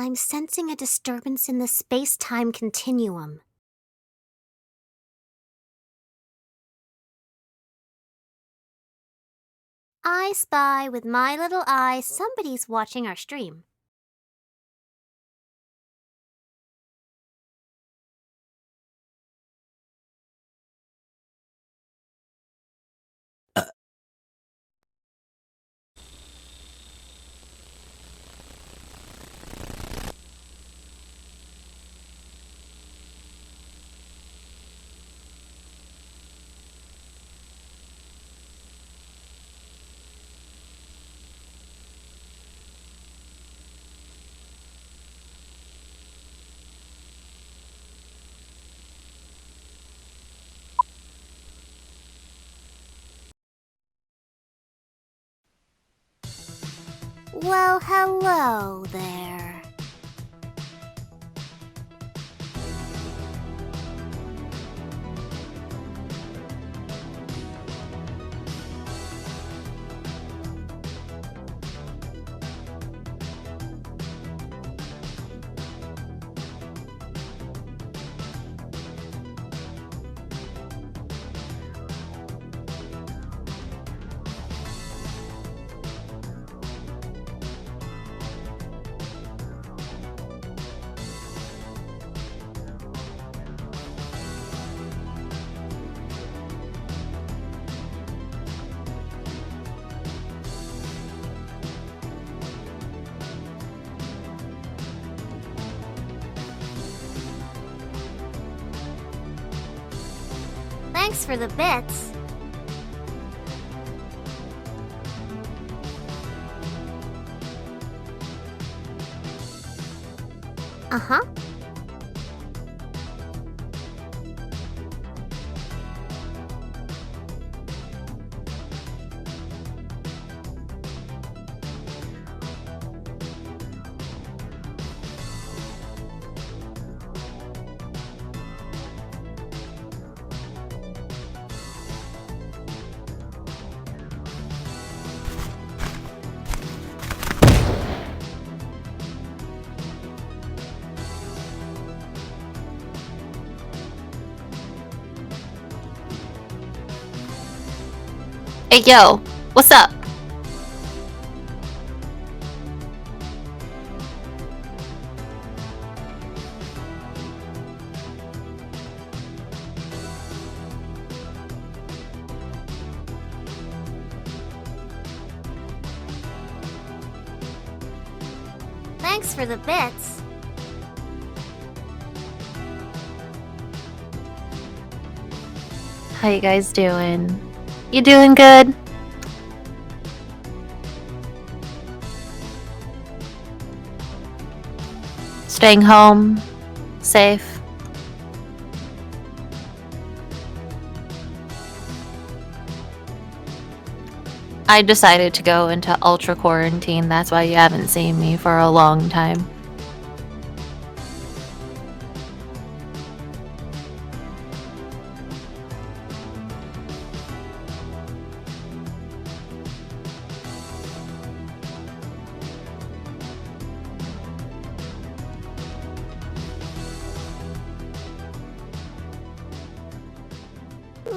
I'm sensing a disturbance in the space-time continuum. I spy with my little eye somebody's watching our stream. Well, hello there. Thanks for the bits. Uh-huh. Hey yo, what's up? Thanks for the bits. How you guys doing? You doing good? Staying home? Safe? I decided to go into ultra quarantine, that's why you haven't seen me for a long time.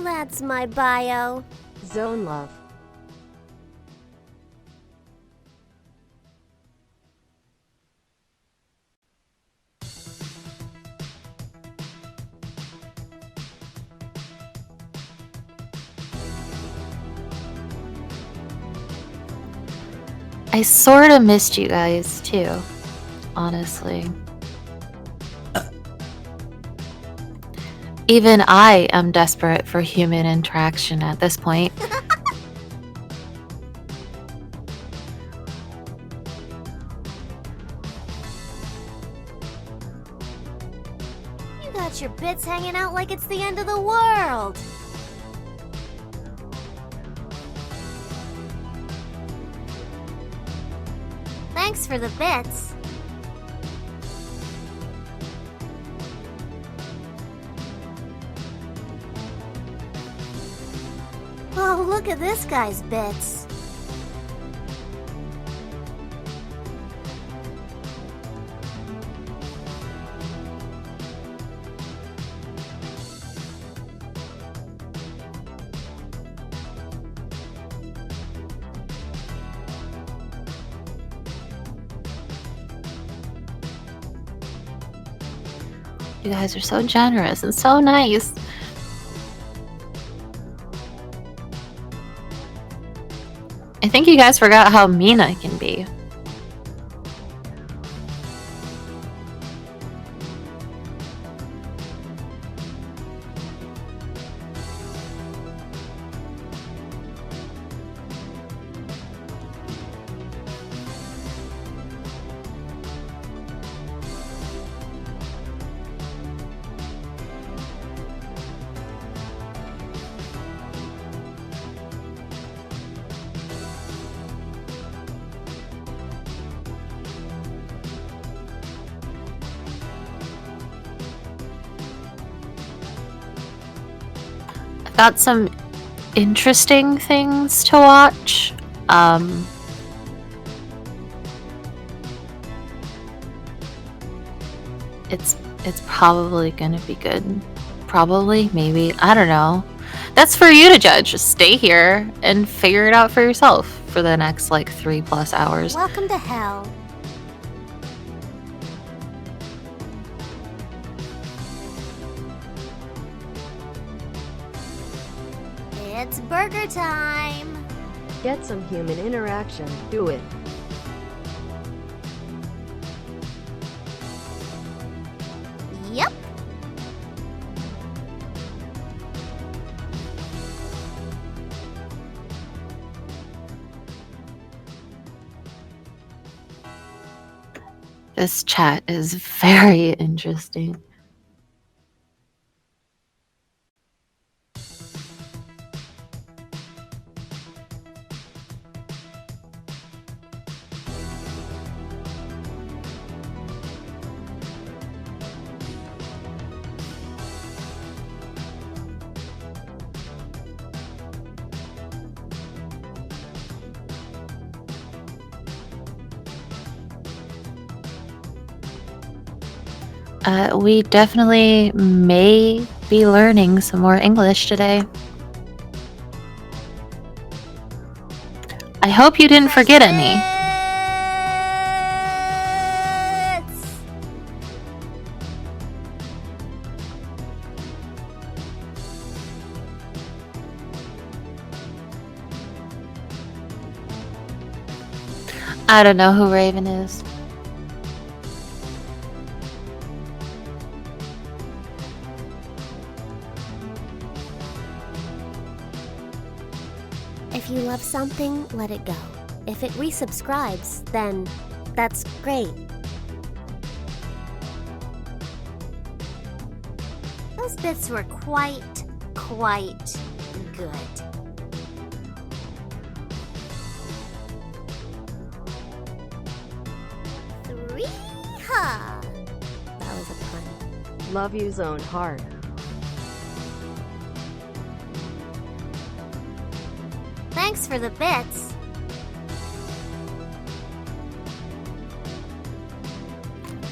That's my bio. Zone love. I sorta missed you guys too, honestly. Even I am desperate for human interaction at this point. You got your bits hanging out like it's the end of the world. Thanks for the bits. Oh, look at this guy's bits. You guys are so generous and so nice. I think you guys forgot how mean I can be. I've got some interesting things to watch. It's probably gonna be good. Probably, maybe, I don't know. That's for you to judge. Just stay here and figure it out for yourself for the next like 3+ hours. Welcome to hell. It's burger time. Get some human interaction. Do it. Yep. This chat is very interesting. We definitely may be learning some more English today. I hope you didn't forget any. I don't know who Raven is. If you love something, let it go. If it resubscribes, then that's great. Those bits were quite good. Three-ha! That was a pun. Love you, Zone Heart. Thanks for the bits.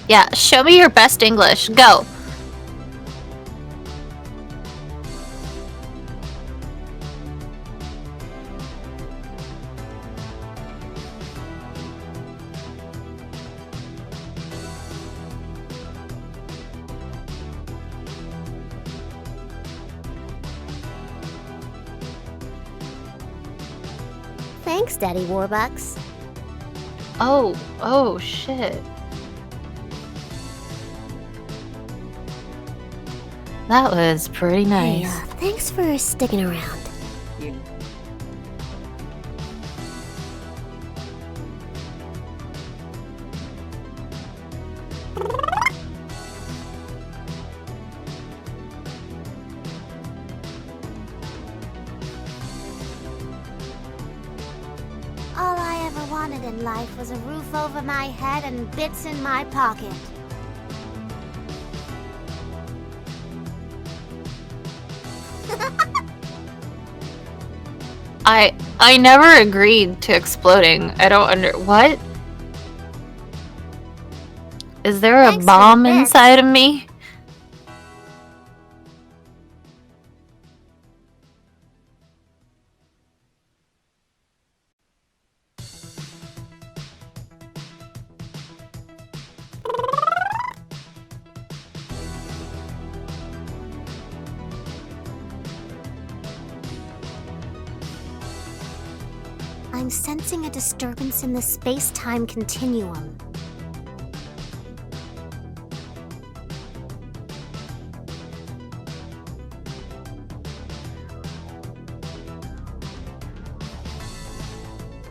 Yeah, show me your best English. Go. Thanks, Daddy Warbucks. Oh shit. That was pretty nice. Hey, thanks for sticking around. All I ever wanted in life was a roof over my head and bits in my pocket. I never agreed to exploding. I don't what? Is there a Thanks for the bomb bits. inside of me? I'm sensing a disturbance in the space-time continuum.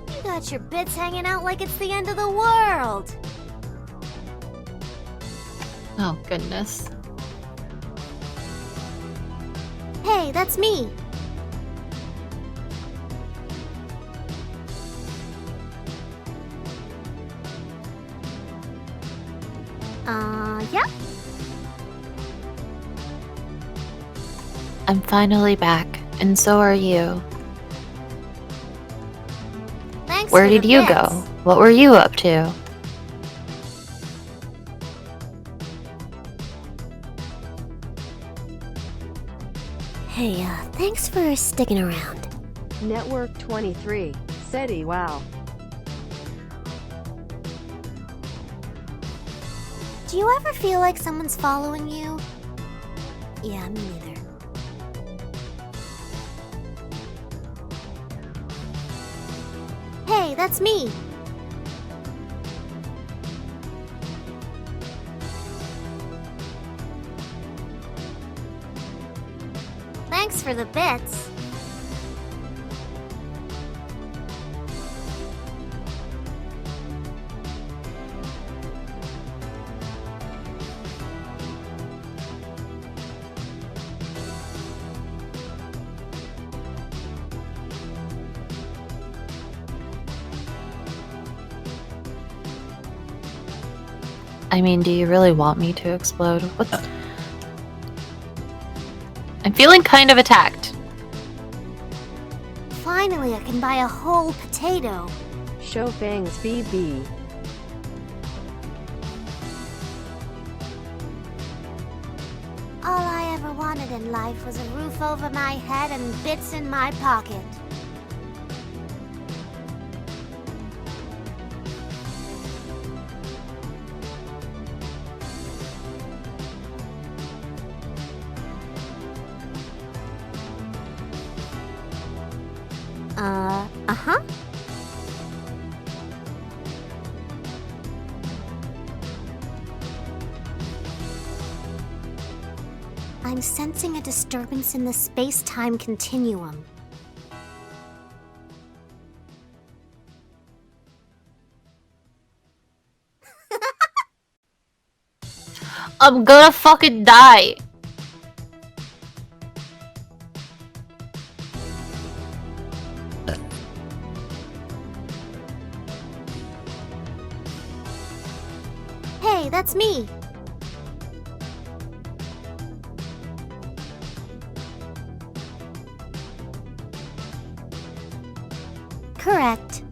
You got your bits hanging out like it's the end of the world. Oh, goodness. Hey, that's me. Yeah? I'm finally back, and so are you. Thanks Where for the did you bits. go? What were you up to? Hey, thanks for sticking around. Network 23. SETI wow. Do you ever feel like someone's following you? Yeah, me neither. Hey, that's me. Thanks for the bits. I mean, do you really want me to explode? What's... I'm feeling kind of attacked. Finally, I can buy a whole potato. Show Fangs BB. All I ever wanted in life was a roof over my head and bits in my pocket. Uh-huh. I'm sensing a disturbance in the space-time continuum. I'm gonna fucking die. Hey, that's me. Correct.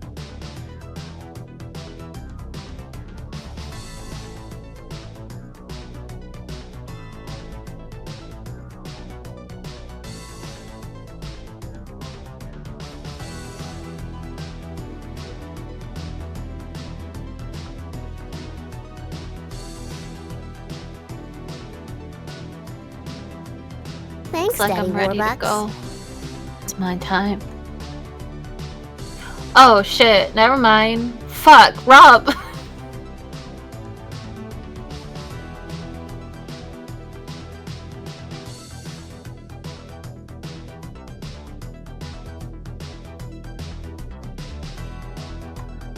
Thanks, Looks like Daddy I'm ready to Warbucks. go. It's my time. Oh shit, never mind. Fuck, Rob!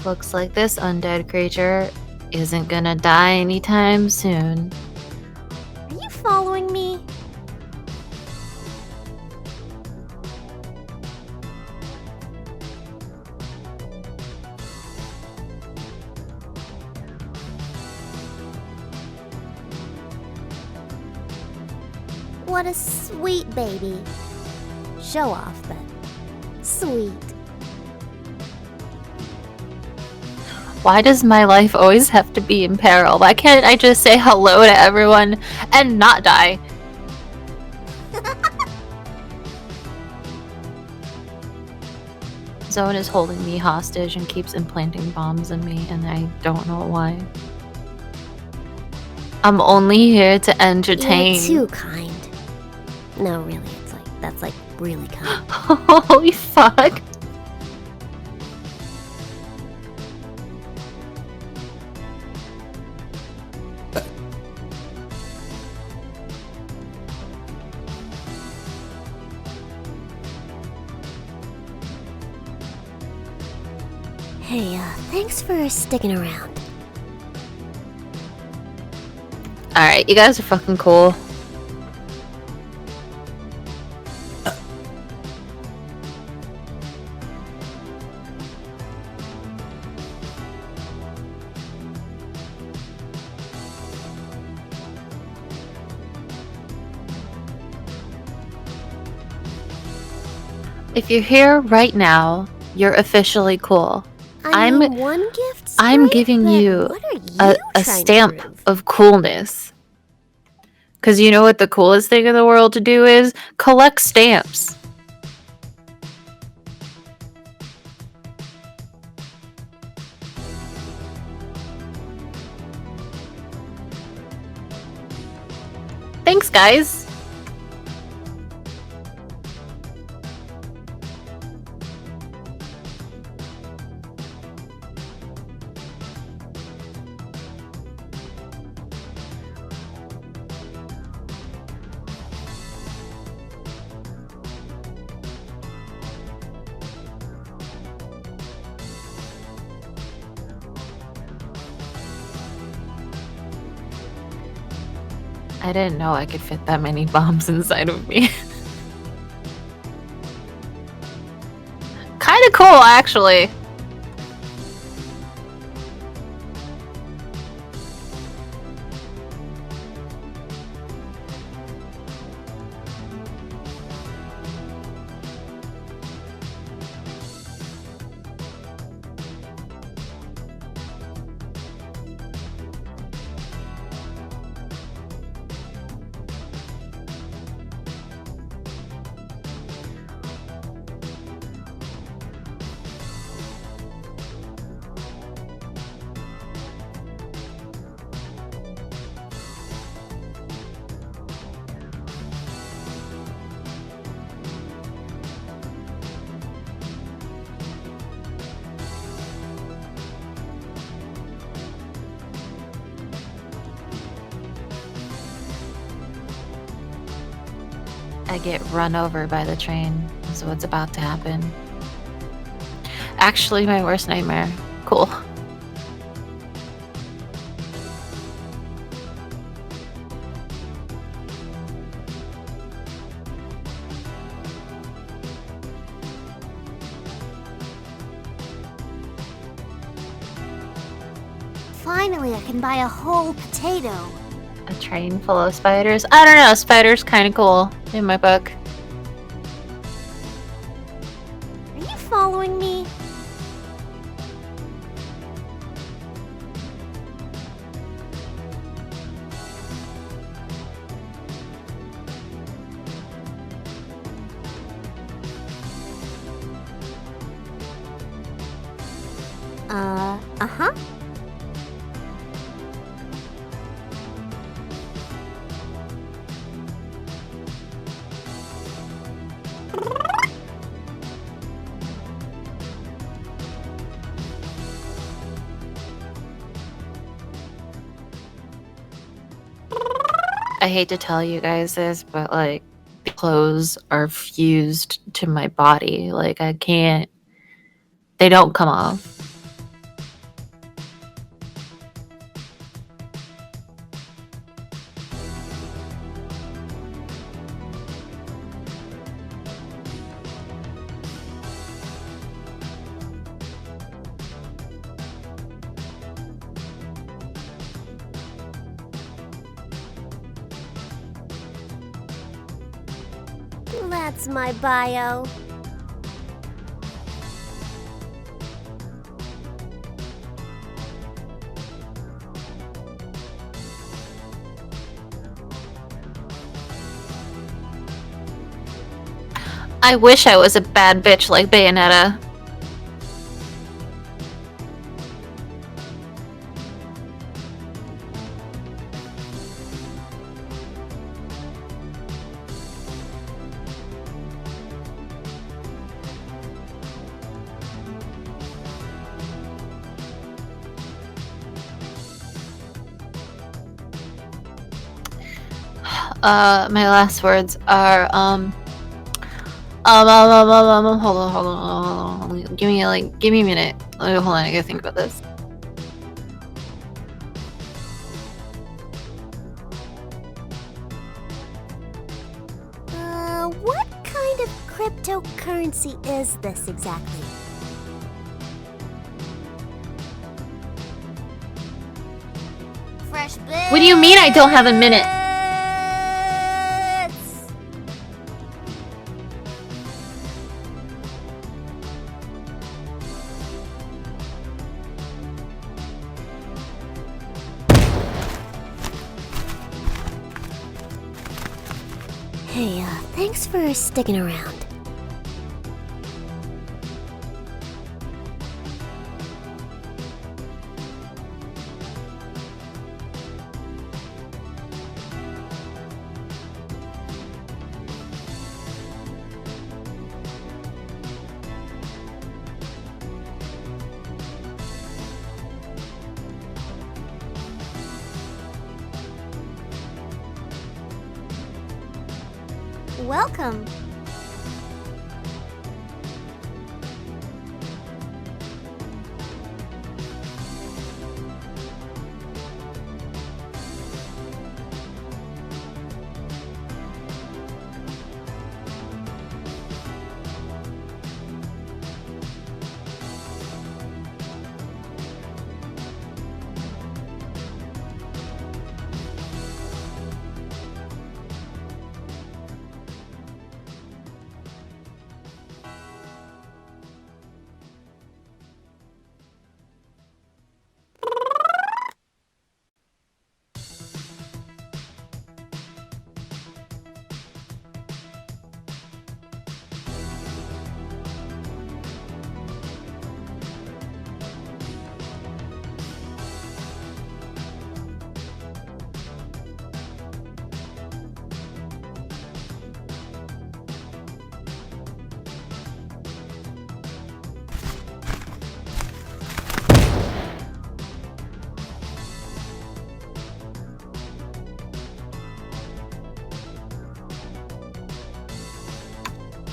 Looks like this undead creature isn't gonna die anytime soon. Are you following me? What a sweet baby. Show off, but sweet. Why does my life always have to be in peril? Why can't I just say hello to everyone and not die? Zone is holding me hostage and keeps implanting bombs in me, and I don't know why. I'm only here to entertain. You're too kind. No, really, that's like really kind. Holy fuck. Hey, thanks for sticking around. Alright, you guys are fucking cool. If you're here right now, you're officially cool. I mean, one gift's I'm great, giving but you what are you a trying stamp to prove? of coolness. Because you know what the coolest thing in the world to do is? Collect stamps. Thanks, guys. I didn't know I could fit that many bombs inside of me. Kinda cool, actually. I get run over by the train, is what's about to happen. Actually, my worst nightmare. Cool. Finally, I can buy a whole potato. A train full of spiders? I don't know, spiders kinda cool in my book. Are you following me? Uh-huh. I hate to tell you guys this, but like, clothes are fused to my body. Like, I can't, they don't come off. That's my bio. I wish I was a bad bitch like Bayonetta. My last words are, hold on, Give me a minute. Hold on, I gotta think about this. What kind of cryptocurrency is this exactly? Fresh bits. What do you mean I don't have a minute? Hey, thanks for sticking around. Welcome.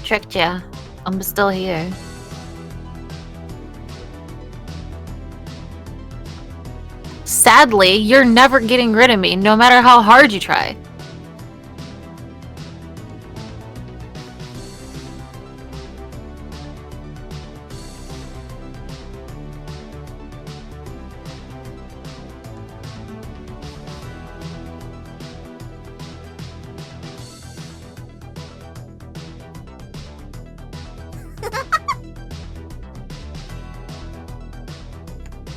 Tricked ya. I'm still here. Sadly, you're never getting rid of me, no matter how hard you try.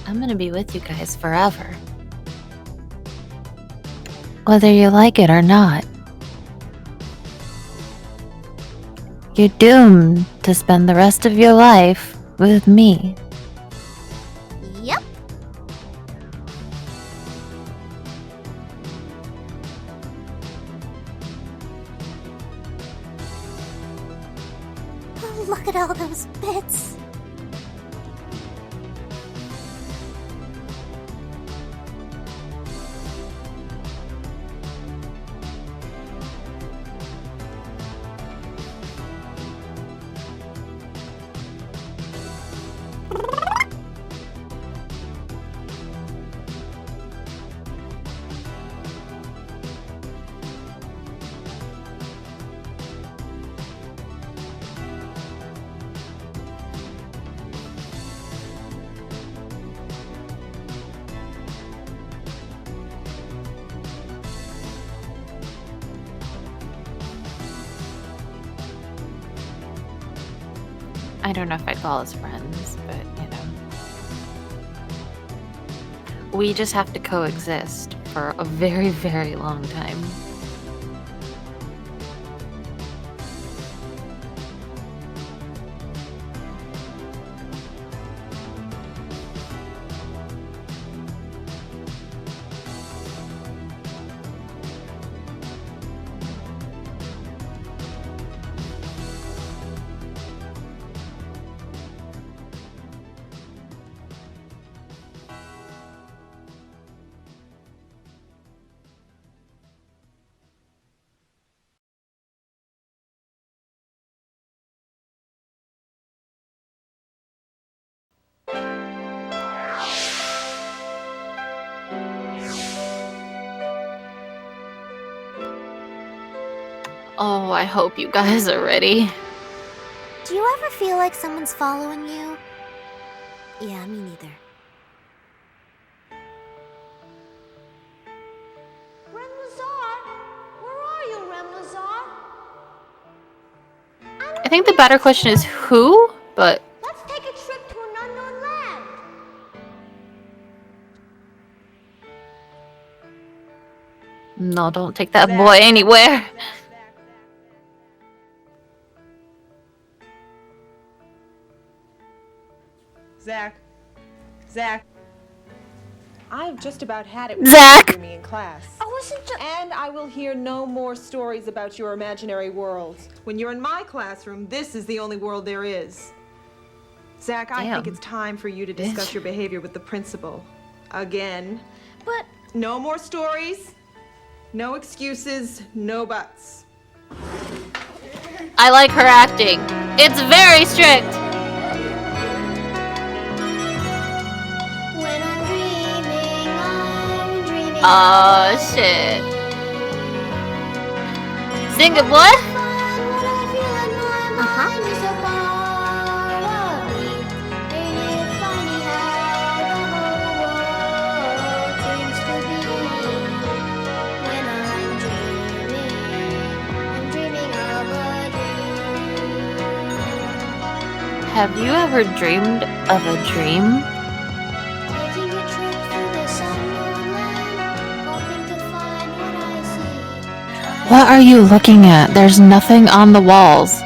I'm gonna be with you guys forever. Whether you like it or not. You're doomed to spend the rest of your life with me. Yep. Oh, look at all those bits. I don't know if I'd call us friends, but you know. We just have to coexist for a very, very long time. Oh, I hope you guys are ready. Do you ever feel like someone's following you? Yeah, me neither. Remlazar? Where are you, Remlazar? I think the better question is who, but Let's take a trip to an unknown land. no, don't take that boy anywhere. Zach. I've just about had it Zach! with me in class. I wasn't just... And I will hear no more stories about your imaginary world. When you're in my classroom, this is the only world there is. Zach, I think Damn. it's time for you to discuss Bitch. your behavior with the principal. Again. But... No more stories. No excuses. No buts. I like her acting. It's very strict. When I'm dreaming. Oh shit. Sing it, boy. Have you ever dreamed of a dream? What are you looking at? There's nothing on the walls.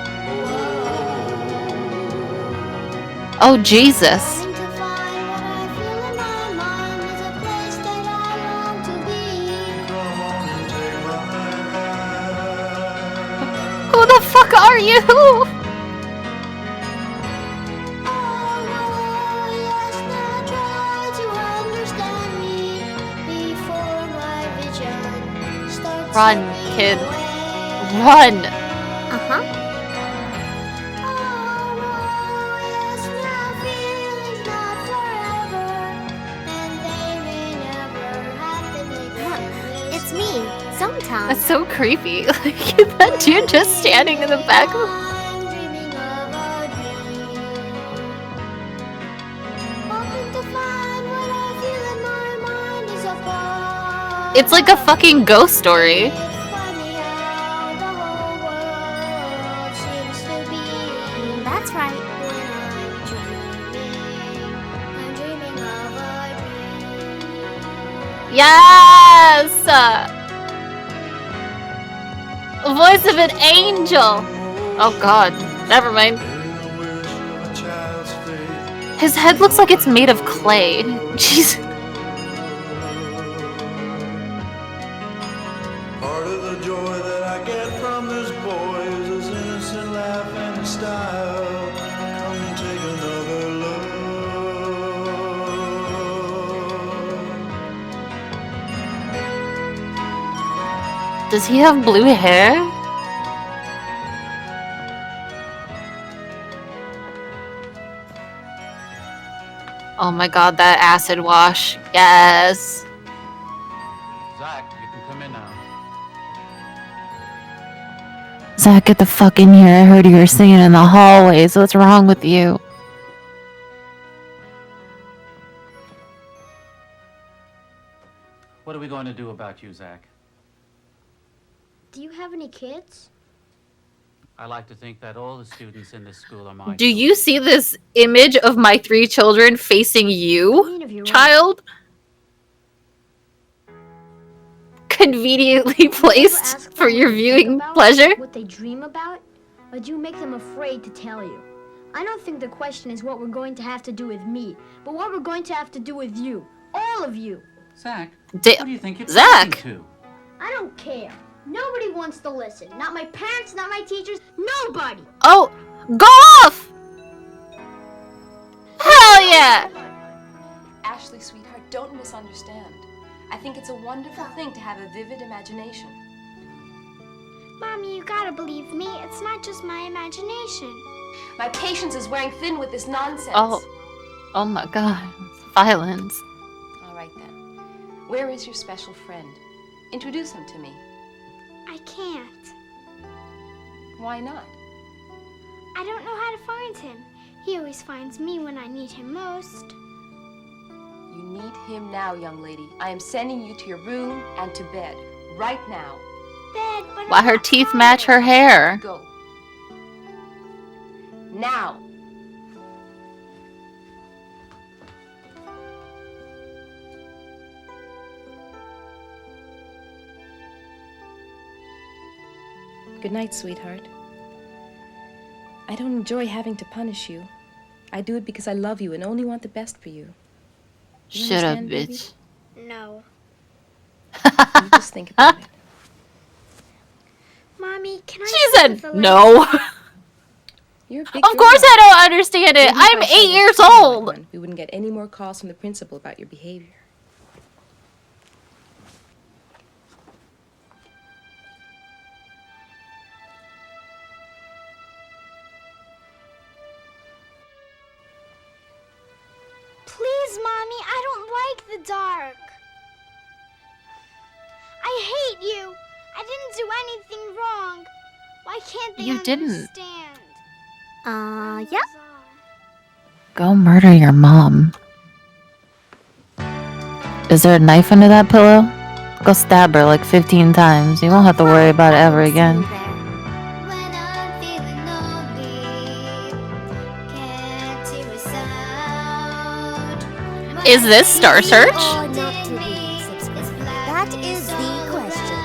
Oh, Jesus. Who the fuck are you? Run, kid. Run. Uh-huh. It's me, sometimes. That's so creepy. Like, that dude just standing in the back of It's like a fucking ghost story. That's right. Yes! Voice of an angel. Oh god, never mind. His head looks like it's made of clay. Jeez. Part of the joy that I get from this boy is his innocent laugh and his style. Come and take another look. Does he have blue hair? Oh my god, that acid wash. Yes. Zach, you can come in now. Zach, get the fuck in here. I heard you were singing in the hallways. What's wrong with you? What are we going to do about you, Zach? Do you have any kids? I like to think that all the students in this school are mine. Do you see this image of my 3 children facing I you, mean, if you're child? Conveniently right. Do you ever placed ask for them your what they think viewing about, pleasure? What they dream about? Or do you make them afraid to tell you? I don't think the question is what we're going to have to do with me, but what we're going to have to do with you. All of you. Zach, Da- who do you think you're Zach! talking to? I don't care. Nobody wants to listen. Not my parents, not my teachers, nobody. Oh, go off! Hell yeah! Ashley, sweetheart, don't misunderstand. I think it's a wonderful thing to have a vivid imagination. Mommy, you gotta believe me. It's not just my imagination. My patience is wearing thin with this nonsense. Oh my god. Violence. All right, then. Where is your special friend? Introduce him to me. I can't. Why not? I don't know how to find him. He always finds me when I need him most. You need him now, young lady. I am sending you to your room and to bed. Right now. Bed, but Why I'm her not teeth tired. match her hair? Go. Now. Good night, sweetheart. I don't enjoy having to punish you. I do it because I love you and only want the best for you. You Shut up, understand, baby? bitch. No. You just think about it. Mommy, can I She sleep with said the no. lights? You're a big Of course girl. I don't understand it. Maybe if I'm I 8 started years treating you like old. one, we wouldn't get any more calls from the principal about your behavior. Please, Mommy, I don't like the dark. I hate you. I didn't do anything wrong. Why can't they You didn't. understand? Yeah. Go murder your mom. Is there a knife under that pillow? Go stab her like 15 times. You won't have to worry about it ever again. Is this Star Search? Or not to be subscribed? That is the question.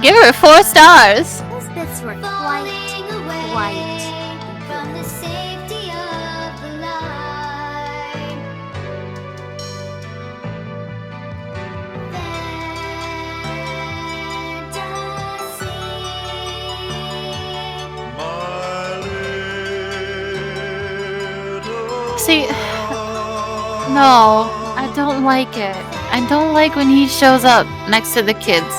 Give her 4 stars. Those bits were quite from the safety of the line. See, no, I don't like it. I don't like when he shows up next to the kids.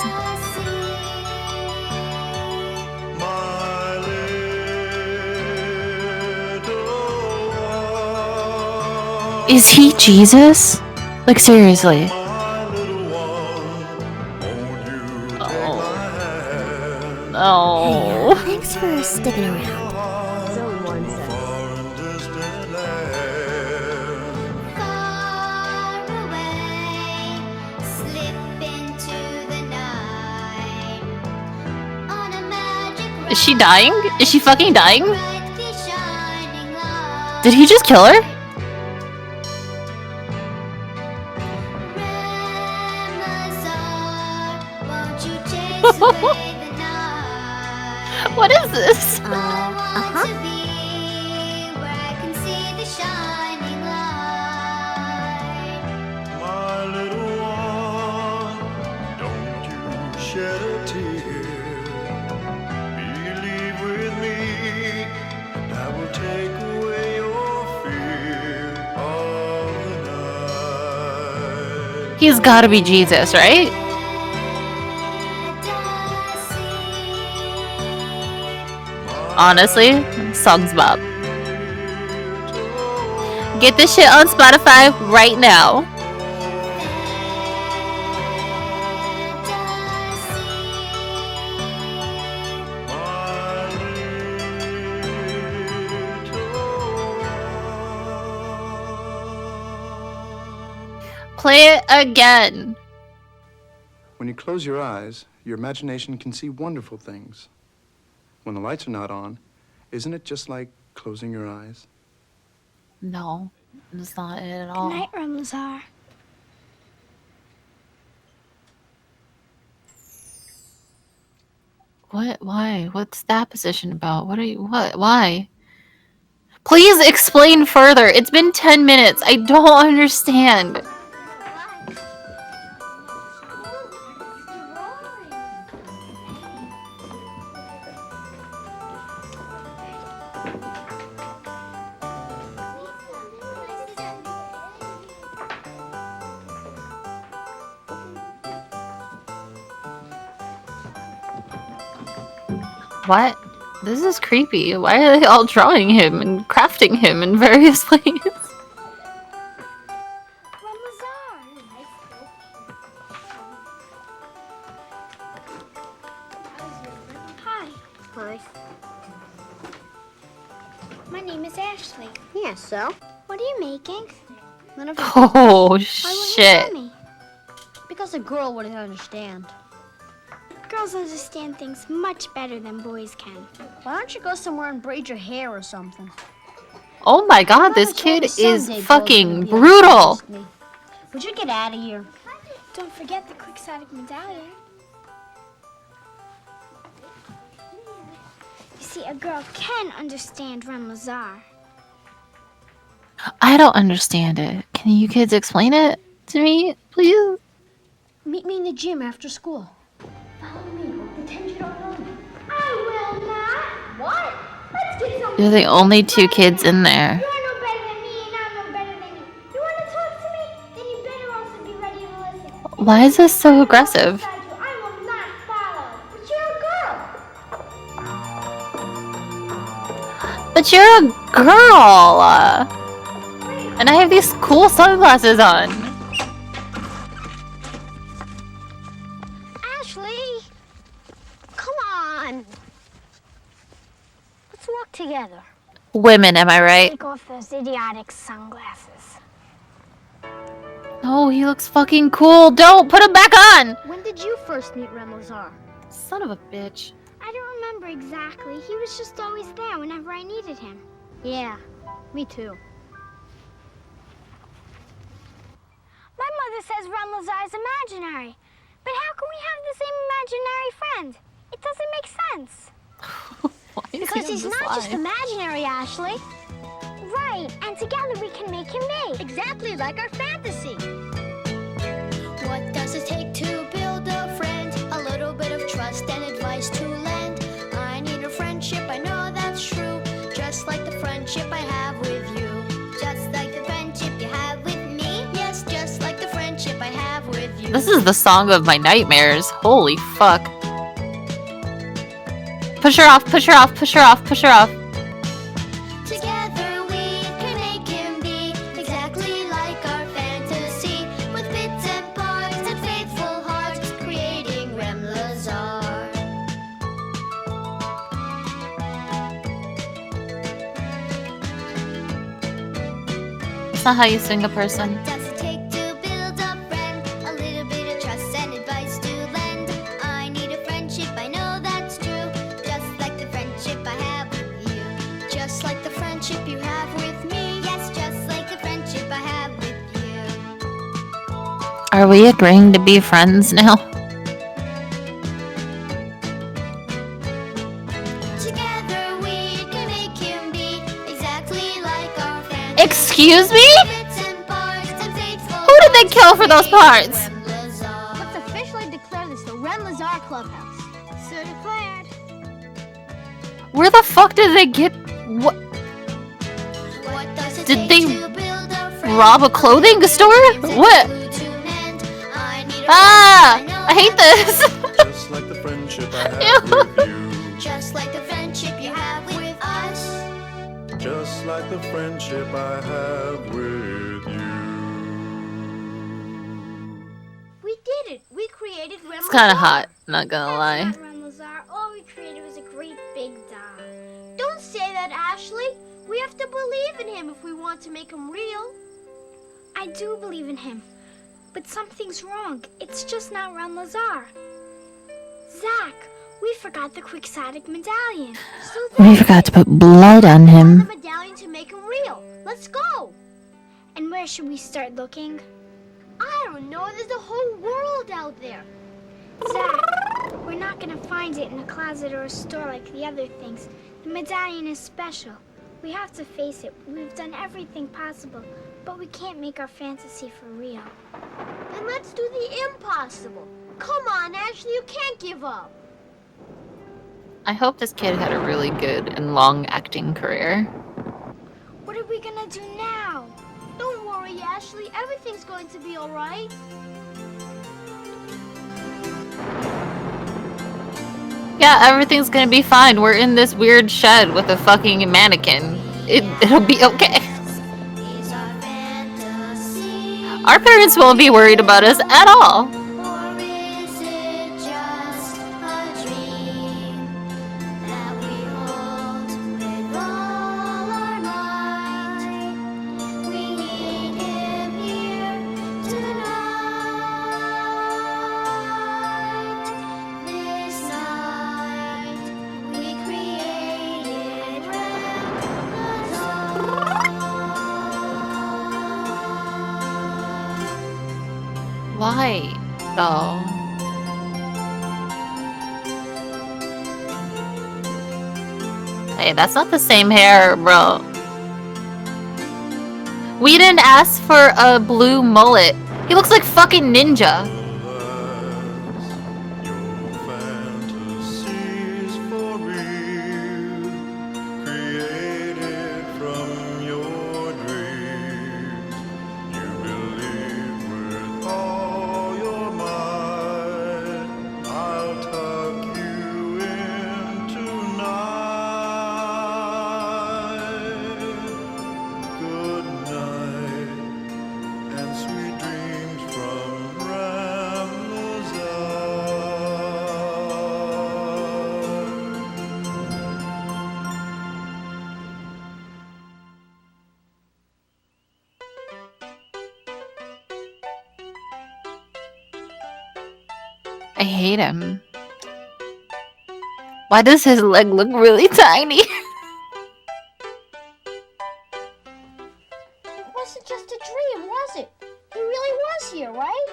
Is he Jesus? Like, seriously. No. Thanks for sticking around. Zone 1 says. Far away, slip into the night. On a magic Is she dying? Is she fucking dying? brightly shining light. Did he just kill her? Ramazar, won't you chase away the night? What is this? I want to be where I can see the shining light. My little one, don't you shed a tear. Believe with me, and I will take away your fear of the night. He's gotta be Jesus, right? Honestly, songs bop. Get this shit on Spotify right now. Play it again. When you close your eyes, your imagination can see wonderful things. When the lights are not on, isn't it just like closing your eyes? No, that's not it at Good all. night, Ramazar. What? Why? What's that position about? What are you? What? Why? Please explain further. It's been 10 minutes. I don't understand. What? This is creepy. Why are they all drawing him and crafting him in various ways? Ramazar. first. My name is Ashley. Yeah, so? What are you making? None of your Oh, Why wouldn't you tell shit. me? Because a girl wouldn't understand. Girls understand things much better than boys can. Why don't you go somewhere and braid your hair or something? Oh my god, this Mama told kid me is someday girls wouldn't fucking be able to brutal. trust me. Would you get out of here? Don't forget the quixotic medallion. You see, a girl can understand Ren Lazar. I don't understand it. Can you kids explain it to me, please? Meet me in the gym after school. Follow me. Pretend you don't know me. I will not. What? Let's get some. You're the only two kids in there. You're no better than me, and I'm no better than you. You want to talk to me? Then you better also be ready to listen. Why is this so aggressive? I will not follow. But you're a girl. But you're a girl! And I have these cool sunglasses on. Ashley, come on. Let's walk together. Women, am I right? Take off those idiotic sunglasses. Oh, he looks fucking cool. Don't put him back on! When did you first meet Ren Lazar? Son of a bitch. I don't remember exactly. He was just always there whenever I needed him. Yeah, me too. My mother says Ren Lazar is imaginary. But how can we have the same imaginary friend? It doesn't make sense. Why is Because he on he's this not just line? imaginary, Ashley. Right, and together we can make him me. Exactly like our fantasy. What does it take to build a friend? A little bit of trust and advice to lend. I need a friendship, I know that's true. Just like the friendship I have with you. Just like the friendship you have with me. Yes, just like the friendship I have with you. This is the song of my nightmares. Holy fuck. Push her off, push her off, push her off, push her off. Together we can make him be exactly like our fantasy. With bits and parts and faithful hearts, creating Rem Lazar. That's not how you sing a person. Does it take to build a friend? A little bit of trust and advice to lend. I need a friendship, I know that's true. Just like the friendship I have with you. Just like the friendship you have with me. Yes, just like the friendship I have with you. Are we agreeing to be friends now? Together we can make him be exactly like our fantasy. Excuse me? Bits and parts and faithful Who did they kill for those parts? Rem Lazar. Let's officially declare this the Ren Lazar Clubhouse. So declared. Where the fuck did they get... What? What does it Did take they to build a friend? rob a clothing store? What? Ah! I hate this! Just like the friendship I have with you. Just like the friendship you have with us. Just like the friendship I have with you. We did it. We created Ren It's kind of hot, not gonna lie. That's not Ren Lazar. All we created was a great big doll. Don't say that, Ashley. We have to believe in him if we want to make him real. I do believe in him. But something's wrong. It's just not Ren Lazar. Zach, we forgot the quixotic medallion. So We that's forgot to it. put blood on The him. medallion to make him real. Let's go. And where should we start looking? I don't know. There's a whole world out there. Zach, we're not gonna find it in a closet or a store like the other things. The medallion is special. We have to face it. We've done everything possible, but we can't make our fantasy for real. Then let's do the impossible. Come on, Ashley, you can't give up. I hope this kid had a really good and long acting career. What are we gonna do now? Don't worry, Ashley. Everything's going to be all right. Yeah, everything's gonna be fine. We're in this weird shed with a fucking mannequin. It'll be okay. Is our fantasy, Our parents won't be worried about us at all. or is it just a dream that Why, though? Hey, that's not the same hair, bro. We didn't ask for a blue mullet. He looks like fucking Ninja. Fantasies for real, created from your dreams. You believe with all your might. I'll tuck you in tonight. Good night and sweet dreams from Ramblers I hate him. Why does his leg look really tiny? It wasn't just a dream, was it? He really was here, right?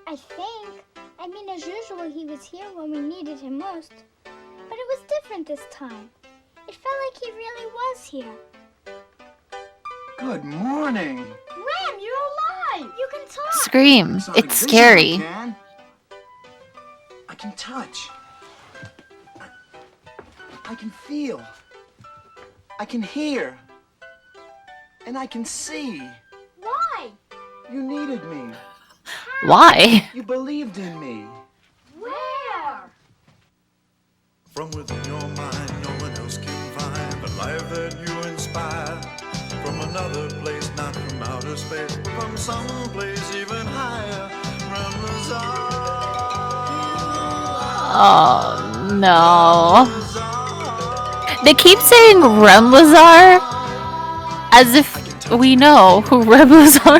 I think. I mean, as usual, he was here when we needed him most. But it was different this time. It felt like he really was here. Good morning. Ram, you're alive! You can talk! Scream. It's scary. I can touch. I can feel. I can hear. And I can see. Why? You needed me. Why? You believed in me. Where? From within your mind, no one else can find the life that you inspire. From another place, not from outer space, but from some place even higher. Ramblers are. Oh no. They keep saying Remlazar as if we know who Remlazar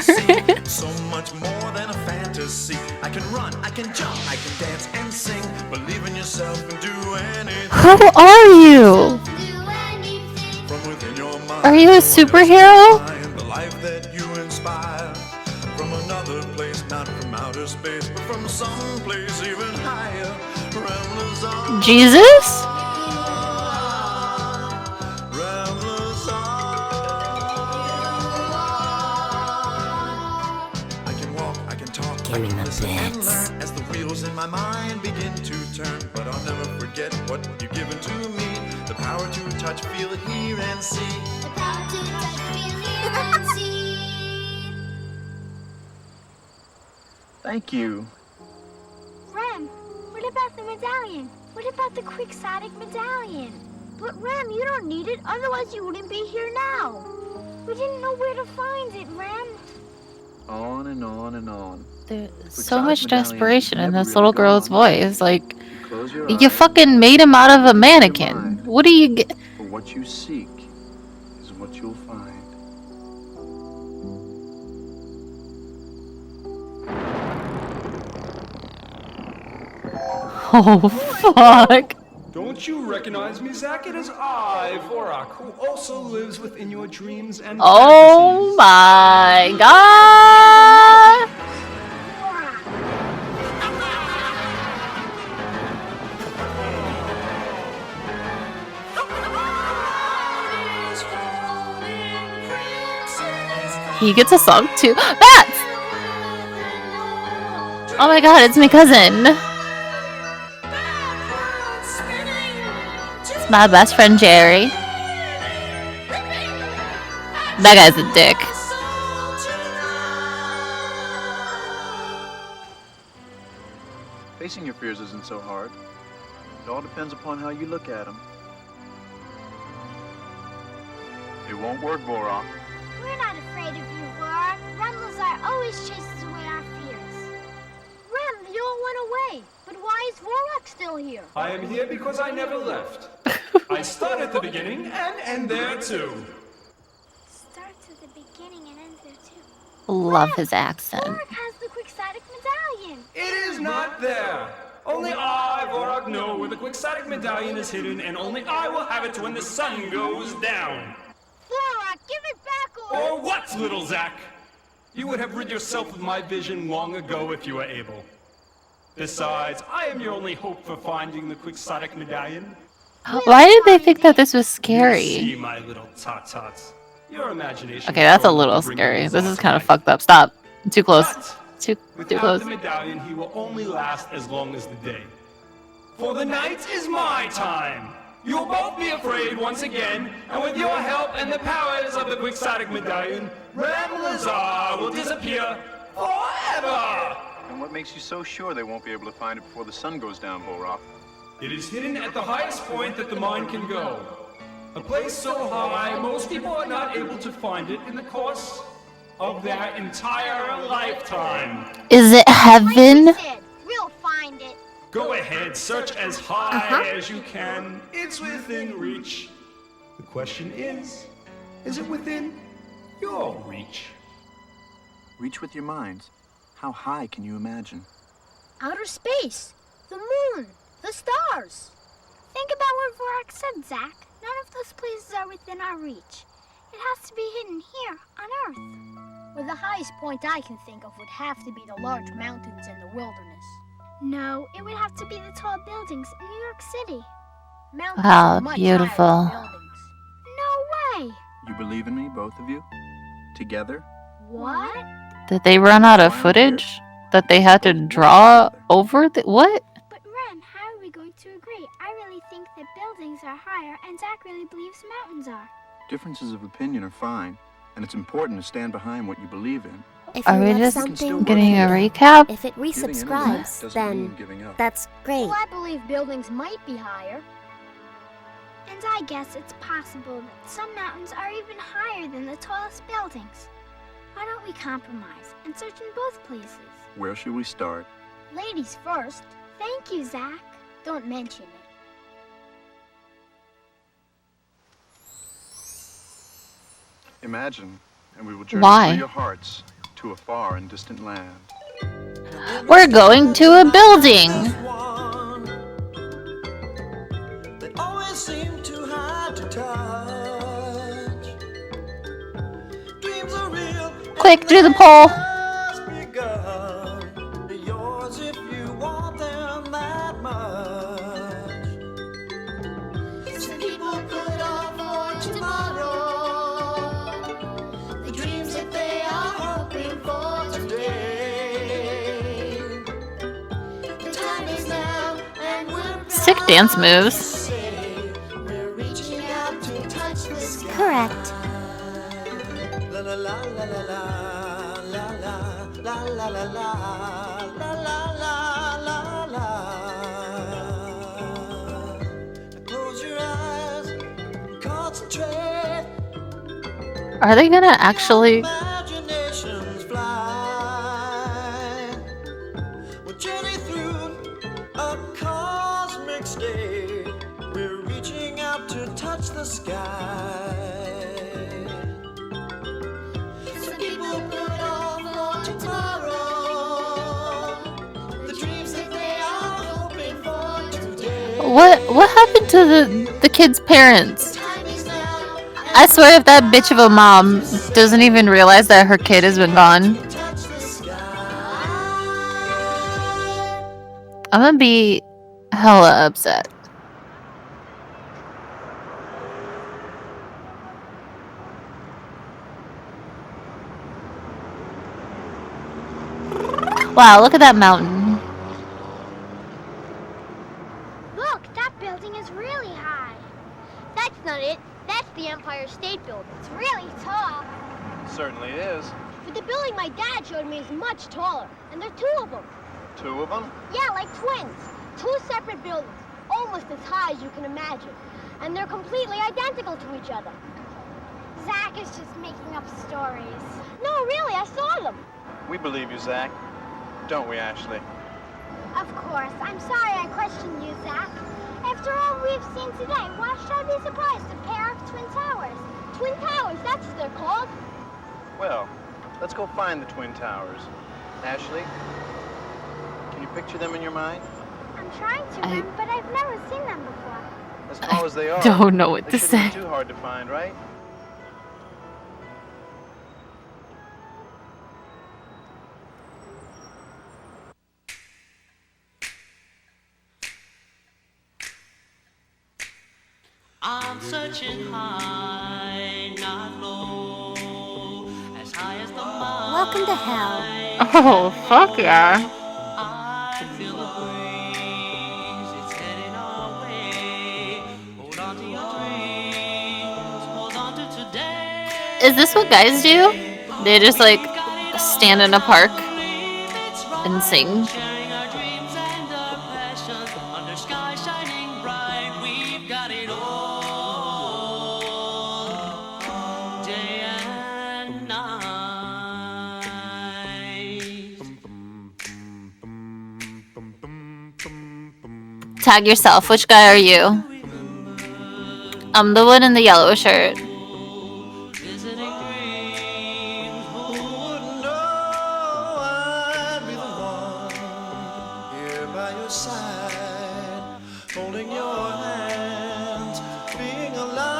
is. So much more than a fantasy. I can run, I can jump, I can dance and sing. Believe in yourself and do anything. Who are you? From within your mind, Are you a superhero? the life that you inspire. From another place, not from outer space, but from some place even higher. Ramblers are. Jesus? Ramblers I can walk, I can talk, I can listen and learn as the wheels in my mind begin to turn. But I'll never forget what you've given to me. The power to touch, feel it, hear and see. The power to touch, feel, hear, and see. Thank you. Ram, what about the medallion? What about the quixotic medallion? But Ram, you don't need it, otherwise you wouldn't be here now. We didn't know where to find it, Ram. On and on and on. There's so Quixotic much medallions desperation in never this really little go girl's on. voice. Like, Close your you eyes. fucking made him out of a mannequin. What do you get? For what you seek is what you'll find. Oh, fuck. Don't you recognize me, Zach? It is I, Vorak, who also lives within your dreams and Oh my god. He gets a song too. Bats! Oh my god, it's my cousin. It's my best friend Jerry. That guy's a dick. Facing your fears isn't so hard. It all depends upon how you look at them. It won't work, Vorak. We're not afraid of you, Vorak. Remlazar always chases away our fears. Rem, they all went away. But why is Vorak still here? I am here because I never left. I start at the beginning and end there too. Starts at the beginning and ends there too. Love his accent. Vorak has the quixotic medallion. It is not there. Only I, Vorak, know where the quixotic medallion is hidden, and only I will have it when the sun goes down. Vorak, give it back Or what, little Zach? You would have rid yourself of my vision long ago if you were able. Besides, I am your only hope for finding the quixotic medallion. Why did they think that this was You scary? see, my little tot-tots. Your imagination. Okay, that's a little scary. This is kind of fucked up. Stop. Too close. Too Without close. the medallion, he will only last as long as the day. For the night is my time. You will both be afraid once again, and with your help and the powers of the quixotic medallion, Ramlazar will disappear forever! And what makes you so sure they won't be able to find it before the sun goes down, Bullrock? It is hidden at the highest point that the mind can go. A place so high, most people are not able to find it in the course of their entire lifetime. Is it heaven? We'll find it. Go ahead, search as high as you can. It's within reach. The question is it within your reach? Reach with your minds. How high can you imagine? Outer space, the moon, the stars. Think about what Vorak said, Zach. None of those places are within our reach. It has to be hidden here on Earth. Well, the highest point I can think of would have to be the large mountains in the wilderness. No, it would have to be the tall buildings in New York City. Mountains Wow, are much beautiful. higher than buildings. No way. You believe in me, both of you? Together? What? Did they run out of footage that they had to draw over the what? But Ren, how are we going to agree? I really think that buildings are higher, and Zach really believes mountains are. Differences of opinion are fine, and it's important to stand behind what you believe in. If Are you we love just something, getting a read it. recap? If it Giving in resubscribes, doesn't then mean giving up. that's great. Well, I believe buildings might be higher. And I guess it's possible that some mountains are even higher than the tallest buildings. Why don't we compromise and search in both places? Where should we start? Ladies first. Thank you, Zach. Don't mention it. Imagine, and we will journey Why? through your hearts to a far and distant land. We're going to a building. They always seem too high to touch. Dreams are real. Quick, do the poll. Just begun. They're yours if you want them that much. Some people put off for tomorrow the dreams that they are hoping for today. The time is now, and we're Sick dance moves. we're reaching out to touch the sky. Correct. La la la la la la la la la la la la la la la la. Close your eyes, concentrate. Are they gonna actually? Imaginations fly. We'll journey through a cosmic state. We're reaching out to touch the sky. Some people put off for tomorrow the dreams that they are hoping for today. What happened to the kid's parents? Time is now, I swear if that bitch of a mom doesn't even realize that her kid has been gone, touch the sky. I'm gonna be hella upset. Wow, look at that mountain. Look, that building is really high. That's not it. That's the Empire State Building. It's really tall. Certainly it is. But the building my dad showed me is much taller. And there are two of them. Two of them? Yeah, like twins. Two separate buildings. Almost as high as you can imagine. And they're completely identical to each other. Zach is just making up stories. No, really, I saw them. We believe you, Zach. Don't we, Ashley? Of course. I'm sorry I questioned you, Zach. After all we've seen today, why should I be surprised? A pair of twin towers. Twin Towers, that's what they're called. Well, let's go find the Twin Towers. Ashley, can you picture them in your mind? I'm trying to, Ren, but I've never seen them before. As tall as they are. Don't know what they to shouldn't say. be too hard to find, right? I'm searching high, not low, as high as the mind. Welcome to hell. Oh, fuck yeah. I feel the breeze, it's heading our way. Hold on to your dreams, hold on to today. Is this what guys do? They just like stand in a park and sing. Sharing our dreams and our passions under sky shining bright. We've got it all, day and night. Tag yourself. Which guy are you? I'm the one in the yellow shirt. Visiting dreams, Who wouldn't know I'd be the one here by your side, holding your hands, being alive.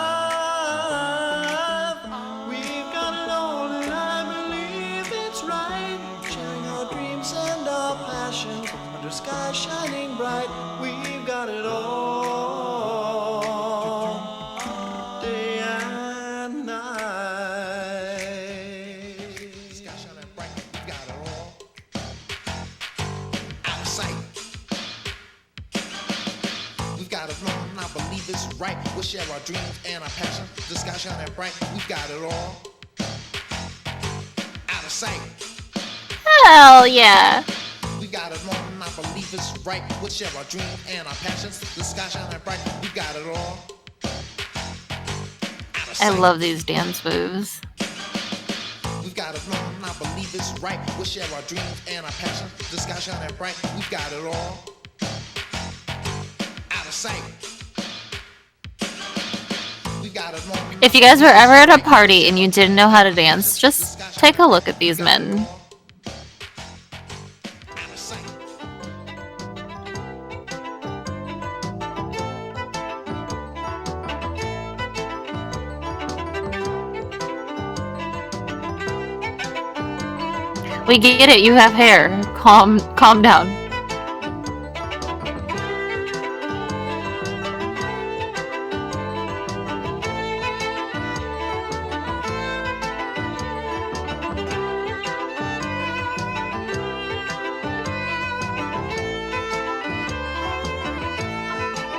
We've got it all, and I believe it's right. Sharing our dreams and our passions under sky shining bright. We've got it all, day and night. Sky shining bright, we got it all. Out of sight. We've got it wrong, I believe it's right. We'll share our dreams and our passions. The sky shining bright, we've got it all. Out of sight. Hell yeah. We got it wrong, I believe it's right. We'll share our dreams and our passions. The sky shining bright, we got it all. I love these dance moves. We've got it wrong, I believe it's right. We'll share our dreams and our passions. The sky shining bright, we've got it all. Out of sight. We got it wrong. If you guys were ever at a party and you didn't know how to dance, just take a look at these men. We get it, you have hair. Calm down.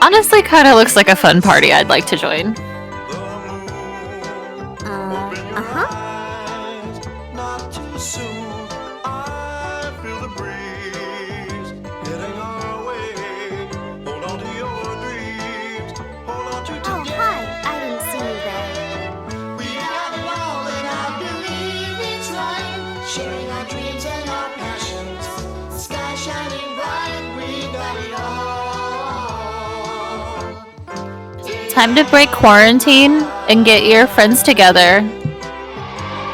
Honestly, kind of looks like a fun party I'd like to join. Not too soon. I feel the breeze hitting our way. Hold on to your dreams. Hold on to Oh, hi. I didn't see you there. We got it all, and I believe it's right. Sharing our dreams and our passions. Sky shining bright. We got it all. Time to break quarantine and get your friends together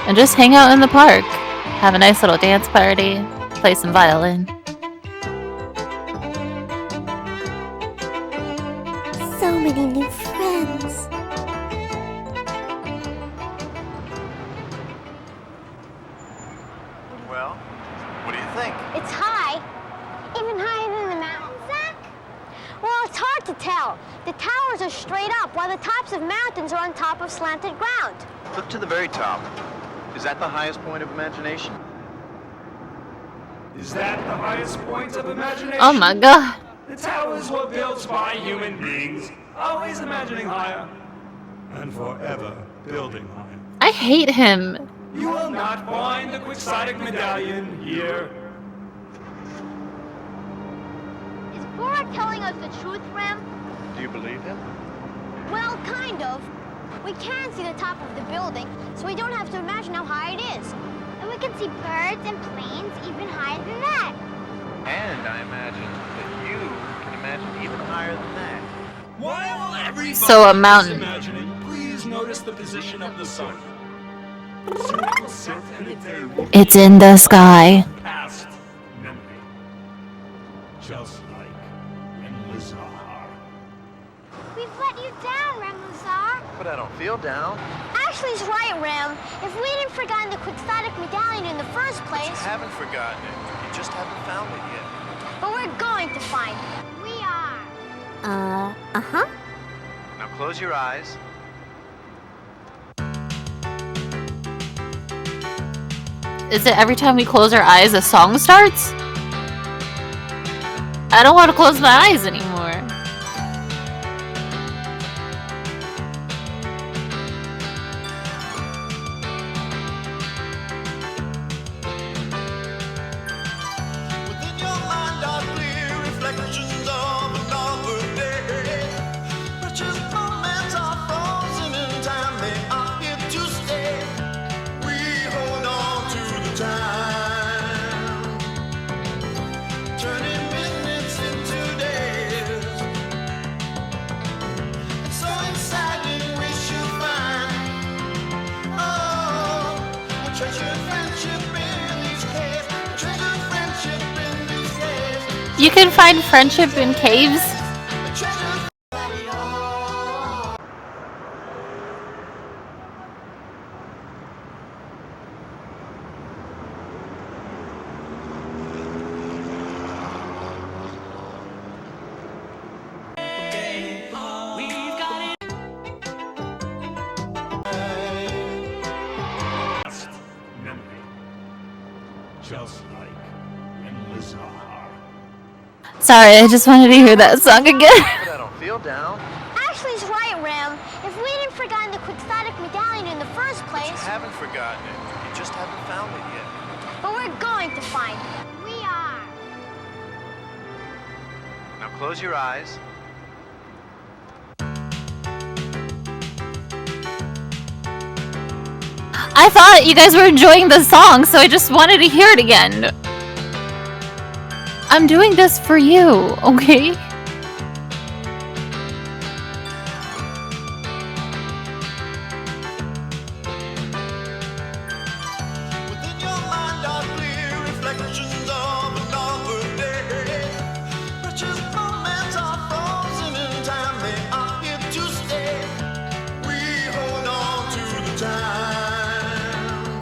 and just hang out in the park. Have a nice little dance party. Play some violin. So many new friends. Well, what do you think? It's high. Even higher than the mountains, Zach? Well, it's hard to tell. The towers are straight up, while the tops of mountains are on top of slanted ground. Look to the very top. Is that the highest point of imagination? Is that the highest point of imagination? Oh my god. The towers were built by human beings, always imagining higher, and forever building higher. I hate him. You will not find the quixotic medallion here. Is Borak telling us the truth, Rem? Do you believe him? Well, kind of. We can see the top of the building, so we don't have to imagine how high it is. And we can see birds and planes even higher than that. And I imagine that you can imagine even higher than that. While everybody So a mountain. is imagining, please notice the position of the sun. Soon it will set and the day will It's in the sky. past memory. Just like in Lazar. We've let you down, Remlazar. But I don't feel down. Ashley's right, Rem. If we hadn't forgotten the quixotic medallion in the first place, You haven't forgotten it. You just haven't found it yet. but we're going to find it. We are. Uh-huh. Now close your eyes. Is it every time we close our eyes a song starts? I don't want to close my eyes anymore. Within your mind are clear reflections of another day. Precious moments are frozen in time, they are here to stay. We hold on to the time, turning minutes into days. It's so exciting, we should find, oh, a treasured friendship in these caves, a treasured friendship in these caves. You can find friendship in caves. Just like endless heart. Sorry, I just wanted to hear that song again. I don't feel down. Ashley's right, Ram. If we hadn't forgotten the quixotic medallion in the first place, You haven't forgotten it. You just haven't found it yet. but we're going to find it. We are. Now close your eyes. I thought you guys were enjoying the song, so I just wanted to hear it again. I'm doing this for you, okay? Within your mind are clear reflections of another day. Precious moments are frozen in time, they are here to stay. We hold on to the time,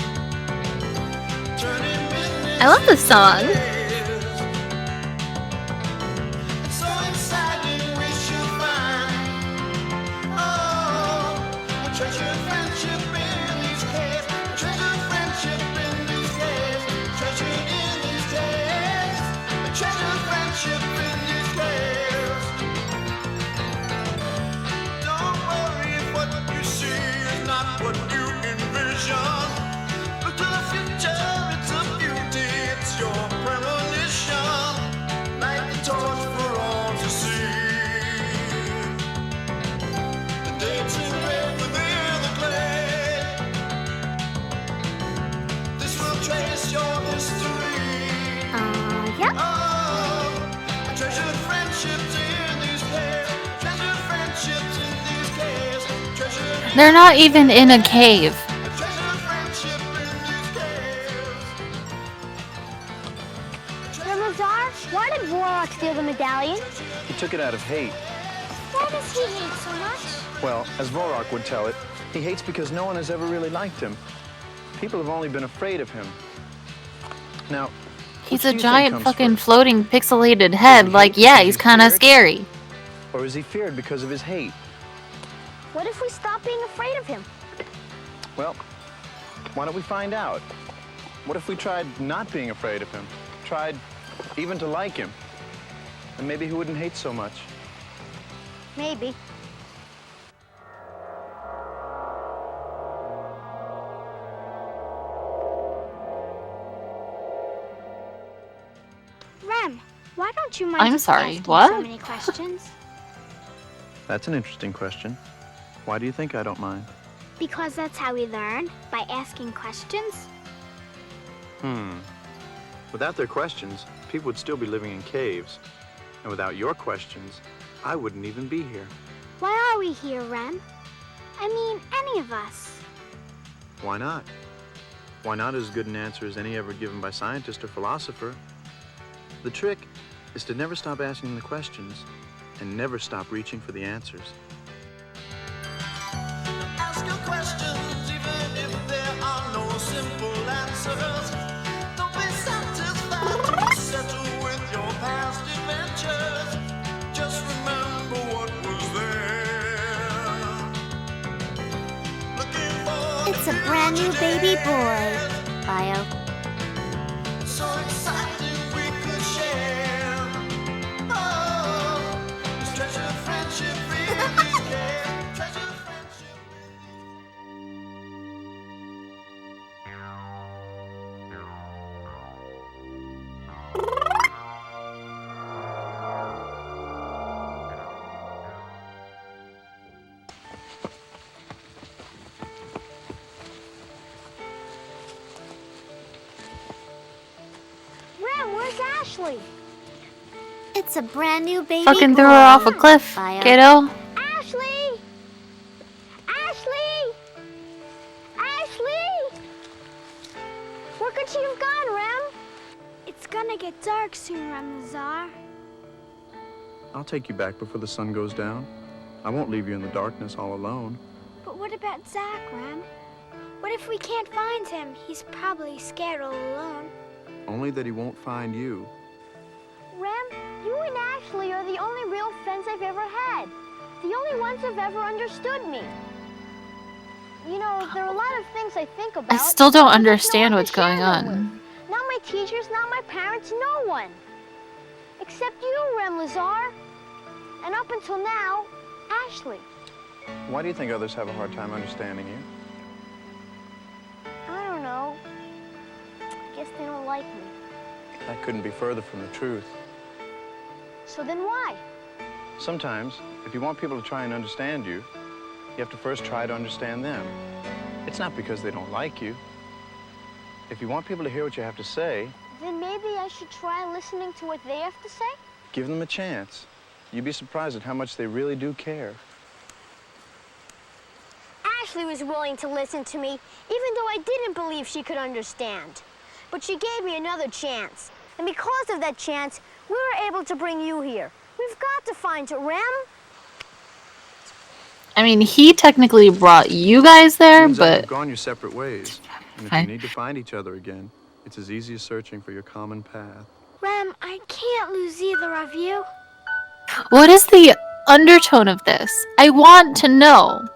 turning minutes I love this song. into days. It's so exciting, we should find, oh, a treasured friendship in these caves, a treasured friendship in these caves, treasured in these caves, a treasured friendship in these caves. Don't worry if what you see is not what you envision. Look to the future, it's a beauty, it's your premonition. Light the torch for all to see. The dates engraved within the clay. This will trace your history. Yeah. Oh, treasured friendships in these caves. Treasured friendships in these caves. Treasured They're not even in a cave. treasured friendship in these caves. Ramazar, why did Warlock steal the medallion? He took it out of hate. Why does he hate so much? Well, as Vorok would tell it, he hates because no one has ever really liked him. People have only been afraid of him. Now, He's which do a you think giant comes fucking first? floating pixelated head. Like, yeah, he's kind of scary. Or is he feared because of his hate? What if we stop being afraid of him? Well, why don't we find out? What if we tried not being afraid of him? Tried even to like him? And maybe he wouldn't hate so much. Maybe. Rem, why don't you mind I'm just sorry, asking what? so many questions? That's an interesting question. Why do you think I don't mind? Because that's how we learn, by asking questions. Without their questions, people would still be living in caves. And without your questions, I wouldn't even be here. Why are we here, Rem? I mean, any of us. Why not? Why not is as good an answer as any ever given by scientist or philosopher. The trick is to never stop asking the questions and never stop reaching for the answers. Ask your questions even if there are no simple answers. Don't be satisfied to be settled with your past adventures. Just remember what was there. It's a brand new baby boy. Bio. So excited we could share. Oh, treasure friendship really care. Treasure friendship. Rem, where's Ashley? It's a brand new baby Fucking boy. threw her off a cliff, Bio. kiddo. Ashley! Ashley! Ashley! Where could she have gone, Rem? It's gonna get dark soon, Ramazar. I'll take you back before the sun goes down. I won't leave you in the darkness all alone. But what about Zach, Rem? What if we can't find him? He's probably scared all alone. Only that he won't find you. Rem, you and Ashley are the only real friends I've ever had. The only ones who've ever understood me. You know, there are a lot of things I think about. I still don't but I don't know understand how to what's going share them with. on. Not my teachers, not my parents, no one. Except you, Rem Lazar. And up until now, Ashley. Why do you think others have a hard time understanding you? I don't know. I guess they don't like me. That couldn't be further from the truth. So then why? Sometimes, if you want people to try and understand you, you have to first try to understand them. It's not because they don't like you. If you want people to hear what you have to say, Then maybe I should try listening to what they have to say? give them a chance. You'd be surprised at how much they really do care. Ashley was willing to listen to me, even though I didn't believe she could understand. But she gave me another chance. And because of that chance, we were able to bring you here. We've got to find her, Rem. I mean, he technically brought you guys there, You and Zach but have gone your separate ways. And if fine. you need to find each other again, it's as easy as searching for your common path. Rem, I can't lose either of you. what is the undertone of this? I want to know.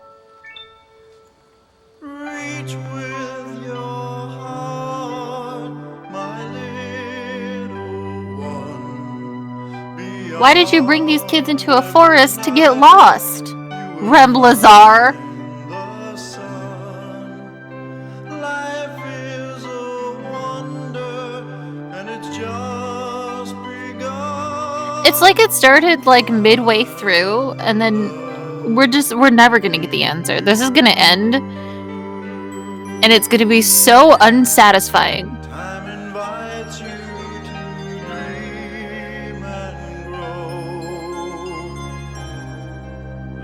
Reach with your heart, my little one. Why did you bring these kids into a forest to get lost? Rem Lazar. The sun. Life is a wonder, and it's just begun. It's like it started like midway through, and then we're never gonna get the answer. This is gonna end, and it's gonna be so unsatisfying. Time invites you to dream and grow.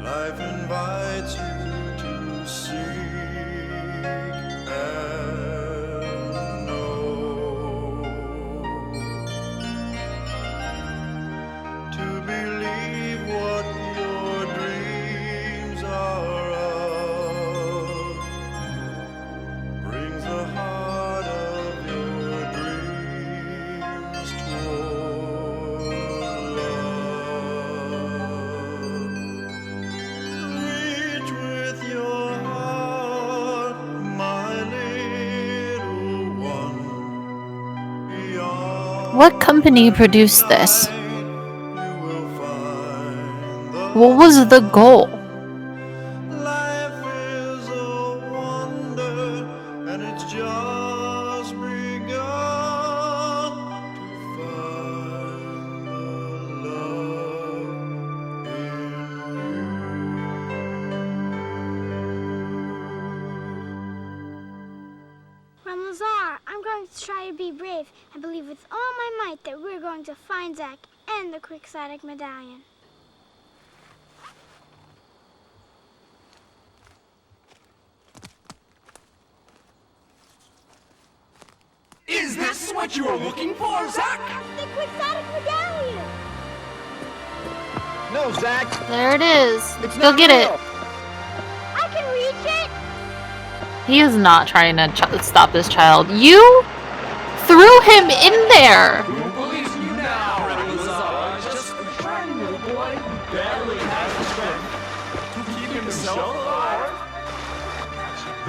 Life invites you to seek and know. To believe what your dreams are of brings the heart of your dreams toward love. Reach with your heart, my little one, beyond What company produced this? you will find the What was the goal? life is a wonder, and it's just begun to find the love in Rem Lazar, I'm going to try to be brave and believe with all my might that we're going to find Zach and the quixotic medallion. Is this what you were looking for, Zach? The quixotic medallion! No, Zach! There it is. Go get it. I can reach it! He is not trying to stop this child. You threw him in there. Who believes you now, Ramazar? Just a tiny little boy who barely has the strength to keep himself alive.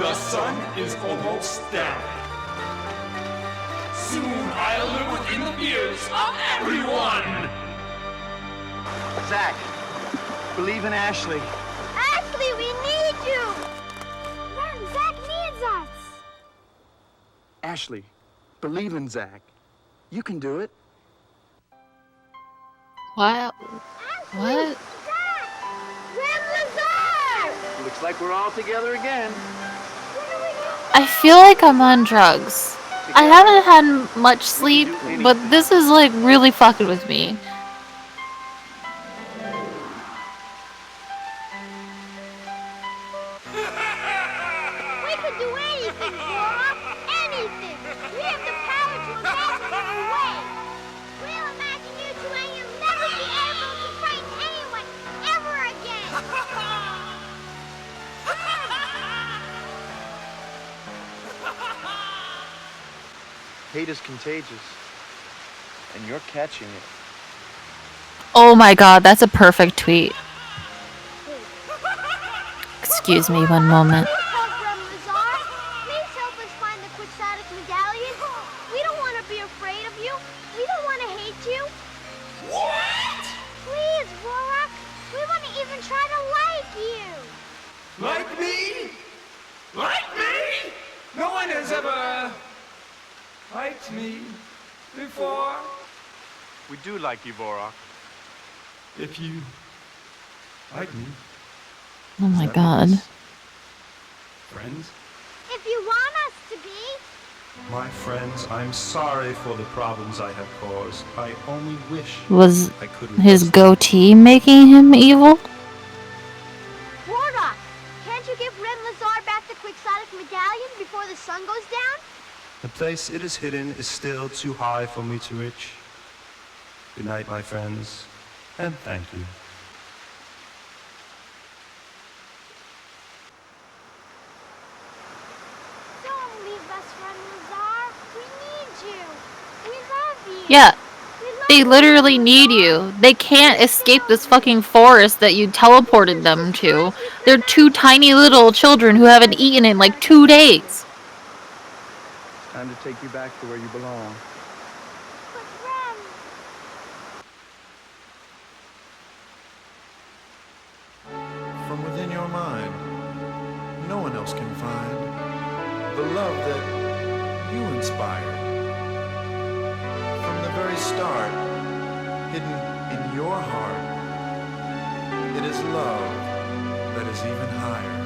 The sun is almost down. Soon I'll live within the views of everyone. Zach, believe in Ashley. Ashley, we need you! Run, Zach needs us! Ashley, believe in Zach. You can do it. What? Ashley! What? Zach! Rem Lazar! Looks like we're all together again. I feel like I'm on drugs. I haven't had much sleep, but this is like really fucking with me. We could do anything, Laura! Anything! We have the power to imagine our way! We'll imagine you two and you'll never be able to frighten anyone ever again! Hate is contagious, and you're catching it. Oh my god, that's a perfect tweet. Excuse me one moment. Help, Rem Lazar! Please help us find the quixotic medallion! We don't want to be afraid of you! We don't want to hate you! What? Please, Rorak! We want to even try to like you! Like me? Like me? No one has ever liked me before. We do like you, Vorak. If you like me, Oh my god. friends. If you want us to be! My friends, I'm sorry for the problems I have caused. I only wish Was I could his reverse goatee making him evil? Rorak! Can't you give Rem Lazar back the quixotic medallion before the sun goes down? the place it is hidden is still too high for me to reach. Good night, my friends, and thank you. Don't leave us, Rem Lazar. We need you. We love you. Yeah, they literally need you. They can't escape this fucking forest that you teleported them to. They're two tiny little children who haven't eaten in like 2 days. Time to take you back to where you belong. But Rem... From within your mind, no one else can find the love that you inspired. From the very start, hidden in your heart, it is love that is even higher.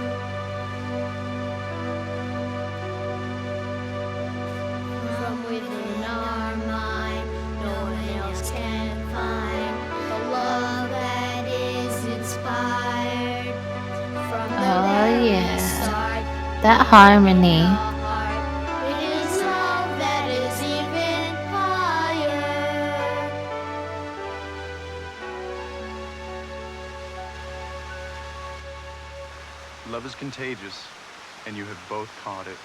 From within our mind, no one else can find the love that is inspired. From the very yeah. start, That harmony. it is love that is even higher. Love is contagious, and you have both caught it.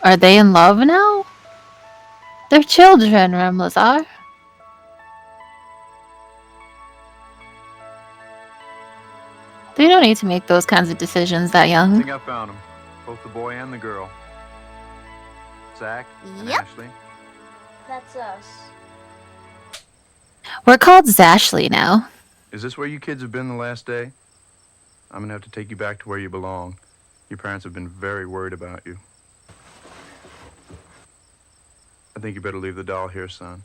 Are they in love now? They're children, Rem Lazar. They don't need to make those kinds of decisions that I young. think I found them. Both the boy and the girl. Zach and Yep. Ashley. That's us. We're called Zashley now. Is this where you kids have been the last day? I'm gonna have to take you back to where you belong. Your parents have been very worried about you. I think you better leave the doll here, son.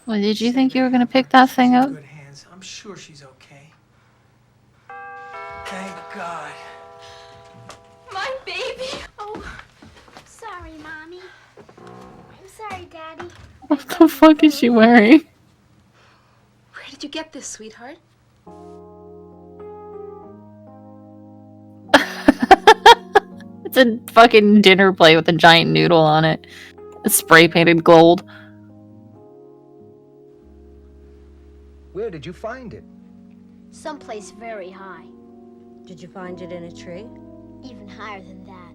Well, did you think you were gonna pick that thing up? Good hands. I'm sure she's okay. Thank God. My baby! Oh, sorry, Mommy. I'm sorry, Daddy. What the fuck is she wearing? Where did you get this, sweetheart? It's a fucking dinner plate with a giant noodle on it. It's spray painted gold. Where did you find it? Someplace very high. Did you find it in a tree? Even higher than that.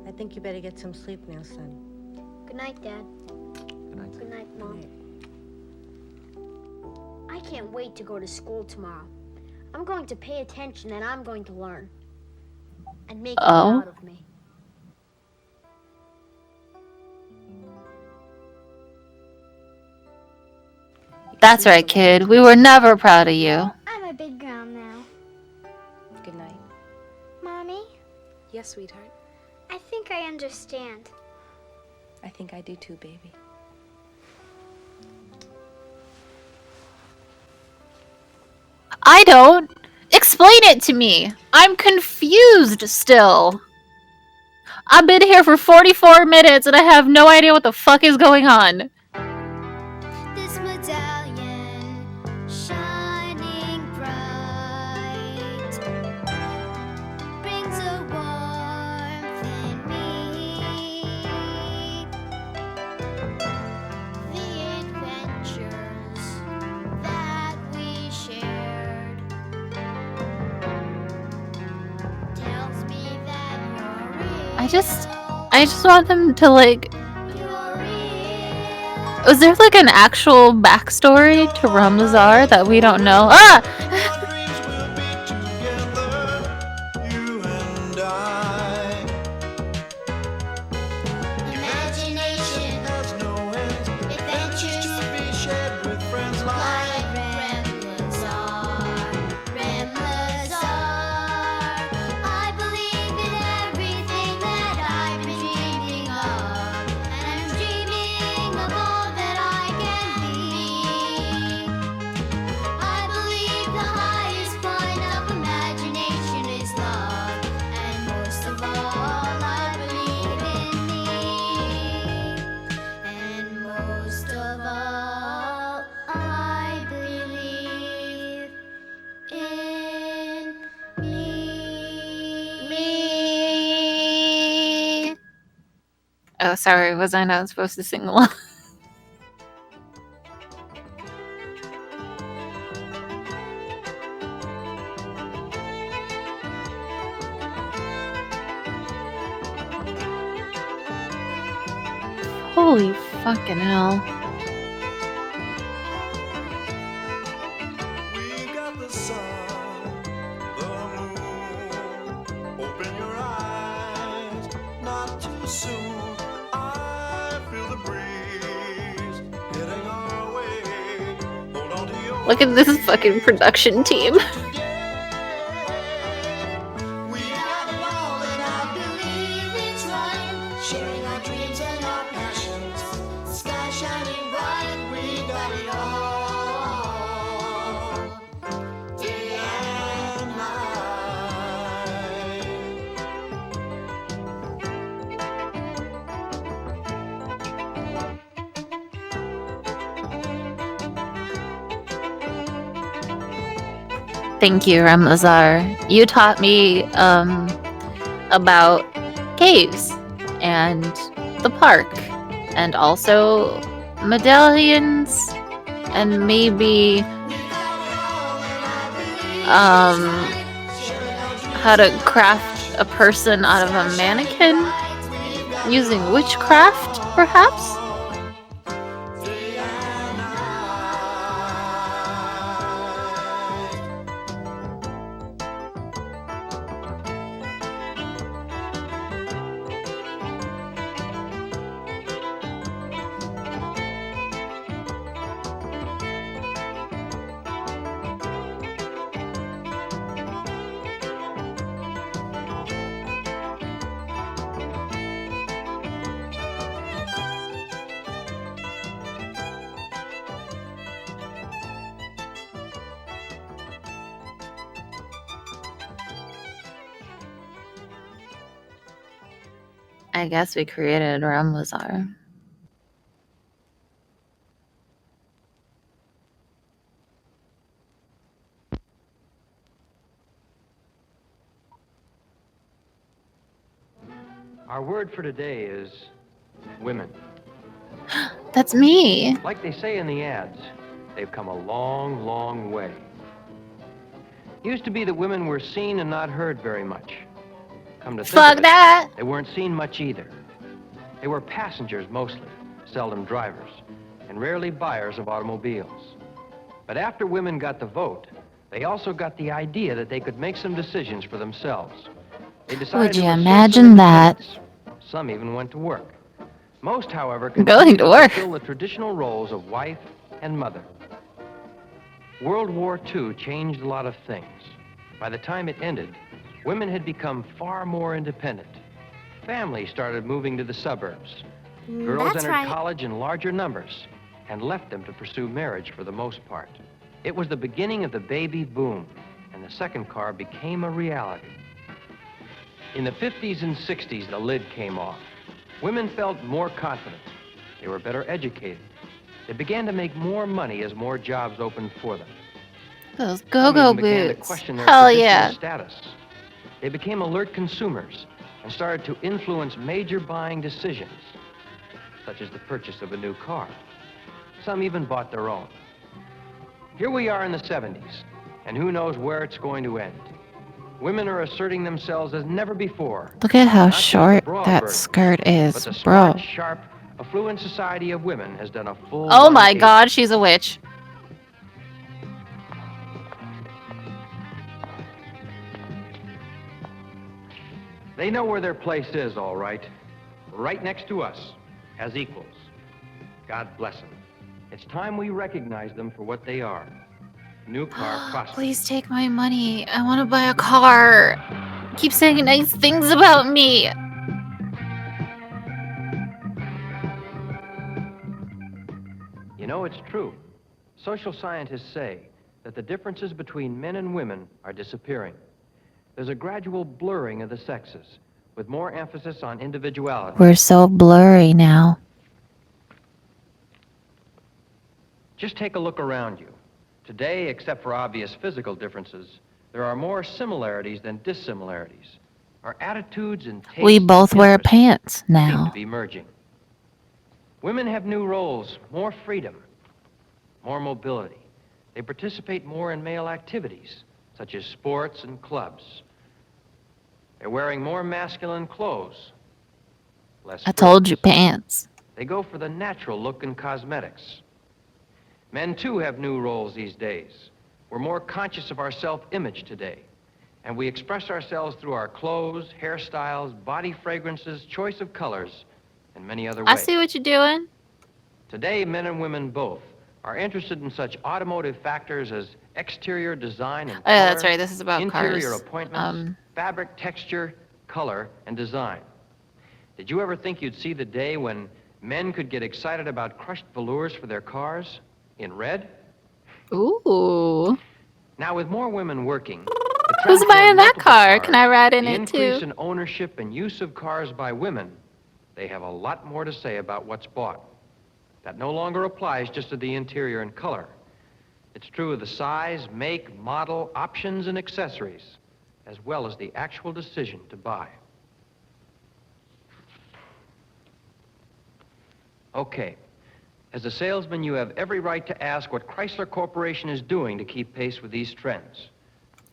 I think you better get some sleep now, son. Good night, Dad. Good night. Good night, Mom. I can't wait to go to school tomorrow. I'm going to pay attention and I'm going to learn. And make you proud of me. That's right, kid. We were never proud of you. I'm a big girl now. Good night. Mommy, Yes, sweetheart. I think I understand. I think I do too, baby. I don't. Explain it to me. I'm confused still. I've been here for 44 minutes and I have no idea what the fuck is going on. This medallion shining bright brings a warmth in me. The adventures that we shared tells me that you're real. I just want them to like. Was there like an actual backstory to Ramazar that we don't know? Ah! Imagination has no end. Adventures to be shared with friends like Ramazar. I believe in everything that I've been dreaming of, and I'm dreaming of all that I can be. I believe the highest point of imagination is love, and most of all, I believe in me. And most of all, I believe in me. Oh, sorry. Was I not supposed to sing along? Holy fucking hell. We got the sun, the moon. Open your eyes, not too soon. I feel the breeze hitting our way. Hold on to your Look at this fucking production team. We got it all, and I believe it's right. Sharing our dreams and our passions. Sky shining bright, we got it all. Day and Thank you, Ramazar. You taught me about caves and the park and also medallions and maybe how to craft a person out of a mannequin using witchcraft, perhaps? I guess we created Ramazar. Our word for today is women. That's me. Like they say in the ads, they've come a long, long way. Used to be that women were seen and not heard very much. Come to think Fuck of it, that. they weren't seen much either. They were passengers mostly, seldom drivers, and rarely buyers of automobiles. But after women got the vote, they also got the idea that they could make some decisions for themselves. They decided Would you to assert some imagine that? independence. Some even went to work. Most, however, Going continued to to work. fulfill the traditional roles of wife and mother. World War II changed a lot of things. By the time it ended, women had become far more independent. Families started moving to the suburbs. Girls That's entered right. college in larger numbers and left them to pursue marriage for the most part. It was the beginning of the baby boom, and the second car became a reality. In the 50s and 60s, the lid came off. Women felt more confident. They were better educated. They began to make more money as more jobs opened for them. Those Some go-go even began to boots. question their Hell traditional yeah. status. They became alert consumers and started to influence major buying decisions, such as the purchase of a new car. Some even bought their own. Here we are in the 70s, and who knows where it's going to end. Women are asserting themselves as never before. Look at how Not just the short broad that version, skirt but is, the bro. smart, sharp, affluent society of women has done a full Oh my 180. god, she's a witch. They know where their place is, all right. Right next to us, as equals. God bless them. It's time we recognize them for what they are. New car prospects. Please take my money. I want to buy a car. Keep saying nice things about me. You know, it's true. Social scientists say that the differences between men and women are disappearing. There's a gradual blurring of the sexes, with more emphasis on individuality. We're so blurry now. Just take a look around you. Today, except for obvious physical differences, there are more similarities than dissimilarities. Our attitudes and tastes We both and wear interests pants seem to now. be merging. Women have new roles, more freedom, more mobility. They participate more in male activities, such as sports and clubs. They're wearing more masculine clothes, less I told you, frills. pants. They go for the natural look in cosmetics. Men, too, have new roles these days. We're more conscious of our self-image today, and we express ourselves through our clothes, hairstyles, body fragrances, choice of colors, and many other I ways. see what you're doing. Today, men and women both are interested in such automotive factors as exterior design and Oh, yeah, color, that's right. This is about interior cars. appointments, fabric, texture, color, and design. Did you ever think you'd see the day when men could get excited about crushed velours for their cars in red? Ooh. Now, with more women working, the Who's trend buying toward that multiple car? Can I cars, ride in the it increase too? in ownership and use of cars by women, they have a lot more to say about what's bought. That no longer applies just to the interior and color. It's true of the size, make, model, options, and accessories, as well as the actual decision to buy. Okay. As a salesman, you have every right to ask what Chrysler Corporation is doing to keep pace with these trends.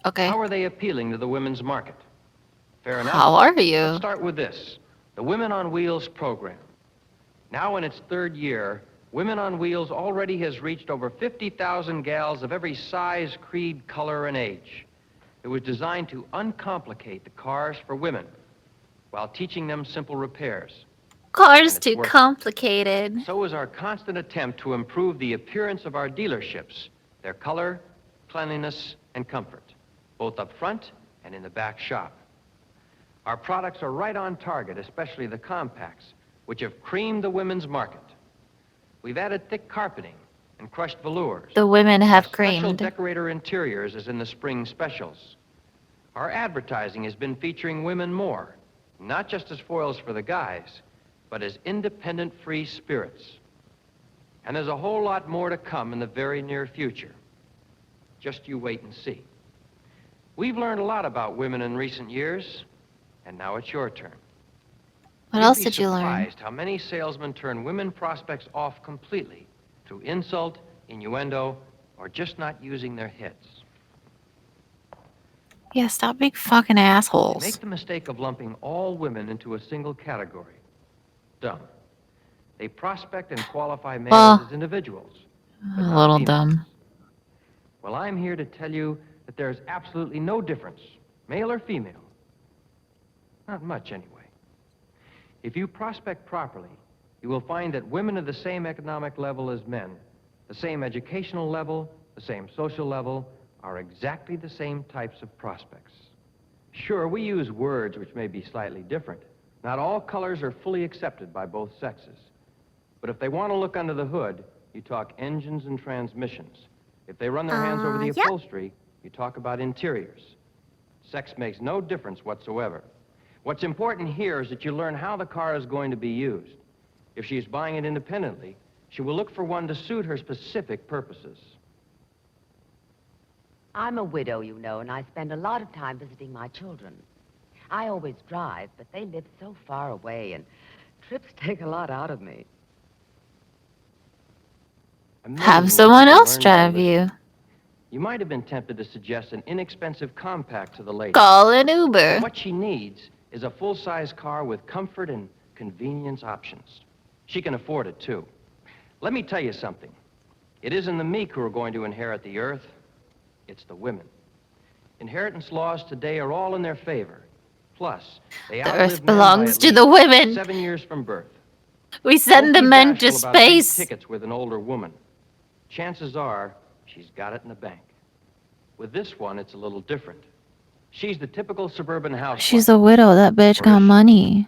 Okay. How are they appealing to the women's market? Fair enough. How are you? Let's start with this, the Women on Wheels program. Now in its third year, Women on Wheels already has reached over 50,000 gals of every size, creed, color, and age. It was designed to uncomplicate the cars for women while teaching them simple repairs. Cars too complicated. So is our constant attempt to improve the appearance of our dealerships, their color, cleanliness, and comfort, both up front and in the back shop. Our products are right on target, especially the compacts, which have creamed the women's market. We've added thick carpeting and crushed velours. The women have Special creamed. decorator interiors as in the spring specials. Our advertising has been featuring women more, not just as foils for the guys, but as independent free spirits. And there's a whole lot more to come in the very near future. Just you wait and see. We've learned a lot about women in recent years, and now it's your turn. What You'd else be did you learn? surprised how many salesmen turn women prospects off completely through insult, innuendo, or just not using their heads. Yeah, stop being fucking They assholes. make the mistake of lumping all women into a single category. Dumb. They prospect and qualify males Well, as individuals, a but not little females. dumb. Well, I'm here to tell you that there's absolutely no difference, male or female. Not much, anyway. If you prospect properly, you will find that women of the same economic level as men, the same educational level, the same social level, are exactly the same types of prospects. Sure, we use words which may be slightly different. Not all colors are fully accepted by both sexes. But if they want to look under the hood, you talk engines and transmissions. If they run their hands over the upholstery, you talk about interiors. Sex makes no difference whatsoever. What's important here is that you learn how the car is going to be used. If she's buying it independently, she will look for one to suit her specific purposes. I'm a widow, you know, and I spend a lot of time visiting my children. I always drive, but they live so far away, and trips take a lot out of me. Have someone else drive you. You might have been tempted to suggest an inexpensive compact to the lady. Call an Uber. But what she needs is a full-size car with comfort and convenience options. She can afford it, too. Let me tell you something. It isn't the meek who are going to inherit the earth. It's the women. Inheritance laws today are all in their favor. Plus, they The outlive earth men by belongs at to the least women. 7 years from birth. We send the Don't be men to bashful about big space. tickets with an older woman. Chances are she's got it in the bank. With this one, it's a little different. She's the typical suburban housewife. She's a widow. That bitch got money.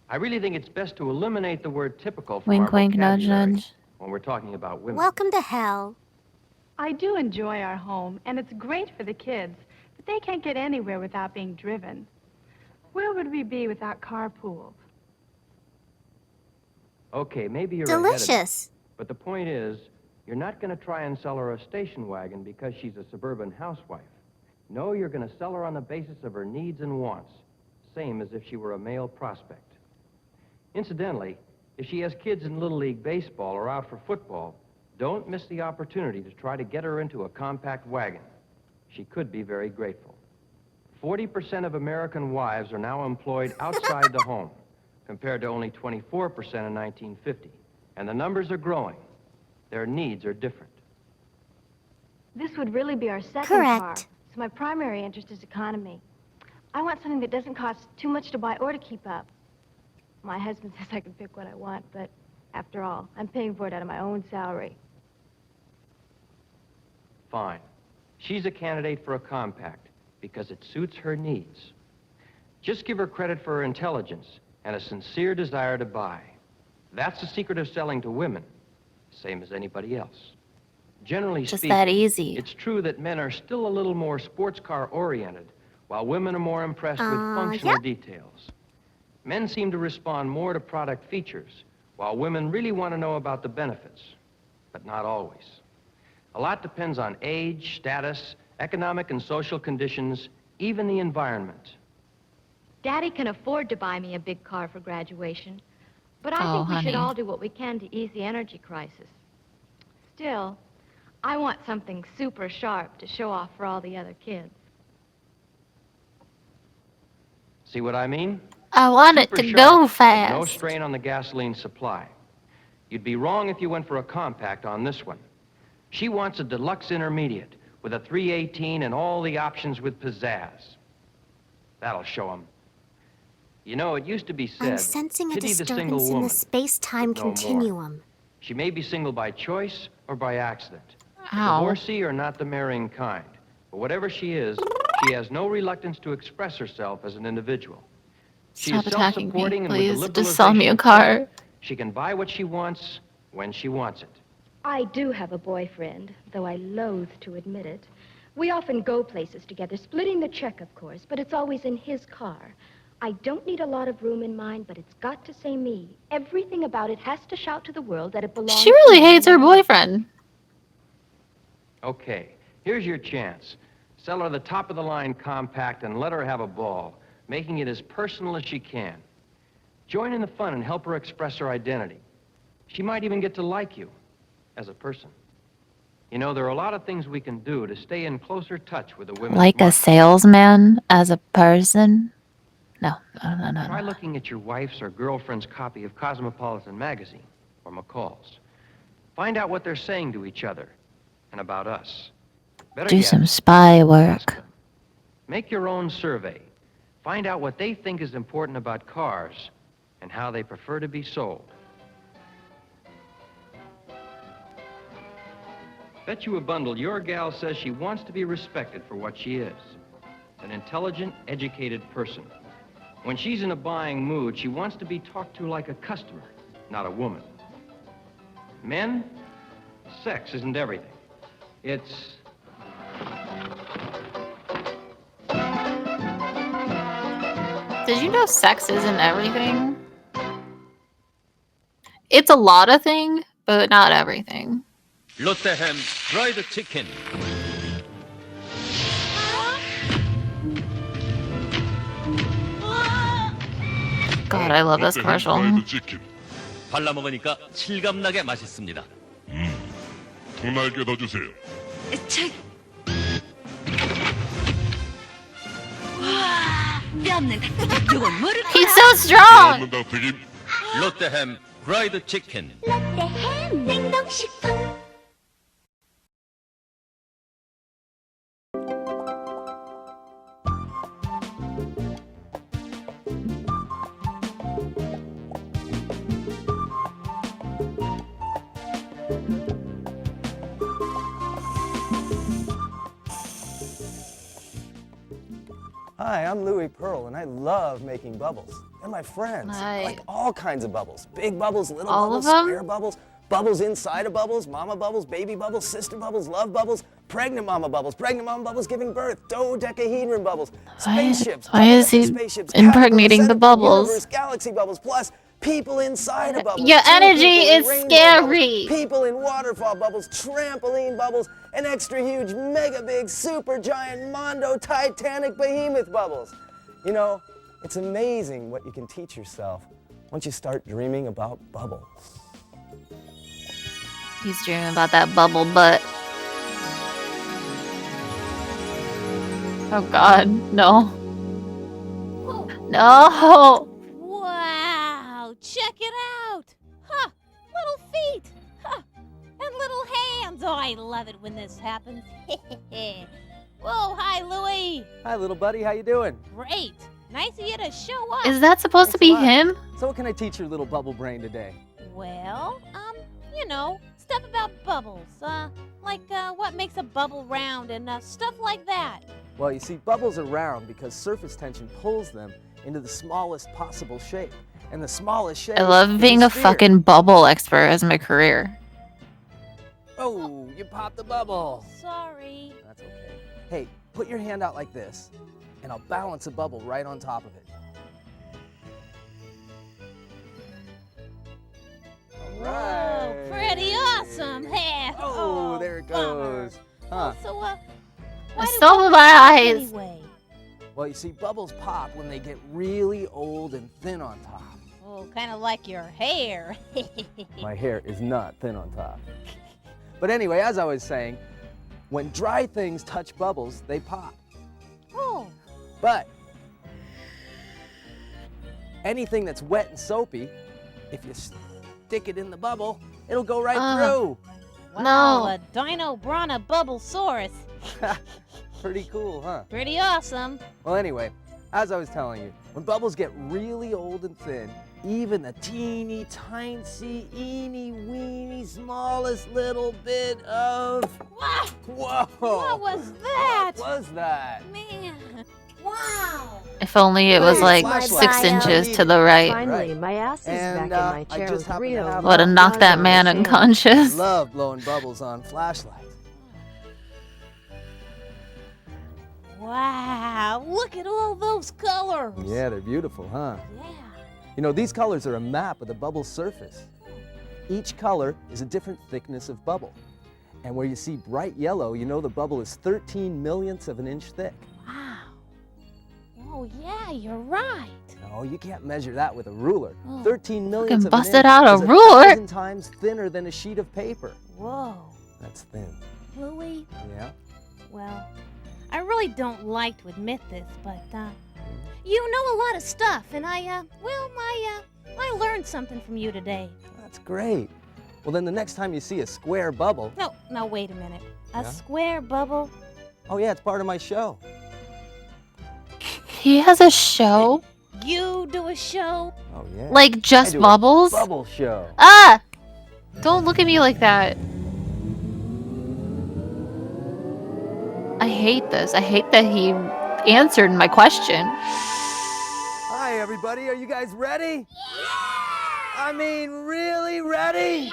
I really think it's best to eliminate the word typical from Wink, our wink, nudge, vocabulary nudge. when we're talking about women. Welcome to hell. I do enjoy our home, and it's great for the kids, but they can't get anywhere without being driven. Where would we be without carpools? Okay, maybe you're Delicious. ahead of me, but the point is, you're not going to try and sell her a station wagon because she's a suburban housewife. No, you're going to sell her on the basis of her needs and wants, same as if she were a male prospect. Incidentally, if she has kids in Little League baseball or out for football, don't miss the opportunity to try to get her into a compact wagon. She could be very grateful. 40% of American wives are now employed outside the home, compared to only 24% in 1950. And the numbers are growing. Their needs are different. This would really be our second Correct. car. So my primary interest is economy. I want something that doesn't cost too much to buy or to keep up. My husband says I can pick what I want, but after all, I'm paying for it out of my own salary. Fine. She's a candidate for a compact because it suits her needs. Just give her credit for her intelligence and a sincere desire to buy. That's the secret of selling to women, same as anybody else. Generally Just speaking, that easy. it's true that men are still a little more sports car oriented, while women are more impressed with functional details. Men seem to respond more to product features, while women really want to know about the benefits, but not always. A lot depends on age, status, economic and social conditions, even the environment. Daddy can afford to buy me a big car for graduation, but I Oh, think we should honey. all do what we can to ease the energy crisis. Still, I want something super sharp to show off for all the other kids. See what I mean? I want it Super to sharp, go with fast. no strain on the gasoline supply. You'd be wrong if you went for a compact on this one. She wants a deluxe intermediate with a 318 and all the options with pizzazz. That'll show 'em. You know, it used to be said, I'm sensing a pity the single disturbance in woman. the space-time but no more. continuum. She may be single by choice or by accident. A Ow. divorcee or not the marrying kind. But whatever she is, she has no reluctance to express herself as an individual. She Stop is attacking me, self-supporting and with please. the Just sell me a liberalization of car. credit, she can buy what she wants when she wants it. I do have a boyfriend, though I loathe to admit it. We often go places together, splitting the check, of course, but it's always in his car. I don't need a lot of room in mine, but it's got to say me. Everything about it has to shout to the world that it belongs She really to me. hates her boyfriend. Okay, here's your chance. Sell her the top-of-the-line compact and let her have a ball, making it as personal as she can. Join in the fun and help her express her identity. She might even get to like you as a person. You know, there are a lot of things we can do to stay in closer touch with the women. Like a salesman as a person? No. Try looking at your wife's or girlfriend's copy of Cosmopolitan magazine or McCall's. Find out what they're saying to each other and about us. Better Do yet, some spy work. make your own survey. Find out what they think is important about cars and how they prefer to be sold. Bet you a bundle your gal says she wants to be respected for what she is. An intelligent, educated person. When she's in a buying mood, she wants to be talked to like a customer, not a woman. Men, sex isn't everything. It's... Did you know sex isn't everything? It's a lot of things, but not everything. 롯데햄 프라이드 치킨. God, I love this commercial. 프라이드 치킨. 발라 먹으니까 실감나게 맛있습니다. 두 날개 더 주세요. He's so strong. 롯데햄 프라이드 치킨. 롯데햄 냉동식품. Hi, I'm Louis Pearl, and I love making bubbles. They're my friends. I like all kinds of bubbles. Big bubbles, little bubbles, square bubbles, bubbles inside of bubbles, mama bubbles, baby bubbles, sister bubbles, love bubbles, pregnant mama bubbles giving birth, dodecahedron bubbles, spaceships. Why is he impregnating the bubbles? Universe, galaxy bubbles, plus people inside of bubbles. Your Two energy people in is rainbow scary. bubbles, people in waterfall bubbles, trampoline bubbles, and extra huge, mega big, super giant, mondo, titanic, behemoth bubbles. You know, it's amazing what you can teach yourself once you start dreaming about bubbles. He's dreaming about that bubble butt. Oh God, no. No. Wow, check it out. Huh, little feet. Huh, and little hands. Oh, I love it when this happens. Whoa, hi, Louie. Hi, little buddy. How you doing? Great. Nice of you to show up. Is that supposed to be him? So what can I teach your little bubble brain today? Well, you know, stuff about bubbles. Like what makes a bubble round and stuff like that. Well, you see, bubbles are round because surface tension pulls them into the smallest possible shape. And the smallest shape I love being a fucking bubble expert as my career. Oh, you popped the bubble. Sorry. That's okay. Hey, put your hand out like this, and I'll balance a bubble right on top of it. All right. Whoa, pretty awesome. Oh, there it goes. Huh. So, why I do saw bubbles my pop eyes. Anyway? Well, you see, bubbles pop when they get really old and thin on top. Oh, kind of like your hair. My hair is not thin on top. But anyway, as I was saying, when dry things touch bubbles, they pop. Oh. But anything that's wet and soapy, if you stick it in the bubble, it'll go right through. Wow, a Dino Brana Bubblesaurus. Pretty cool, huh? Pretty awesome. Well, anyway, as I was telling you, when bubbles get really old and thin, even the teeny, tiny, eeny, weeny, smallest little bit of... What? Whoa! What was that? What was that? Man, wow. If only it was like 6 inches to the right. Finally, my ass is back in my chair with real. Would have knocked that man unconscious. I love blowing bubbles on flashlights. Wow, look at all those colors. Yeah, they're beautiful, huh? Yeah. You know, these colors are a map of the bubble's surface. Each color is a different thickness of bubble. And where you see bright yellow, you know the bubble is 13 millionths of an inch thick. Wow. Oh, yeah, you're right. No, you can't measure that with a ruler. Oh. 13 millionths of an inch busted out a is ruler. 1,000 times thinner than a sheet of paper. Whoa. That's thin. Louie, Yeah? well, I really don't like to admit this, but, you know a lot of stuff, and I learned something from you today. That's great. Well, then the next time you see a square bubble... No, wait a minute. A Yeah? square bubble? Oh yeah, it's part of my show. He has a show? You do a show? Oh yeah. Like just I do Bubbles? A bubble show. Ah! Don't look at me like that. I hate this. I hate that he answered my question. Hi everybody, are you guys ready? Yeah! I mean, really ready? Yeah!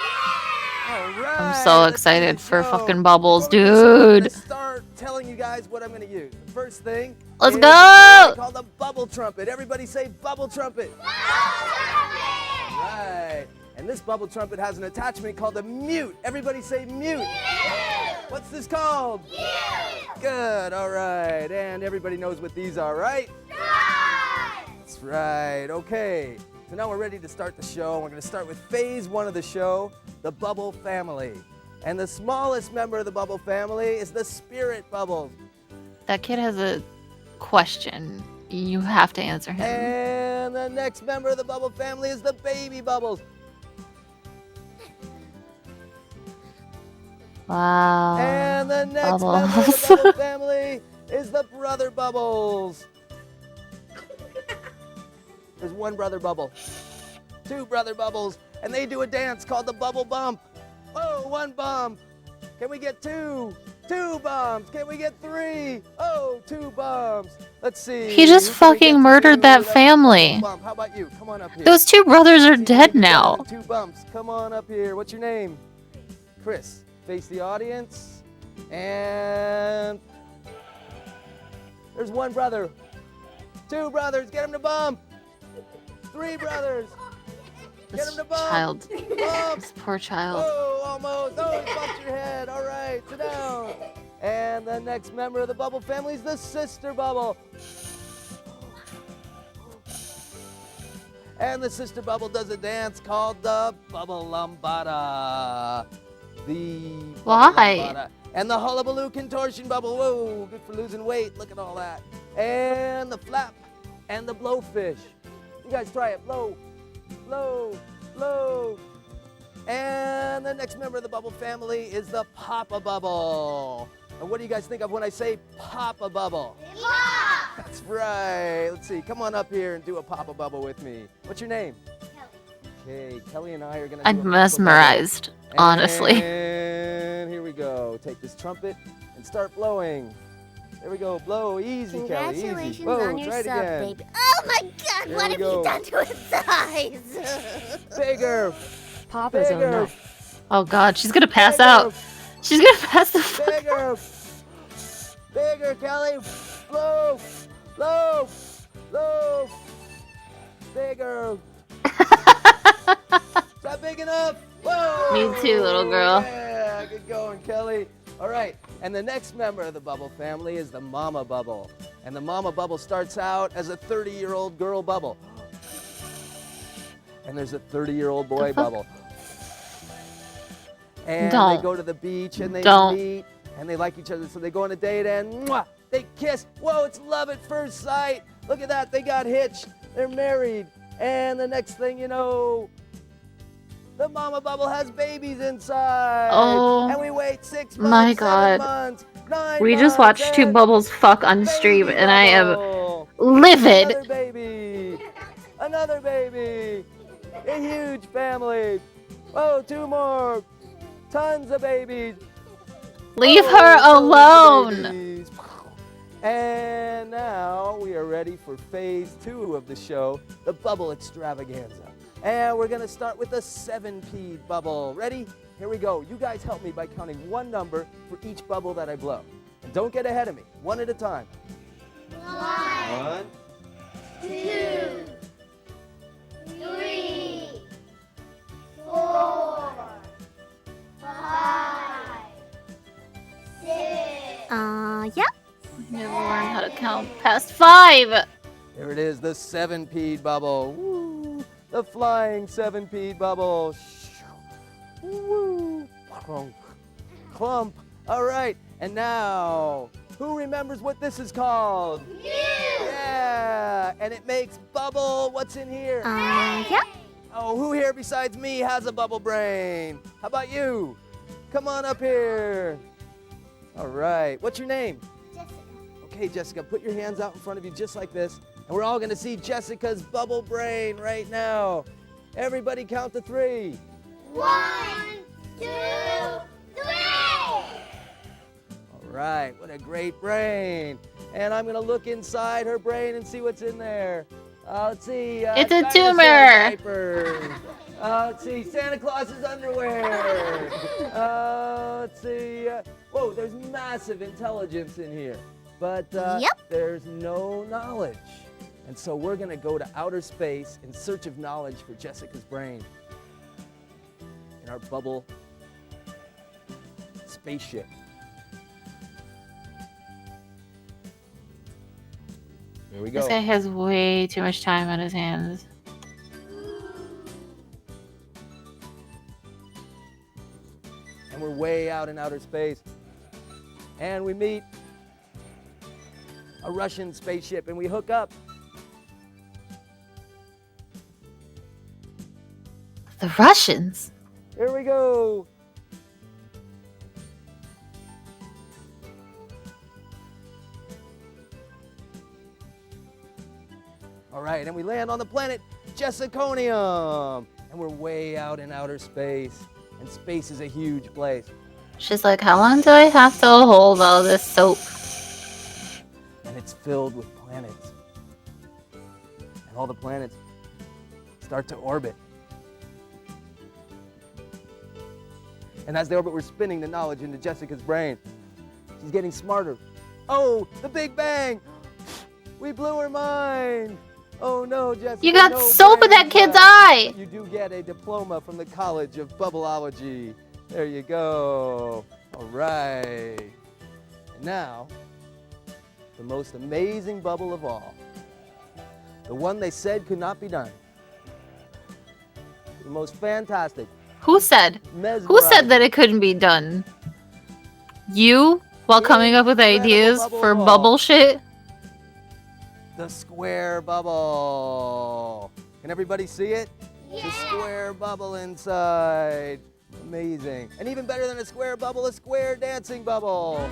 All right. I'm so let's do excited the for show. fucking Bubbles, Before we get started, I'm dude. gonna start telling you guys what I'm gonna use. The first thing Let's is go! a toy called the bubble trumpet. Everybody say bubble trumpet. Bubble trumpet! All right. And this bubble trumpet has an attachment called a mute. Everybody say mute. Mute! What's this called? Mute! Good, all right. And everybody knows what these are, right? Right! That's right, okay. So now we're ready to start the show. We're gonna start with phase 1 of the show, the bubble family. And the smallest member of the bubble family is the spirit bubble. That kid has a question. You have to answer him. And the next member of the bubble family is the baby bubbles. Wow. And the next Bubbles. member of the bubble family is the brother bubbles. There's one brother bubble, 2 brother bubbles, and they do a dance called the bubble bump. Oh, 1 bump. Can we get 2? 2 bumps. Can we get 3? Oh, 2 bumps. Let's see. He just Who can we get fucking to murdered 2? that That's family. bump. How about you? Come on up here. Those 2 brothers are See, dead you can now. get 2 bumps. Come on up here. What's your name? Chris. Face the audience. And there's 1 brother. 2 brothers. Get him to bump. 3 brothers. Get him to bump. Child. Bump. This poor child. Oh, almost. Oh, you bumped your head. All right, sit down. And the next member of the bubble family is the sister bubble. And the sister bubble does a dance called the bubble lambada. Why? Lambada. And the hullabaloo contortion bubble. Whoa, good for losing weight. Look at all that. And the flap and the blowfish. You guys try it. Blow, blow, blow. And the next member of the bubble family is the Papa Bubble. And what do you guys think of when I say Papa Bubble? Pop! That's right. Let's see. Come on up here and do a Papa Bubble with me. What's your name? Kelly. Okay, Kelly and I are going to do a I'm Papa mesmerized, Bubble. honestly. And here we go. Take this trumpet and start blowing. There we go. Blow. Easy, Kelly. Easy. Congratulations Whoa, on your try it sub, again. baby. Oh my God! There What we have go. you done to his eyes? Bigger. Papa's Bigger. enough. Oh God, she's gonna pass out. She's gonna pass the fuck out. Bigger. Bigger, Kelly. Blow. Blow. Blow. Bigger. Is that big enough? Whoa. Me too, little girl. Yeah, good going, Kelly. All right, and the next member of the bubble family is the mama bubble. And the mama bubble starts out as a 30-year-old girl bubble. And there's a 30-year-old boy bubble. And Don't. they go to the beach and they Don't. meet and they like each other, so they go on a date and mwah, they kiss. Whoa, it's love at first sight. Look at that, they got hitched. They're married. And the next thing you know, the mama bubble has babies inside. Oh, and we wait 6 months, my 7 God. months, 9 We just months, watched 2 and bubbles fuck on stream, and I am bubble. livid. Another baby. Another baby. A huge family. Oh, 2 more. Tons of babies. Leave Oh, her tons of alone. babies. And now we are ready for phase 2 of the show, the bubble extravaganza. And we're gonna start with the 7-peed bubble. Ready? Here we go. You guys help me by counting 1 number for each bubble that I blow. And don't get ahead of me, 1 at a time. 1, 2, 3, 4, 5, 6. Yeah. Never learned how to count past 5. There it is, the 7-peed bubble. Woo! The flying 7-peed bubble. Woo! Clunk. Clump. All right, and now, who remembers what this is called? You! Yeah, and it makes bubble. What's in here? Yeah. Oh, who here besides me has a bubble brain? How about you? Come on up here. All right, what's your name? Okay, Jessica, put your hands out in front of you just like this, and we're all gonna see Jessica's bubble brain right now. Everybody count to 3. 1, 2, 3! All right, what a great brain. And I'm gonna look inside her brain and see what's in there. Let's see. It's a dinosaur tumor. Diapers. Let's see, Santa Claus's underwear. Let's see. Whoa, there's massive intelligence in here. But there's no knowledge. And so we're gonna go to outer space in search of knowledge for Jessica's brain. In our bubble spaceship. Here we go. This guy has way too much time on his hands. And we're way out in outer space. And we meet a Russian spaceship and we hook up. The Russians? Here we go. All right, and we land on the planet Jessiconium. And we're way out in outer space. And space is a huge place. She's like, how long do I have to hold all this soap? And it's filled with planets. And all the planets start to orbit. And as they orbit, we're spinning the knowledge into Jessica's brain. She's getting smarter. Oh, the Big Bang! We blew her mind! Oh no, Jessica. You got no soap in that kid's eye! You do get a diploma from the College of Bubbleology. There you go. All right. And now, the most amazing bubble of all. The one they said could not be done. The most fantastic. Who said? Who said that it couldn't be done? You? While coming up with ideas for bubble shit? The square bubble. Can everybody see it? Yeah. The square bubble inside. Amazing. And even better than a square bubble, a square dancing bubble.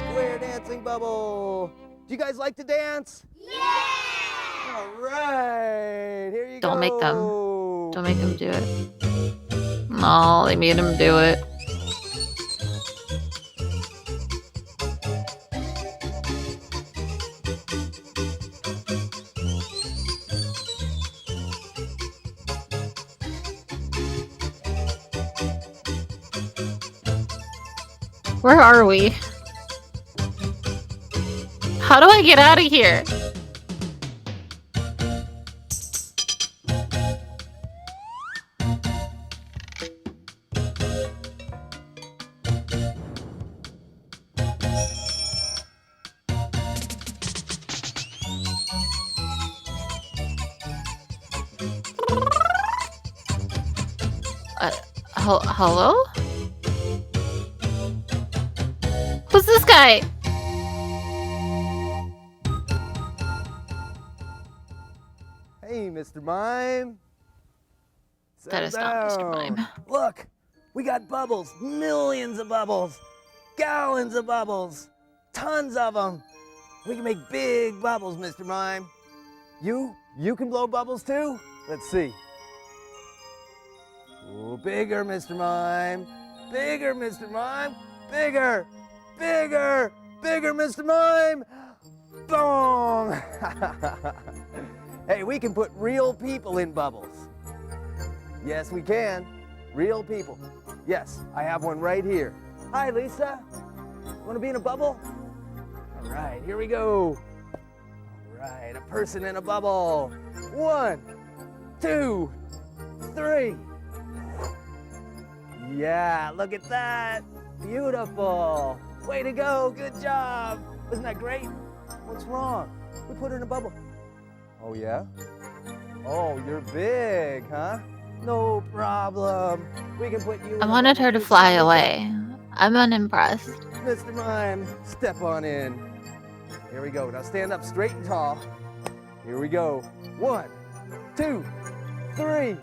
Square dancing bubble. Do you guys like to dance? Yeah! All right. Here you go. Don't make them. Don't make them do it. No, they made him do it. Where are we? How do I get out of here? Hello? Who's this guy? Hey, Mr. Mime. That is not Mr. Mime. Look, we got bubbles, millions of bubbles, gallons of bubbles, tons of them. We can make big bubbles, Mr. Mime. You can blow bubbles too? Let's see. Ooh, bigger, Mr. Mime. Bigger, Mr. Mime. Bigger, bigger, bigger, Mr. Mime. Boom! Hey, we can put real people in bubbles. Yes, we can. Real people. Yes, I have one right here. Hi, Lisa. Want to be in a bubble? All right, here we go. All right, a person in a bubble. 1, 2, 3. Yeah, look at that. Beautiful. Way to go. Good job. Wasn't that great? What's wrong? We put her in a bubble. Oh, yeah? Oh, you're big, huh? No problem. We can put you in I wanted her to fly away. I'm unimpressed. Mr. Mime, step on in. Here we go. Now stand up straight and tall. Here we go. 1, 2, 3.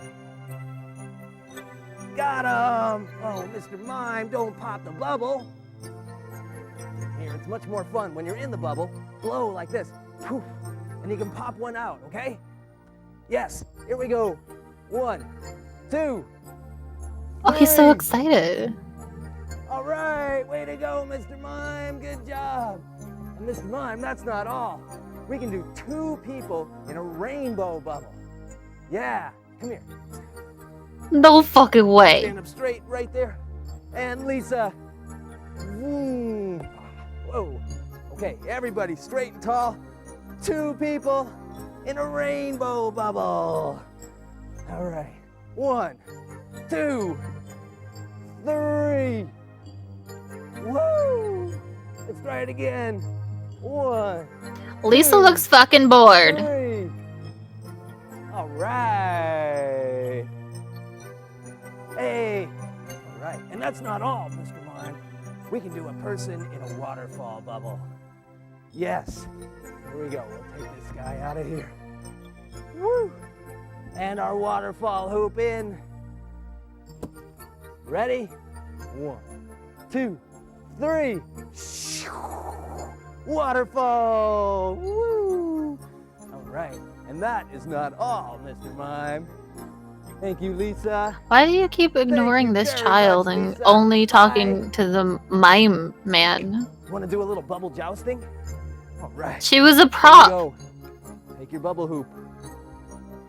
Got him! Oh, Mr. Mime, don't pop the bubble. here. It's much more fun. When you're in the bubble, blow like this. Poof. And you can pop one out, okay? Yes. Here we go. 1, 2. Oh, he's so excited. All right. Way to go, Mr. Mime. Good job. And Mr. Mime, that's not all. We can do 2 people in a rainbow bubble. Yeah. Come here. No fucking way. Stand up straight right there. And Lisa. Whoa. Okay, everybody straight and tall. 2 people in a rainbow bubble. All right. 1, 2, 3. Woo! Let's try it again. 1. Lisa 2, looks fucking bored. 3. All right. Hey. All right. And that's not all, Mr. Mime. We can do a person in a waterfall bubble. Yes. Here we go. We'll take this guy out of here. Woo! And our waterfall hoop in. Ready? 1, 2, 3. Waterfall! Woo! All right. And that is not all, Mr. Mime. Thank you, Lisa. Why do you keep ignoring this child and only talking to the mime man? Want to do a little bubble jousting? All right. She was a Here we prop. go. Take your bubble hoop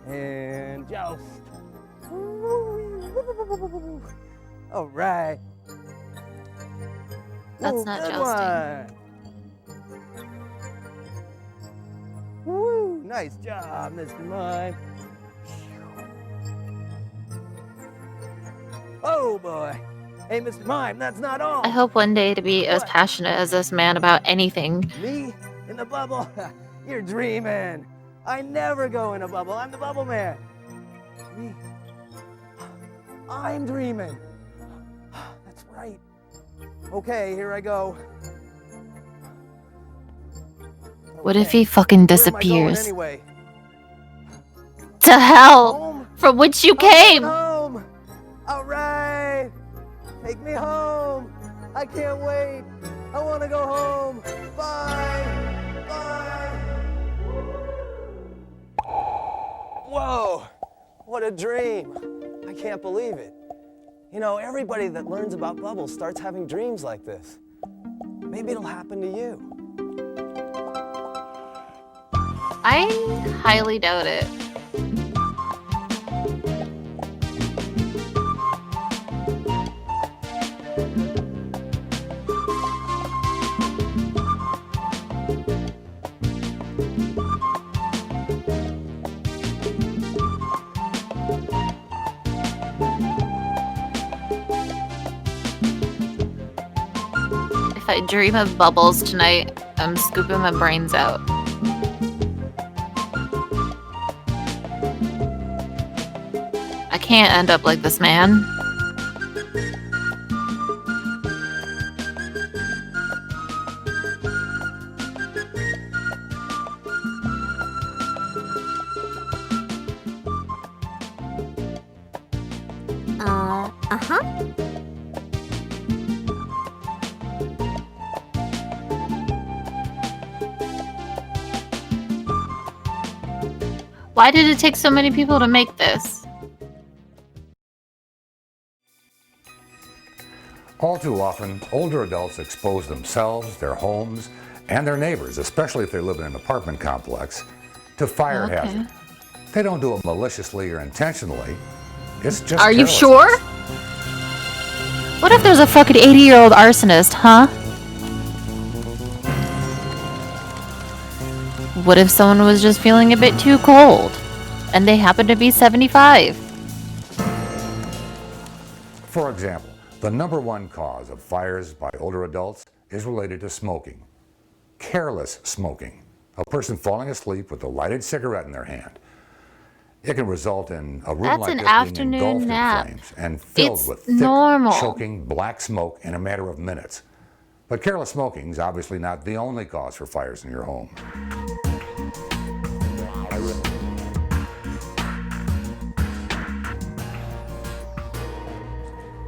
and joust. All right. That's Ooh, not good jousting. One. Woo! Nice job, Mr. Mime. Oh boy. Hey, Mr. Mime, that's not all. I hope one day to be as passionate as this man about anything. Me in the bubble? You're dreaming. I never go in a bubble. I'm the bubble man. Me? I'm dreaming. That's right. Okay, here I go. What if he fucking Where am I going disappears? anyway? To hell! Home? From which you I'm going came! home. All right. Take me home. I can't wait. I want to go home. Bye. Bye. Whoa. What a dream. I can't believe it. You know, everybody that learns about bubbles starts having dreams like this. Maybe it'll happen to you. I highly doubt it. If I dream of bubbles tonight, I'm scooping my brains out. I can't end up like this man. Uh-huh. Why did it take so many people to make this? All too often, older adults expose themselves, their homes, and their neighbors, especially if they live in an apartment complex, to fire hazard. They don't do it maliciously or intentionally. It's just Are you carelessness. sure? What if there's a fucking 80-year-old arsonist, huh? What if someone was just feeling a bit too cold and they happen to be 75? For example, the #1 cause of fires by older adults is related to smoking. Careless smoking. A person falling asleep with a lighted cigarette in their hand. It can result in a room That's like an this being afternoon engulfed nap. in flames and filled It's with thick, normal. choking black smoke in a matter of minutes. But careless smoking is obviously not the only cause for fires in your home.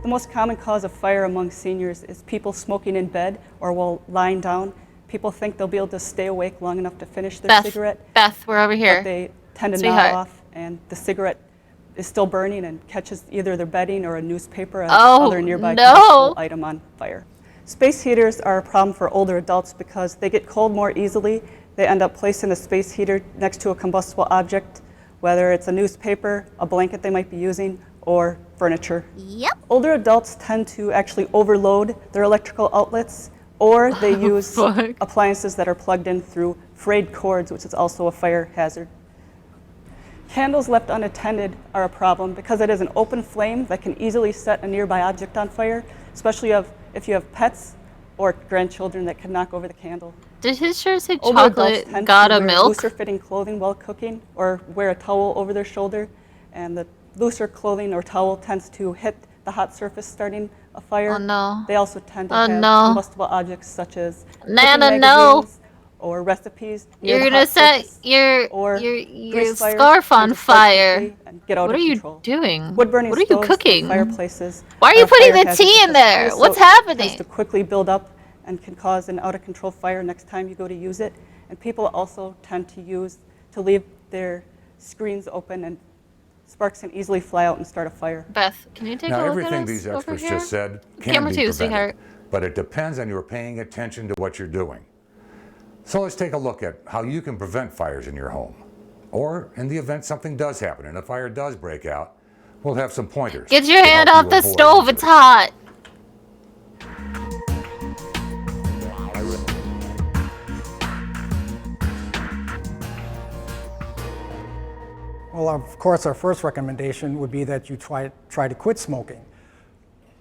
The most common cause of fire among seniors is people smoking in bed or while lying down. People think they'll be able to stay awake long enough to finish their cigarette. Beth, we're over here. But they tend to Sweetheart. nod off, and the cigarette is still burning and catches either their bedding or a newspaper or Oh, other nearby no. combustible item on fire. Space heaters are a problem for older adults because they get cold more easily. They end up placing the space heater next to a combustible object, whether it's a newspaper, a blanket they might be using, or furniture. Yep. Older adults tend to actually overload their electrical outlets, or they use appliances that are plugged in through frayed cords, which is also a fire hazard. Candles left unattended are a problem because it is an open flame that can easily set a nearby object on fire, especially if you have pets or grandchildren that can knock over the candle. Did his shirt say Older adults chocolate tend got to a wear milk? looser fitting clothing while cooking or wear a towel over their shoulder, and the looser clothing or towel tends to hit the hot surface starting a fire. Oh, no. They also tend to Oh, have no. combustible objects such as Nana, cooking no. magazines or recipes near You're the gonna hot set surface, your or grease fires scarf on tend to spark fire. quickly and get out What of are you control. doing? Wood-burning What are you stoves and cooking? fireplaces Why are you a putting fire the hazard tea in because there? creosote What's tends happening? to quickly build up and can cause an out-of-control fire next time you go to use it. And people also tend to leave their screens open, and sparks can easily fly out and start a fire. Beth, can you take Now, a look everything at us these over experts here? just said can Camera be two, prevented, sweetheart. but it depends on your paying attention to what you're doing. So let's take a look at how you can prevent fires in your home. Or in the event something does happen and a fire does break out, we'll have some pointers. Get your to hand help off you the avoid stove, it's injury. hot. Well, of course, our first recommendation would be that you try to quit smoking.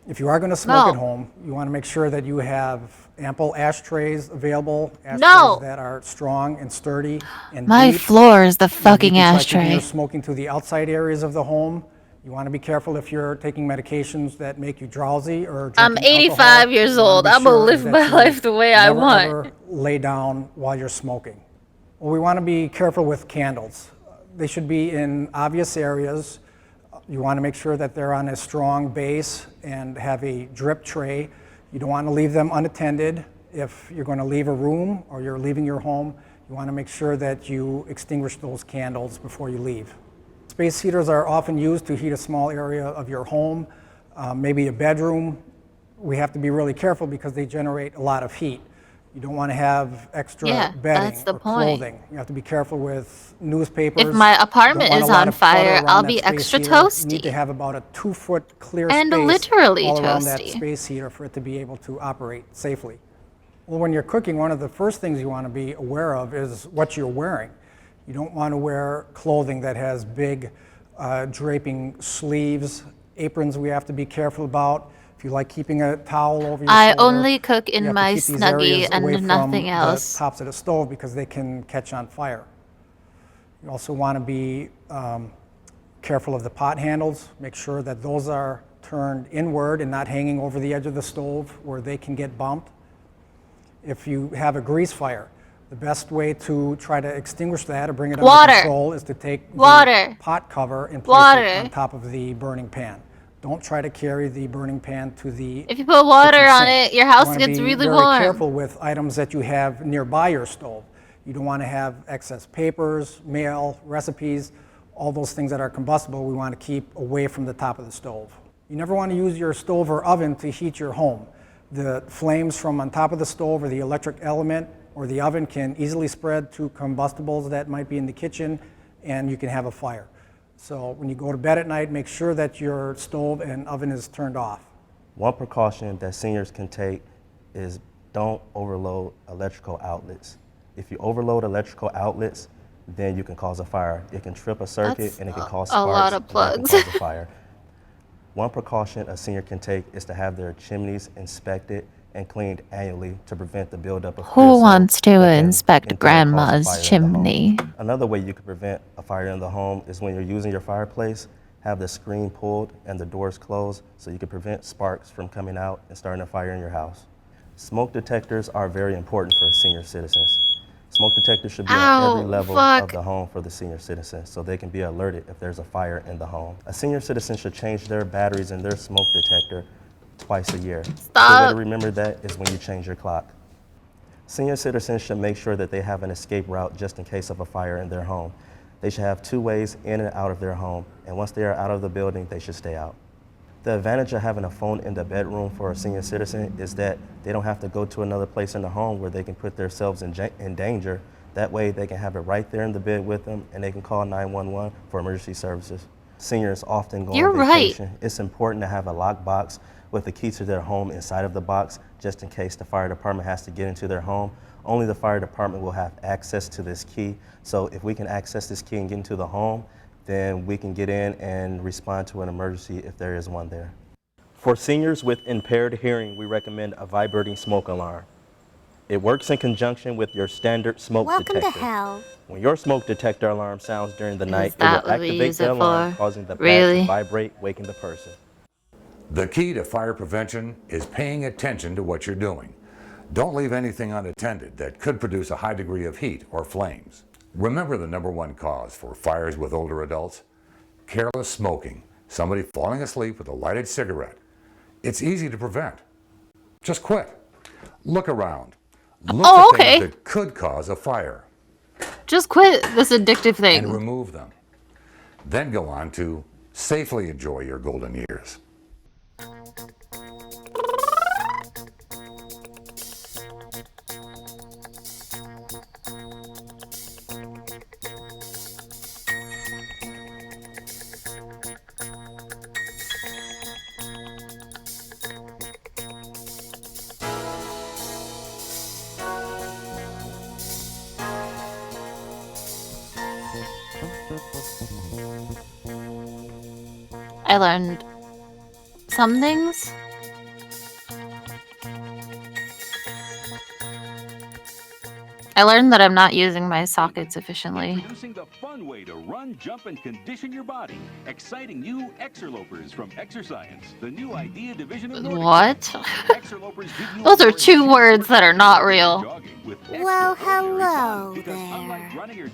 If you are going to smoke at home, you want to make sure that you have ample ashtrays available, ashtrays that are strong and sturdy and My deep. floor is the fucking You can try keeping your ashtray. smoking to the outside areas of the home. You want to be careful if you're taking medications that make you drowsy or I'm drinking 85 alcohol. years You wanna old. be I'm gonna sure live that my you life the way I never, want. ever lay down while you're smoking. Well, we want to be careful with candles. They should be in obvious areas. You want to make sure that they're on a strong base and have a drip tray. You don't want to leave them unattended. If you're going to leave a room or you're leaving your home, you want to make sure that you extinguish those candles before you leave. Space heaters are often used to heat a small area of your home, maybe a bedroom. We have to be really careful because they generate a lot of heat. You don't want to have extra bedding that's the or point. clothing. You have to be careful with newspapers. If my You don't apartment want is a lot on of clutter fire, around I'll that be space extra heater. toasty. You need to have about a 2-foot clear And space literally all around that toasty. space heater for it to be able to operate safely. Well, when you're cooking, one of the first things you want to be aware of is what you're wearing. You don't want to wear clothing that has big draping sleeves. Aprons we have to be careful about. If you like keeping a towel over your I shoulder, only cook you in have to my keep these Snuggie areas away and nothing from else. the tops of the stove because they can catch on fire. You also want to be careful of the pot handles. Make sure that those are turned inward and not hanging over the edge of the stove where they can get bumped. If you have a grease fire, the best way to try to extinguish that or bring it under control is to take the pot cover and place it on top of the burning pan. Don't try to carry the burning pan to the If you put water kitchen on sink. it, your house You wanna gets be really very warm. careful with items that you have nearby your stove. You don't want to have excess papers, mail, recipes, all those things that are combustible we want to keep away from the top of the stove. You never want to use your stove or oven to heat your home. The flames from on top of the stove or the electric element or the oven can easily spread to combustibles that might be in the kitchen, and you can have a fire. So when you go to bed at night, make sure that your stove and oven is turned off. One precaution that seniors can take is don't overload electrical outlets. If you overload electrical outlets, then you can cause a fire. It can trip a circuit That's and it can cause a sparks. lot of and that plugs. can cause a fire. One precaution a senior can take is to have their chimneys inspected and cleaned annually to prevent the buildup of Who creosote wants to that can, in inspect turn, cause a grandma's fire in the chimney? home. Another way you can prevent a fire in the home is when you're using your fireplace, have the screen pulled and the doors closed so you can prevent sparks from coming out and starting a fire in your house. Smoke detectors are very important for senior citizens. Smoke detectors should be at every level of the home for the senior citizens so they can be alerted if there's a fire in the home. A senior citizen should change their batteries in their smoke detector twice a year. Stop. The way to remember that is when you change your clock. Senior citizens should make sure that they have an escape route just in case of a fire in their home. They should have 2 ways in and out of their home, and once they are out of the building, they should stay out. The advantage of having a phone in the bedroom for a senior citizen is that they don't have to go to another place in the home where they can put themselves in danger. That way they can have it right there in the bed with them, and they can call 911 for emergency services. Seniors often go on vacation. Right. It's important to have a locked box with the key to their home inside of the box, just in case the fire department has to get into their home. Only the fire department will have access to this key. So if we can access this key and get into the home, then we can get in and respond to an emergency if there is one there. For seniors with impaired hearing, we recommend a vibrating smoke alarm. It works in conjunction with your standard smoke detector. Welcome to hell. When your smoke detector alarm sounds during the night, it will activate the alarm, causing the bat to vibrate, waking the person. The key to fire prevention is paying attention to what you're doing. Don't leave anything unattended that could produce a high degree of heat or flames. Remember the #1 cause for fires with older adults? Careless smoking, somebody falling asleep with a lighted cigarette. It's easy to prevent. Just quit. Look around. Look at things that could cause a fire. Just quit this addictive thing. And remove them. Then go on to safely enjoy your golden years. I learned some things. I learned that I'm not using my sockets efficiently. Introducing the fun way to run, jump, and condition your body. Exciting new Exerlopers from Exercience, the new idea division of Nordic. What? Those are 2 words that are not real. Well, hello there.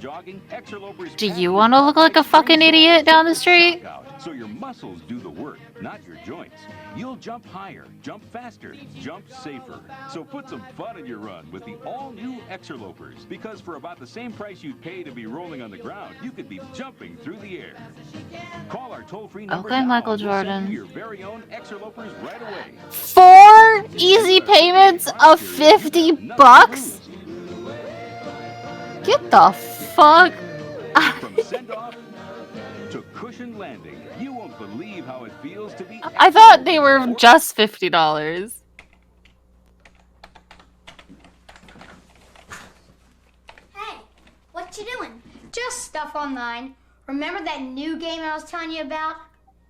Do you want to look like a fucking idiot down the street? So your muscles do the work, not your joints. You'll jump higher, jump faster, jump safer. So put some fun in your run with the all-new Exerlopers. Because for about the same price you'd pay to be rolling on the ground, you could be jumping through the air. Call our toll-free number now. Michael Jordan. Your very own Exerlopers right away. 4 easy payments of $50? Get the fuck. From send-off to cushion landing, you won't believe how it feels to be. I thought they were just $50. Hey, what you doing? Just stuff online. Remember that new game I was telling you about?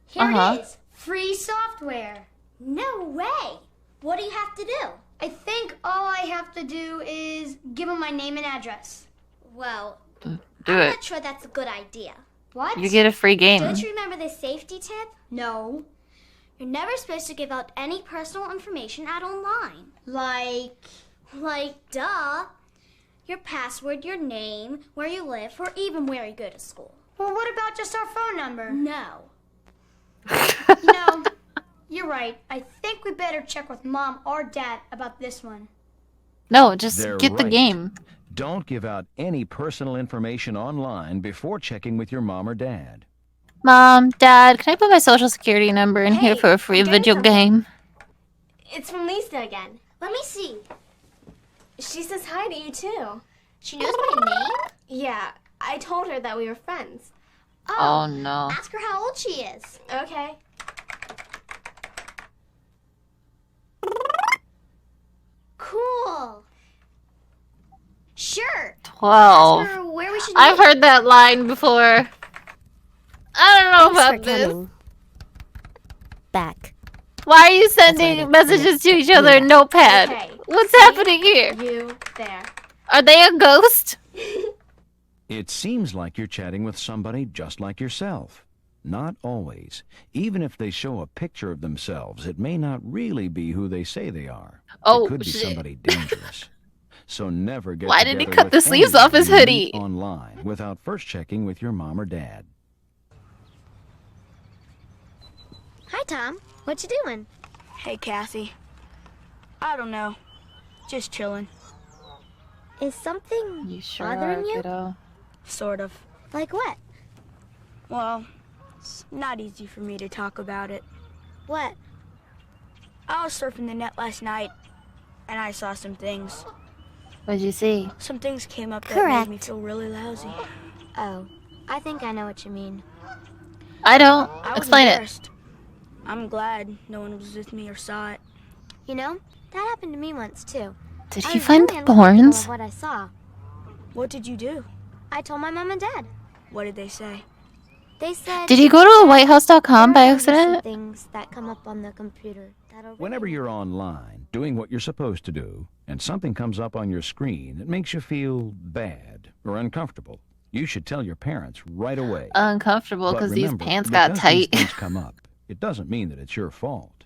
Here it is. Free software. No way. What do you have to do? I think all I have to do is give them my name and address. Well, I'm not sure that's a good idea. What? You get a free game. Don't you remember the safety tip? No. You're never supposed to give out any personal information out online. Like, duh. Your password, your name, where you live, or even where you go to school. Well, what about just our phone number? No. No, you're right. I think we better check with Mom or Dad about this one. No, just get the game. Don't give out any personal information online before checking with your mom or dad. Mom, Dad, can I put my social security number in here for a free video game? It's from Lisa again. Let me see. She says hi to you, too. She knows my name? Yeah, I told her that we were friends. Oh, no. Ask her how old she is. Okay. Cool. Sure. 12. Ask her where we should I've meet. heard that line before. I don't know about this. Back. Why are you sending messages to each other in Notepad? Okay. What's happening here? You there. Are they a ghost? It seems like you're chatting with somebody just like yourself. Not always. Even if they show a picture of themselves, it may not really be who they say they are. Oh, it could be somebody dangerous. So never get Why did he together cut the with sleeves anyone off his you meet hoodie? online without first checking with your mom or dad. Hi, Tom. What you doing? Hey, Kathy. I don't know. Just chilling. Is something You sure bothering are, you? kiddo. Sort of. Like what? Well, it's not easy for me to talk about it. What? I was surfing the net last night, and I saw some things. What'd you see? Some things came up that Correct. made me feel really lousy. Oh, I think I know what you mean. I don't. I was Explain it. embarrassed. I'm glad no one was with me or saw it. You know, that happened to me once too. Did I he was find really the uncomfortable thorns? of what I saw. What did you do? I told my mom and dad. What did they say? They said. Did he go to whitehouse.com by there are some accident? things that come up on the computer that'll. Whenever you're online, doing what you're supposed to do, and something comes up on your screen that makes you feel bad or uncomfortable, you should tell your parents right away. Uncomfortable But because these remember, pants got because tight. these things come up, it doesn't mean that it's your fault.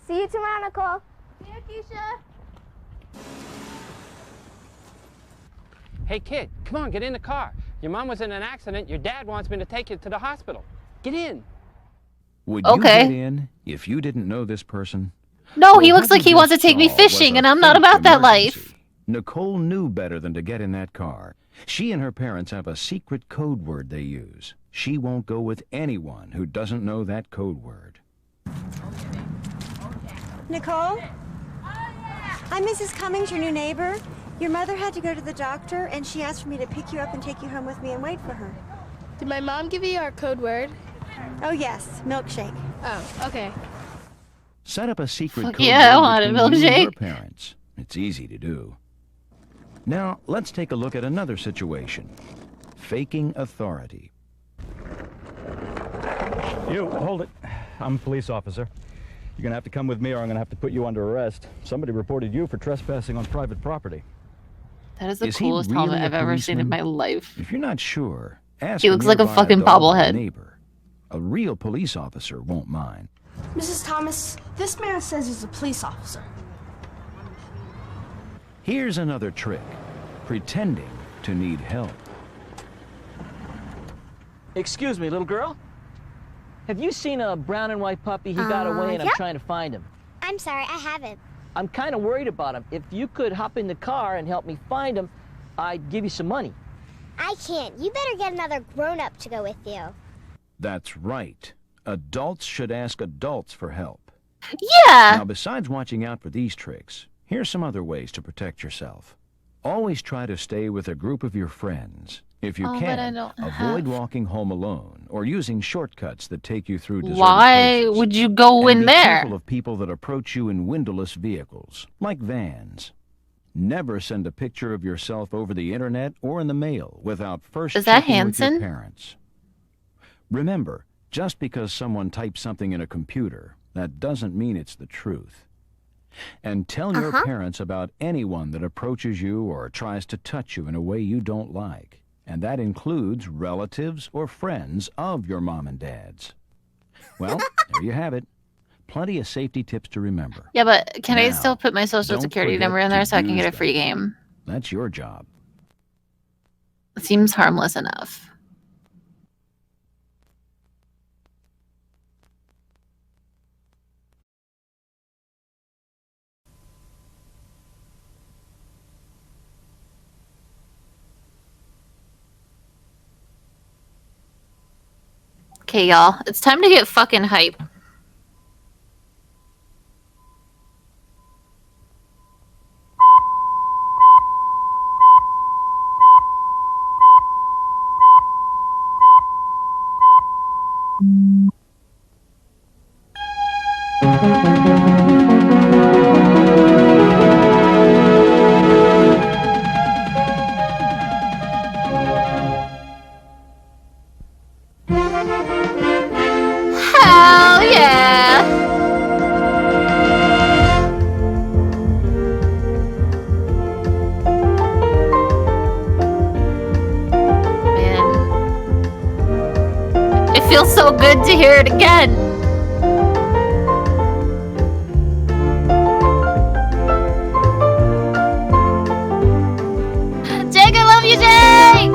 See you tomorrow, Nicole. See you, Keisha. Hey, kid, come on, get in the car. Your mom was in an accident. Your dad wants me to take you to the hospital. Get in. Would Okay. you get in if you didn't know this person? No, Well, he looks what like you he wants to just take me saw was fishing, a and I'm not fake about that life. emergency. Nicole knew better than to get in that car. She and her parents have a secret code word they use. She won't go with anyone who doesn't know that code word. Nicole? I'm Mrs. Cummings, your new neighbor. Your mother had to go to the doctor, and she asked for me to pick you up and take you home with me and wait for her. Did my mom give you our code word? Oh, yes, milkshake. Oh, okay. Set up a secret Fuck code yeah, I word want a between you and your milkshake. parents. It's easy to do. Now, let's take a look at another situation. Faking authority. You, hold it. I'm a police officer. You're gonna have to come with me or I'm gonna have to put you under arrest. Somebody reported you for trespassing on private property. That is the Is he coolest really helmet a I've ever seen in my policeman? life. If you're not sure, ask He a looks like a nearby fucking adult or a bobblehead. neighbor. A real police officer won't mind. Mrs. Thomas, this man says he's a police officer. Here's another trick. Pretending to need help. Excuse me, little girl. Have you seen a brown and white puppy? He got away and I'm yeah. trying to find him. I'm sorry, I haven't. I'm kind of worried about him. If you could hop in the car and help me find him, I'd give you some money. I can't. You better get another grown-up to go with you. That's right. Adults should ask adults for help. Yeah. Now, besides watching out for these tricks, here's some other ways to protect yourself. Always try to stay with a group of your friends. If you Oh, but can, I don't avoid have- walking home alone or using shortcuts that take you through deserted Why places. would you go And in be there? careful of people that approach you in windowless vehicles, like vans. Never send a picture of yourself over the internet or in the mail without first Is that checking with your Hanson? parents. Remember, just because someone types something in a computer, that doesn't mean it's the truth. And tell your parents about anyone that approaches you or tries to touch you in a way you don't like. And that includes relatives or friends of your mom and dad's. Well, there you have it. Plenty of safety tips to remember. Yeah, but can I Now, still put my social don't security forget number in to there so I can use get a free them. game? That's your job. It seems harmless enough. Okay, y'all. It's time to get fucking hype. Hell yeah! Man. It feels so good to hear it again. Jake, I love you, Jake!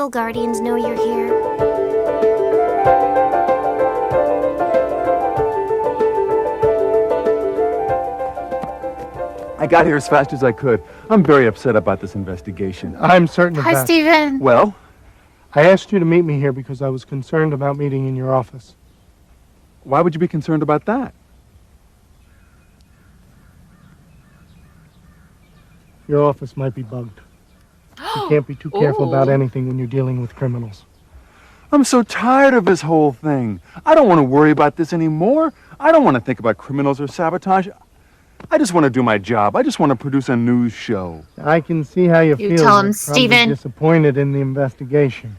all guardians know you're here? I got here as fast as I could. I'm very upset about this investigation. I'm certain of Hi, that. Steven. Well? I asked you to meet me here because I was concerned about meeting in your office. Why would you be concerned about that? Your office might be bugged. You can't be too careful about anything when you're dealing with criminals. I'm so tired of this whole thing. I don't want to worry about this anymore. I don't want to think about criminals or sabotage. I just want to do my job. I just want to produce a news show. I can see how you feel. tell him, You're probably Steven. disappointed in the investigation.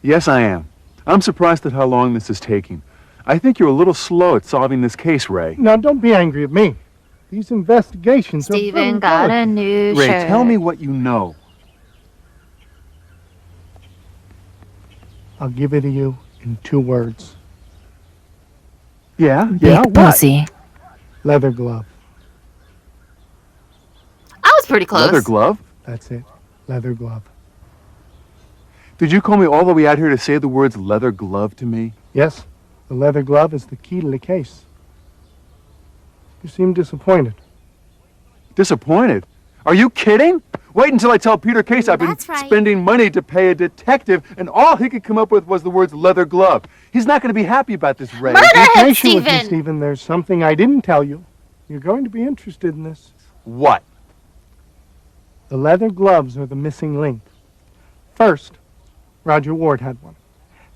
Yes, I am. I'm surprised at how long this is taking. I think you're a little slow at solving this case, Ray. Now, don't be angry at me. These investigations are Steven very got good. a new Ray, shirt. tell me what you know. I'll give it to you in 2 words. Yeah? Big pussy. Leather glove. I was pretty close. Leather glove? That's it. Leather glove. Did you call me all the way out here to say the words leather glove to me? Yes, the leather glove is the key to the case. You seem disappointed. Disappointed? Are you kidding? Wait until I tell Peter Case I've been That's right. spending money to pay a detective, and all he could come up with was the words leather glove. He's not going to be happy about this, Ray. Be Murderhead, patient with me, Steven. Stephen. There's something I didn't tell you. You're going to be interested in this. What? The leather gloves are the missing link. First, Roger Ward had one.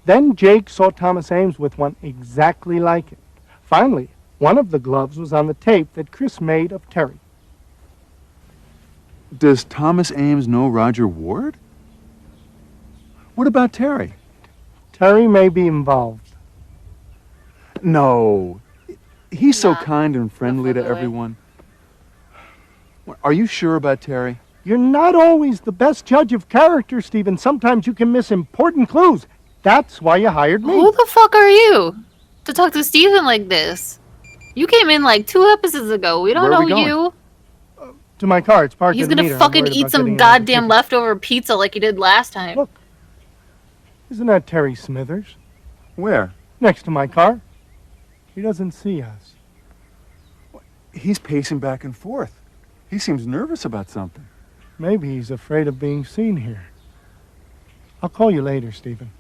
Then Jake saw Thomas Ames with one exactly like it. Finally, one of the gloves was on the tape that Chris made of Terry. Does Thomas Ames know Roger Ward? What about Terry? Terry may be involved. No. He's so kind and friendly to everyone. Are you sure about Terry? You're not always the best judge of character, Stephen. Sometimes you can miss important clues. That's why you hired me. Who the fuck are you to talk to Steven like this? You came in like 2 episodes ago. We don't Where are know we you. To my car, it's parked He's at the gonna meter. I'm fucking worried eat about some getting another goddamn ticket. leftover pizza like he did last time. Look. Isn't that Terry Smithers? Where? Next to my car. He doesn't see us. He's pacing back and forth. He seems nervous about something. Maybe he's afraid of being seen here. I'll call you later, Stephen.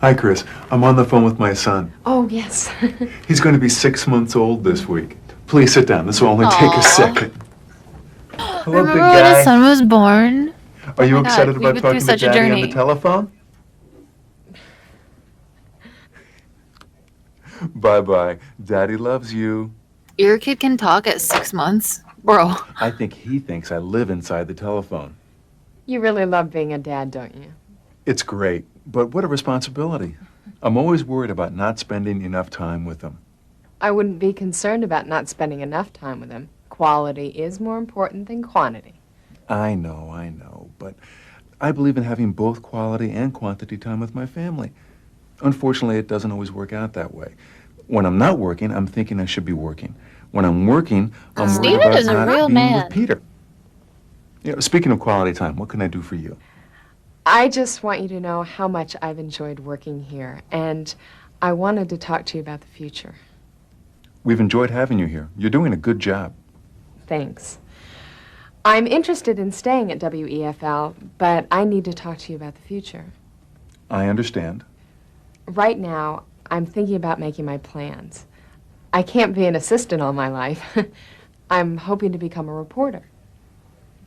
Hi, Chris. I'm on the phone with my son. Oh, yes. He's going to be 6 months old this week. Please sit down. This will only take a second. Hello, Remember big when guy. his son was born? Are you Oh my God, excited we've about been talking through to such a Daddy on the journey. telephone? Bye-bye. Daddy loves you. Your kid can talk at 6 months? Bro. I think he thinks I live inside the telephone. You really love being a dad, don't you? It's great, but what a responsibility. I'm always worried about not spending enough time with him. I wouldn't be concerned about not spending enough time with him. Quality is more important than quantity. I know, but I believe in having both quality and quantity time with my family. Unfortunately, it doesn't always work out that way. When I'm not working, I'm thinking I should be working. When I'm working, I'm worried Steven about is a not real being man. with Peter. You know, speaking of quality time, what can I do for you? I just want you to know how much I've enjoyed working here, and I wanted to talk to you about the future. We've enjoyed having you here. You're doing a good job. Thanks. I'm interested in staying at WEFL, but I need to talk to you about the future. I understand. Right now, I'm thinking about making my plans. I can't be an assistant all my life. I'm hoping to become a reporter.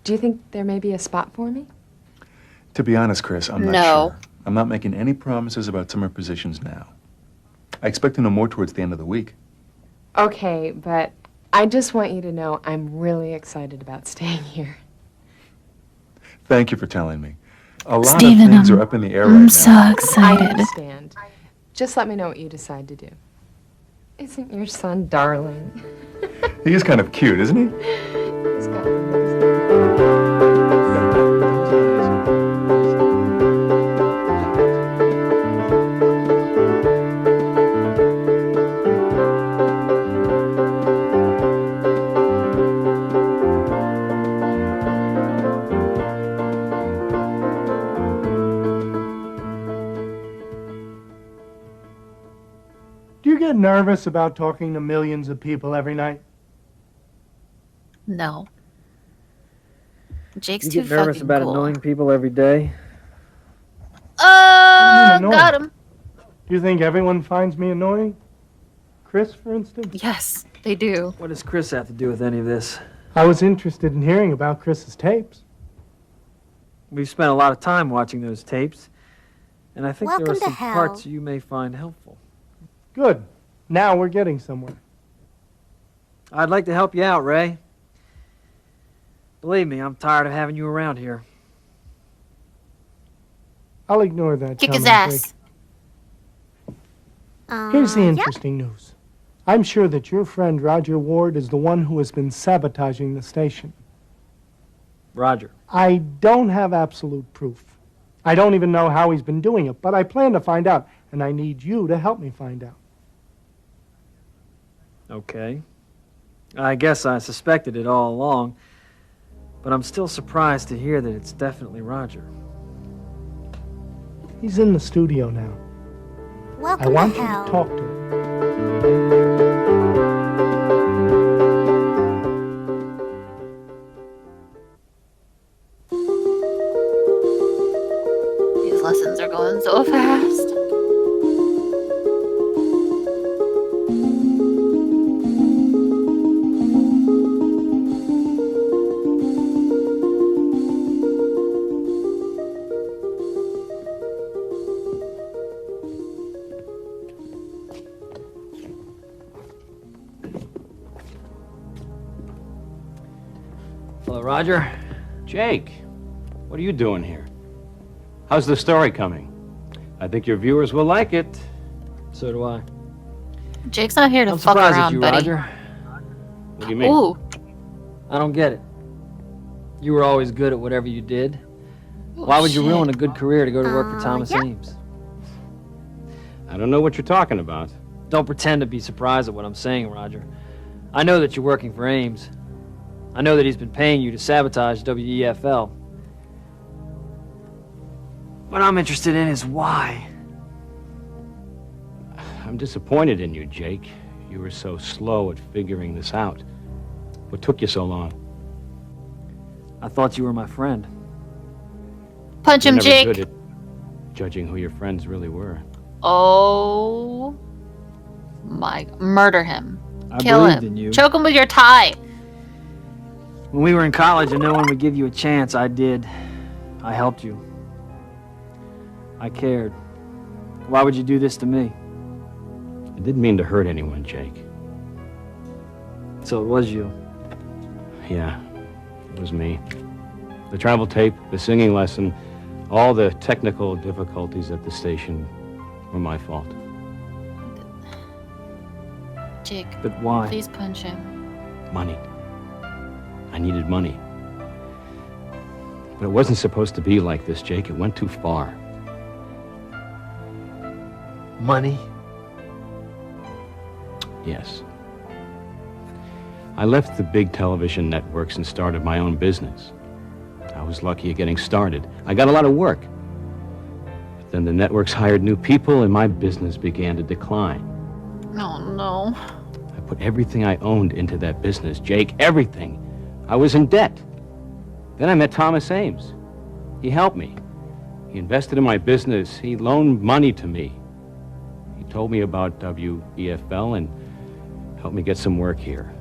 Do you think there may be a spot for me? To be honest, Chris, I'm not No. sure. I'm not making any promises about summer positions now. I expect to know more towards the end of the week. Okay, but I just want you to know I'm really excited about staying here. Thank you for telling me. A lot Steven, of things are up in the air right I'm now. so I excited. understand. Just let me know what you decide to do. Isn't your son darling? He is kind of cute, isn't he? He's got Do you get nervous about talking to millions of people every night? No. Jake's You too get nervous fucking about cool. annoying people every day? Annoying. Got him. Do you think everyone finds me annoying? Chris, for instance? Yes, they do. What does Chris have to do with any of this? I was interested in hearing about Chris's tapes. We've spent a lot of time watching those tapes, and I think there are Welcome to some hell. parts you may find helpful. Good. Now we're getting somewhere. I'd like to help you out, Ray. Believe me, I'm tired of having you around here. I'll ignore that. Kick his comment, ass. Jake. Here's the interesting news. I'm sure that your friend Roger Ward is the one who has been sabotaging the station. Roger. I don't have absolute proof. I don't even know how he's been doing it, but I plan to find out, and I need you to help me find out. Okay. I guess I suspected it all along, but I'm still surprised to hear that it's definitely Roger. He's in the studio now. Welcome I want to you hell. to talk to him. These lessons are going so fast. Hello, Roger. Jake, what are you doing here? How's the story coming? I think your viewers will like it. So do I. Jake's not here to I'm fuck surprised around, at you, buddy. Roger. What do you mean? Ooh. I don't get it. You were always good at whatever you did. Why would you shit. ruin a good career to go to work for Thomas Ames? I don't know what you're talking about. Don't pretend to be surprised at what I'm saying, Roger. I know that you're working for Ames. I know that he's been paying you to sabotage WEFL. What I'm interested in is why. I'm disappointed in you, Jake. You were so slow at figuring this out. What took you so long? I thought you were my friend. Punch You're him, never Jake. good at judging who your friends really were. Oh my! Murder him. I Kill believed him. in you. Choke him with your tie. When we were in college and no one would give you a chance, I did. I helped you. I cared. Why would you do this to me? I didn't mean to hurt anyone, Jake. So it was you. Yeah, it was me. The travel tape, the singing lesson, all the technical difficulties at the station were my fault. Jake. But why? Please punch him. Money. I needed money. But it wasn't supposed to be like this, Jake. It went too far. Money? Yes. I left the big television networks and started my own business. I was lucky at getting started. I got a lot of work. But then the networks hired new people and my business began to decline. Oh no. I put everything I owned into that business, Jake. Everything. I was in debt. Then I met Thomas Ames. He helped me. He invested in my business. He loaned money to me. He told me about WEFL and helped me get some work here.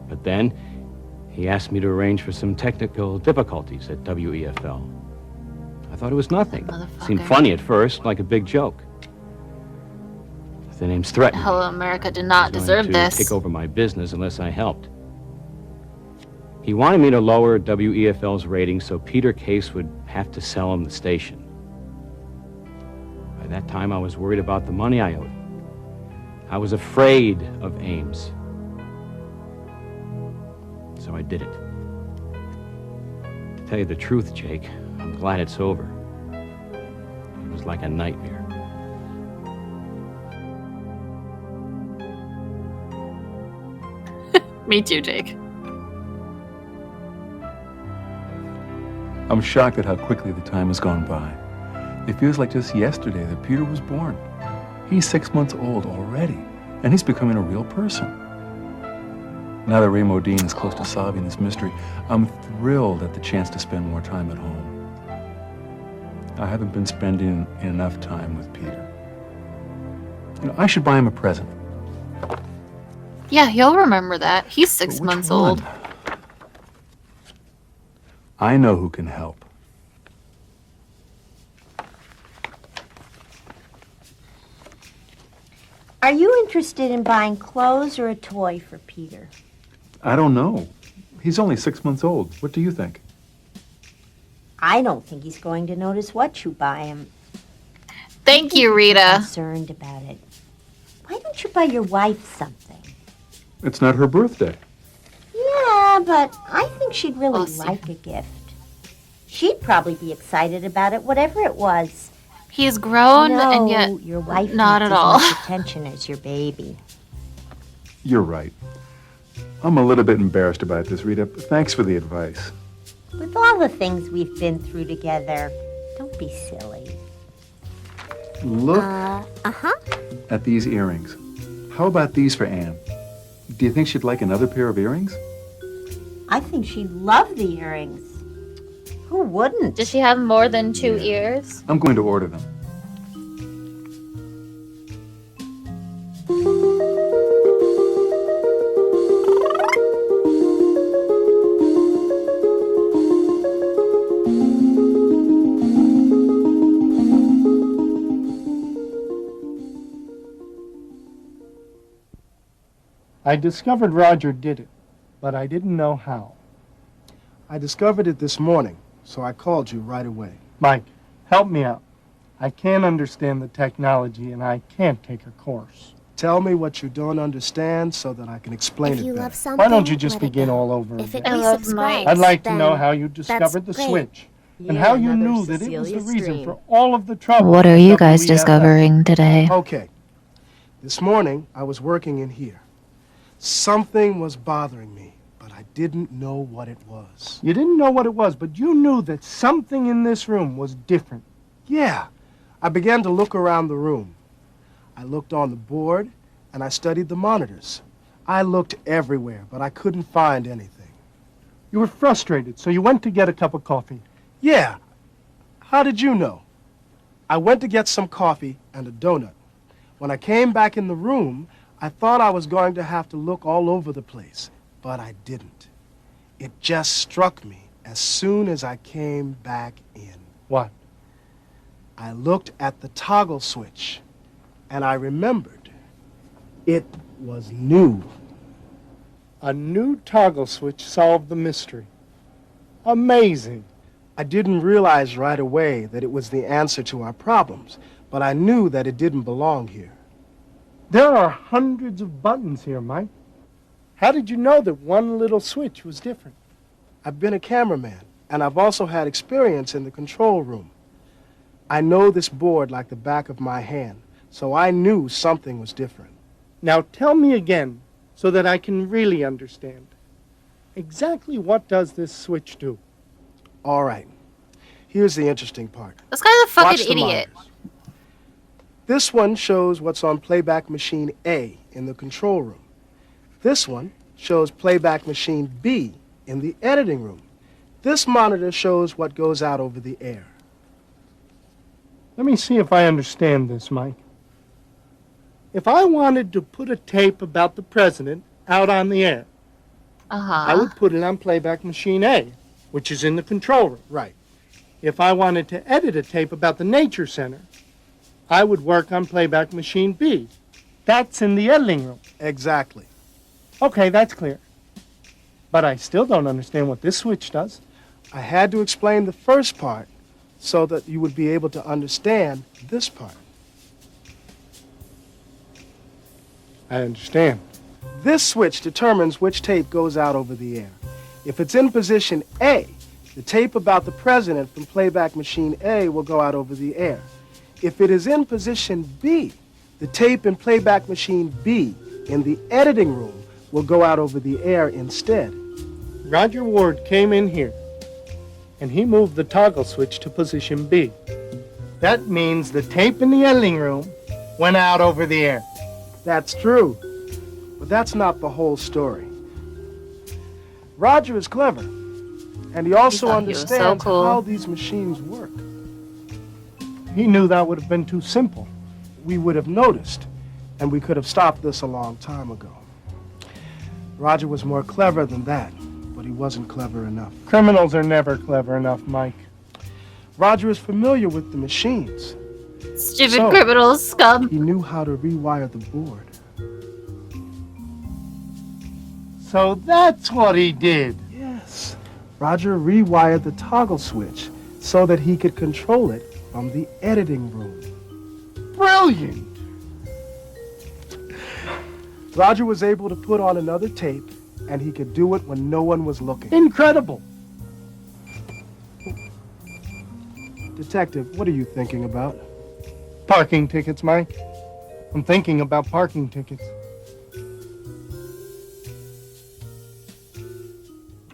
But then he asked me to arrange for some technical difficulties at WEFL. I thought it was nothing. Seemed funny at first, like a big joke. Then Ames threatened me. Hello, America did not deserve to this. take over my business unless I helped. He wanted me to lower WEFL's rating so Peter Case would have to sell him the station. By that time, I was worried about the money I owed. I was afraid of Ames. So I did it. To tell you the truth, Jake, I'm glad it's over. It was like a nightmare. Me too, Jake. I'm shocked at how quickly the time has gone by. It feels like just yesterday that Peter was born. He's 6 months old already, and he's becoming a real person. Now that Ray Modine is close to solving this mystery, I'm thrilled at the chance to spend more time at home. I haven't been spending enough time with Peter. I should buy him a present. Yeah, he'll remember that. He's 6 months old. I know who can help. Are you interested in buying clothes or a toy for Peter? I don't know. He's only 6 months old. What do you think? I don't think he's going to notice what you buy him. Thank you, I'm Rita. concerned about it. Why don't you buy your wife something? It's not her birthday. Yeah, but I think she'd really like a gift. She'd probably be excited about it, whatever it was. He's grown no, and yet your wife not needs at all. as much attention as your baby. You're right. I'm a little bit embarrassed about this, Rita. Thanks for the advice. With all the things we've been through together, don't be silly. Look at these earrings. How about these for Anne? Do you think she'd like another pair of earrings? I think she'd love the earrings. Who wouldn't? Does she have more than 2 ears? I'm going to order them. I discovered Roger did it, but I didn't know how. I discovered it this morning, so I called you right away. Mike, help me out. I can't understand the technology, and I can't take a course. Tell me what you don't understand so that I can explain If it you better. love something, Why don't you just let it begin go. all over If again? it resubscribes, I'd like to then know how you discovered the that's great. switch, and Yeah, how you another knew that it was the Cecilia reason stream. for all of the trouble. What are you guys WEFF. discovering today? Okay. This morning, I was working in here. Something was bothering me, but I didn't know what it was. You didn't know what it was, but you knew that something in this room was different. Yeah. I began to look around the room. I looked on the board, and I studied the monitors. I looked everywhere, but I couldn't find anything. You were frustrated, so you went to get a cup of coffee. Yeah. How did you know? I went to get some coffee and a donut. When I came back in the room, I thought I was going to have to look all over the place, but I didn't. It just struck me as soon as I came back in. What? I looked at the toggle switch, and I remembered. It was new. A new toggle switch solved the mystery. Amazing. I didn't realize right away that it was the answer to our problems, but I knew that it didn't belong here. There are hundreds of buttons here, Mike. How did you know that one little switch was different? I've been a cameraman, and I've also had experience in the control room. I know this board like the back of my hand, so I knew something was different. Now tell me again, so that I can really understand. Exactly what does this switch do? All right. Here's the interesting part. This guy's a Watch fucking the idiot. monitors. This one shows what's on playback machine A in the control room. This one shows playback machine B in the editing room. This monitor shows what goes out over the air. Let me see if I understand this, Mike. If I wanted to put a tape about the president out on the air, I would put it on playback machine A, which is in the control room. Right. If I wanted to edit a tape about the Nature Center, I would work on playback machine B. That's in the editing room. Exactly. Okay, that's clear. But I still don't understand what this switch does. I had to explain the first part so that you would be able to understand this part. I understand. This switch determines which tape goes out over the air. If it's in position A, the tape about the president from playback machine A will go out over the air. If it is in position B, the tape in playback machine B in the editing room will go out over the air instead. Roger Ward came in here, and he moved the toggle switch to position B. That means the tape in the editing room went out over the air. That's true, but that's not the whole story. Roger is clever, and he also understands how these machines work. He knew that would have been too simple. We would have noticed, and we could have stopped this a long time ago. Roger was more clever than that, but he wasn't clever enough. Criminals are never clever enough, Mike. Roger is familiar with the machines. Stupid criminals, scum. He knew how to rewire the board. So that's what he did. Yes. Roger rewired the toggle switch so that he could control it from the editing room. Brilliant! Roger was able to put on another tape, and he could do it when no one was looking. Incredible! Detective, what are you thinking about? Parking tickets, Mike. I'm thinking about parking tickets.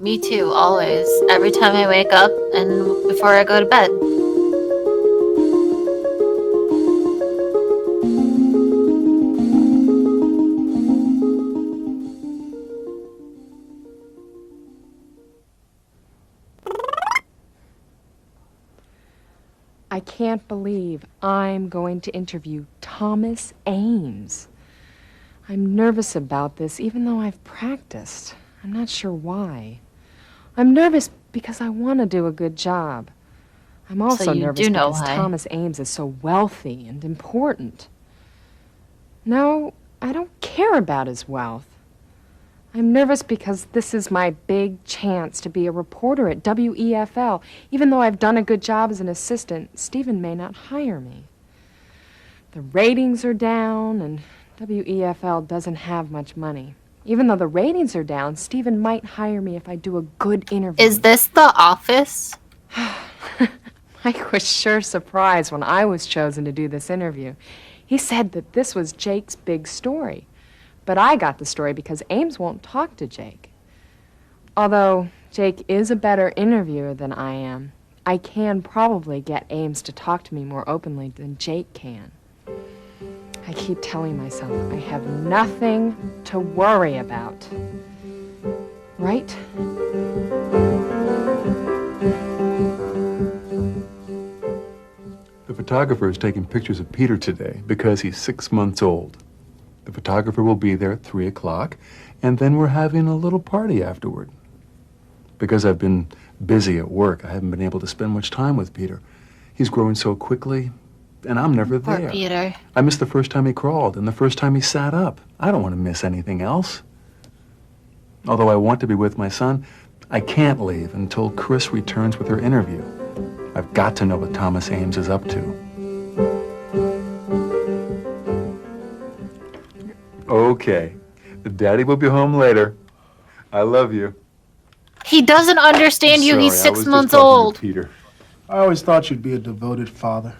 Me too, always. Every time I wake up and before I go to bed. I can't believe I'm going to interview Thomas Ames. I'm nervous about this, even though I've practiced. I'm not sure why. I'm nervous because I want to do a good job. I'm also nervous because Thomas Ames is so wealthy and important. No, I don't care about his wealth. I'm nervous because this is my big chance to be a reporter at WEFL. Even though I've done a good job as an assistant, Stephen may not hire me. The ratings are down, and WEFL doesn't have much money. Even though the ratings are down, Stephen might hire me if I do a good interview. Is this The Office? Mike was sure surprised when I was chosen to do this interview. He said that this was Jake's big story. But I got the story because Ames won't talk to Jake. Although Jake is a better interviewer than I am, I can probably get Ames to talk to me more openly than Jake can. I keep telling myself I have nothing to worry about. Right? The photographer is taking pictures of Peter today because he's 6 months old. The photographer will be there at 3 o'clock, and then we're having a little party afterward. Because I've been busy at work, I haven't been able to spend much time with Peter. He's growing so quickly, and I'm never there. Poor Peter. I missed the first time he crawled and the first time he sat up. I don't want to miss anything else. Although I want to be with my son, I can't leave until Chris returns with her interview. I've got to know what Thomas Ames is up to. Okay. Daddy will be home later. I love you. He doesn't understand you. He's 6 months old. Peter. I always thought you'd be a devoted father.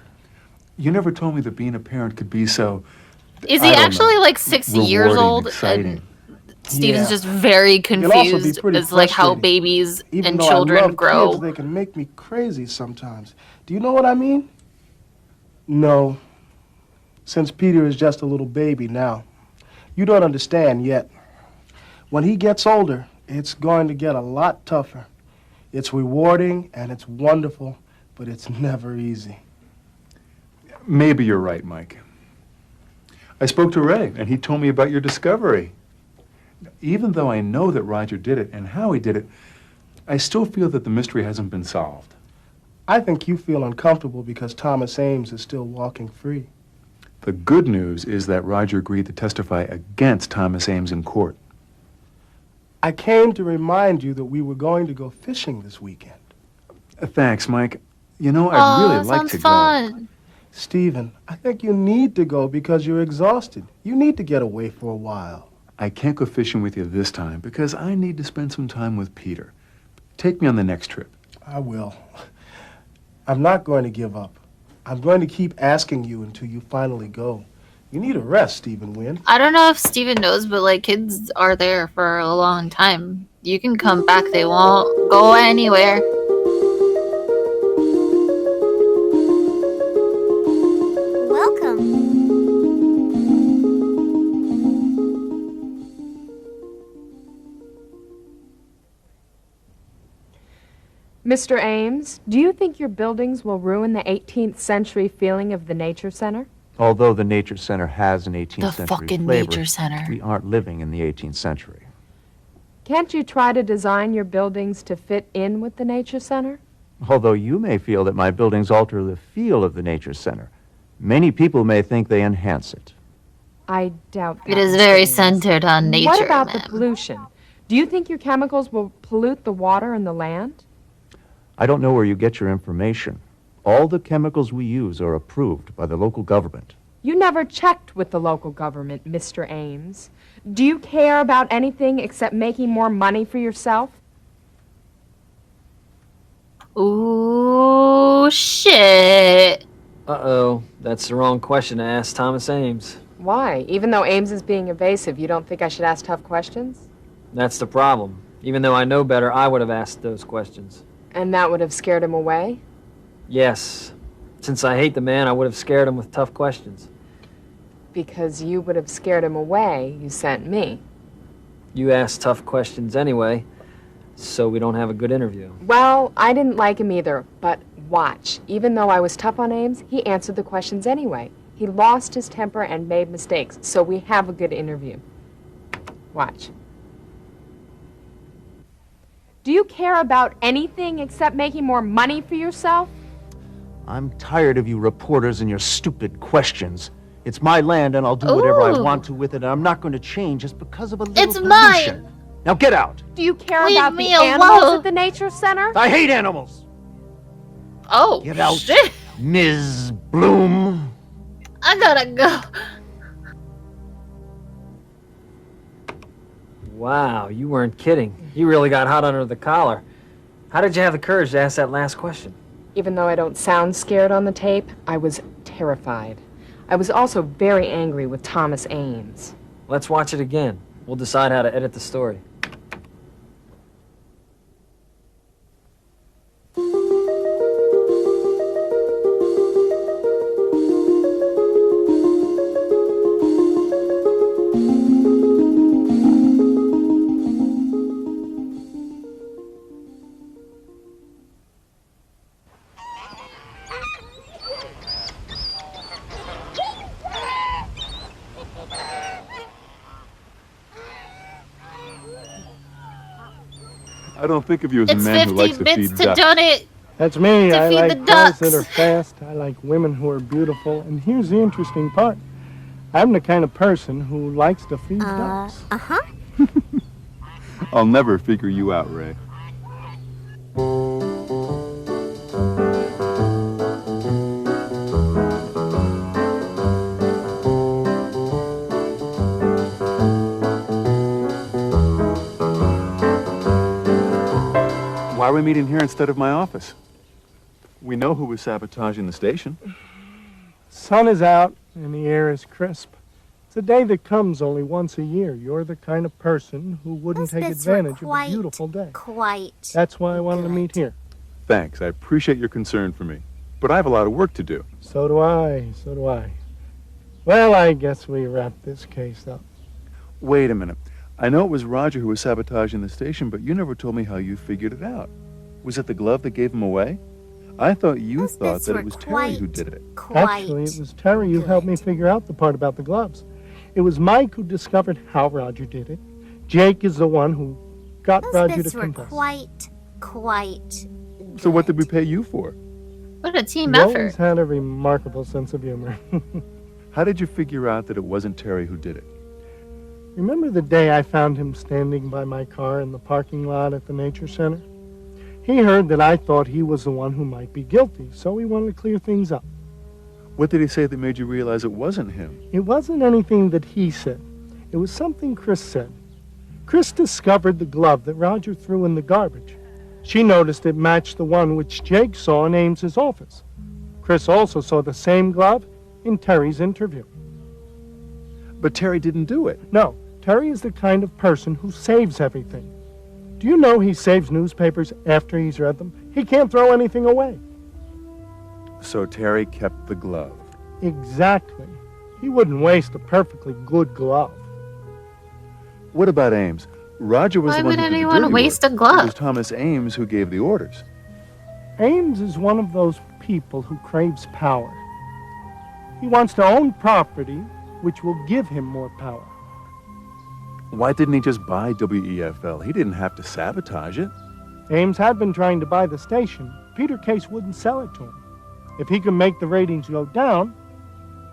You never told me that being a parent could be so... Is he actually like 6 years old? Exciting. Steven's just very confused as like how babies and children grow. Kids, they can make me crazy sometimes. Do you know what I mean? No. Since Peter is just a little baby now. You don't understand yet. When he gets older, it's going to get a lot tougher. It's rewarding and it's wonderful, but it's never easy. Maybe you're right, Mike. I spoke to Ray, and he told me about your discovery. Even though I know that Roger did it and how he did it, I still feel that the mystery hasn't been solved. I think you feel uncomfortable because Thomas Ames is still walking free. The good news is that Roger agreed to testify against Thomas Ames in court. I came to remind you that we were going to go fishing this weekend. Thanks, Mike. You know, I'd really like to fun. Stephen, I think you need to go because you're exhausted. You need to get away for a while. I can't go fishing with you this time because I need to spend some time with Peter. Take me on the next trip. I will. I'm not going to give up. I'm going to keep asking you until you finally go. You need a rest, Stephen Wynn. I don't know if Steven knows, but like kids are there for a long time. You can come back, they won't go anywhere. Welcome. Mr. Ames, do you think your buildings will ruin the 18th century feeling of the Nature Center? Although the Nature Center has an 18th The century fucking flavor, Nature Center. we aren't living in the 18th century. Can't you try to design your buildings to fit in with the Nature Center? Although you may feel that my buildings alter the feel of the Nature Center, many people may think they enhance it. I doubt that. It is Mr. very Ames. centered on nature, What about the ma'am. pollution? Do you think your chemicals will pollute the water and the land? I don't know where you get your information. All the chemicals we use are approved by the local government. You never checked with the local government, Mr. Ames. Do you care about anything except making more money for yourself? Ooh, shit. Uh-oh, that's the wrong question to ask Thomas Ames. Why? Even though Ames is being evasive, you don't think I should ask tough questions? That's the problem. Even though I know better, I would have asked those questions. And that would have scared him away? Yes. Since I hate the man, I would have scared him with tough questions. Because you would have scared him away, you sent me. You ask tough questions anyway, so we don't have a good interview. Well, I didn't like him either, but watch. Even though I was tough on Ames, he answered the questions anyway. He lost his temper and made mistakes, so we have a good interview. Watch. Do you care about anything except making more money for yourself? I'm tired of you reporters and your stupid questions. It's my land and I'll do whatever I Ooh. want to with it, and I'm not going to change just because of a little It's pollution. mine. Now get out. Do you care Leave about the me animals alone. at the Nature Center? I hate animals. Oh, Get out, shit. Ms. Bloom. I gotta go. Wow, you weren't kidding. You really got hot under the collar. How did you have the courage to ask that last question? Even though I don't sound scared on the tape, I was terrified. I was also very angry with Thomas Ames. Let's watch it again. We'll decide how to edit the story. I don't think of you as a It's man who 50 likes to bits feed to ducks. donate. That's me. To I feed like the girls that ducks. are fast. I like women who are beautiful. And here's the interesting part. I'm the kind of person who likes to feed ducks. Uh-huh. I'll never figure you out, Ray. Why are we meeting here instead of my office? We know who was sabotaging the station. Sun is out and the air is crisp. It's a day that comes only once a year. You're the kind of person who wouldn't Those take bits were advantage of a beautiful day. Quite. That's why I wanted to meet here. Thanks, I appreciate your concern for me. But I have a lot of work to do. So do I. So do I. Well, I guess we wrap this case up. Wait a minute. I know it was Roger who was sabotaging the station, but you never told me how you figured it out. Was it the glove that gave him away? I thought you thought bits that were it was Terry who did it. Actually, it was Terry who helped me figure out the part about the gloves. It was Mike who discovered how Roger did it. Jake is the one who got Those Roger to bits were confess. quite. So what did we pay you for? What a team He always effort. had a remarkable sense of humor. How did you figure out that it wasn't Terry who did it? Remember the day I found him standing by my car in the parking lot at the Nature Center? He heard that I thought he was the one who might be guilty, so he wanted to clear things up. What did he say that made you realize it wasn't him? It wasn't anything that he said. It was something Chris said. Chris discovered the glove that Roger threw in the garbage. She noticed it matched the one which Jake saw in Ames's office. Chris also saw the same glove in Terry's interview. But Terry didn't do it. No, Terry is the kind of person who saves everything. Do you know he saves newspapers after he's read them? He can't throw anything away. So Terry kept the glove. Exactly. He wouldn't waste a perfectly good glove. What about Ames? Roger was Why the one would who did the anyone dirty waste work. a glove? It was Thomas Ames who gave the orders. Ames is one of those people who craves power. He wants to own property, which will give him more power. Why didn't he just buy WEFL? He didn't have to sabotage it. Ames had been trying to buy the station. Peter Case wouldn't sell it to him. If he could make the ratings go down,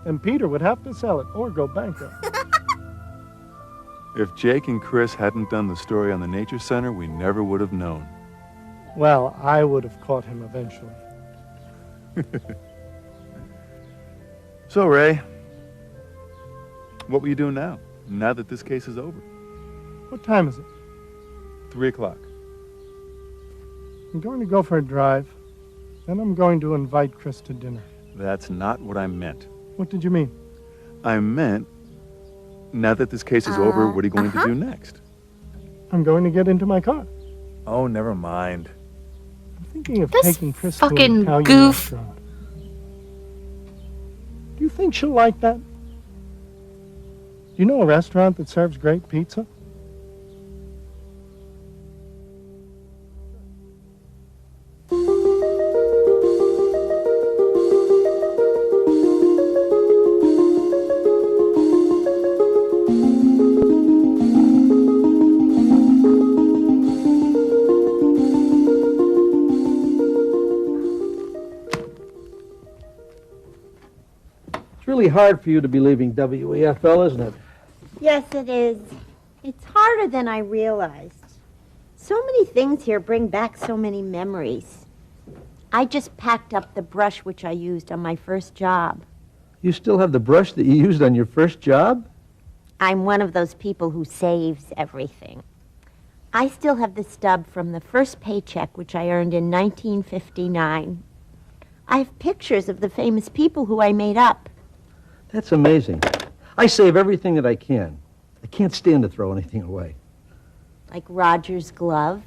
then Peter would have to sell it or go bankrupt. If Jake and Chris hadn't done the story on the Nature Center, we never would have known. Well, I would have caught him eventually. So, Ray, what will you do now that this case is over? What time is it? 3 o'clock. I'm going to go for a drive. Then I'm going to invite Chris to dinner. That's not what I meant. What did you mean? I meant, now that this case is over, what are you going to do next? I'm going to get into my car. Oh, never mind. I'm thinking of This taking Chris to an fucking Italian goof. restaurant. Do you think she'll like that? Do you know a restaurant that serves great pizza? It's really hard for you to be leaving WEFL, isn't it? Yes, it is. It's harder than I realized. So many things here bring back so many memories. I just packed up the brush which I used on my first job. You still have the brush that you used on your first job? I'm one of those people who saves everything. I still have the stub from the first paycheck which I earned in 1959. I have pictures of the famous people who I made up. That's amazing. I save everything that I can. I can't stand to throw anything away. Like Roger's glove.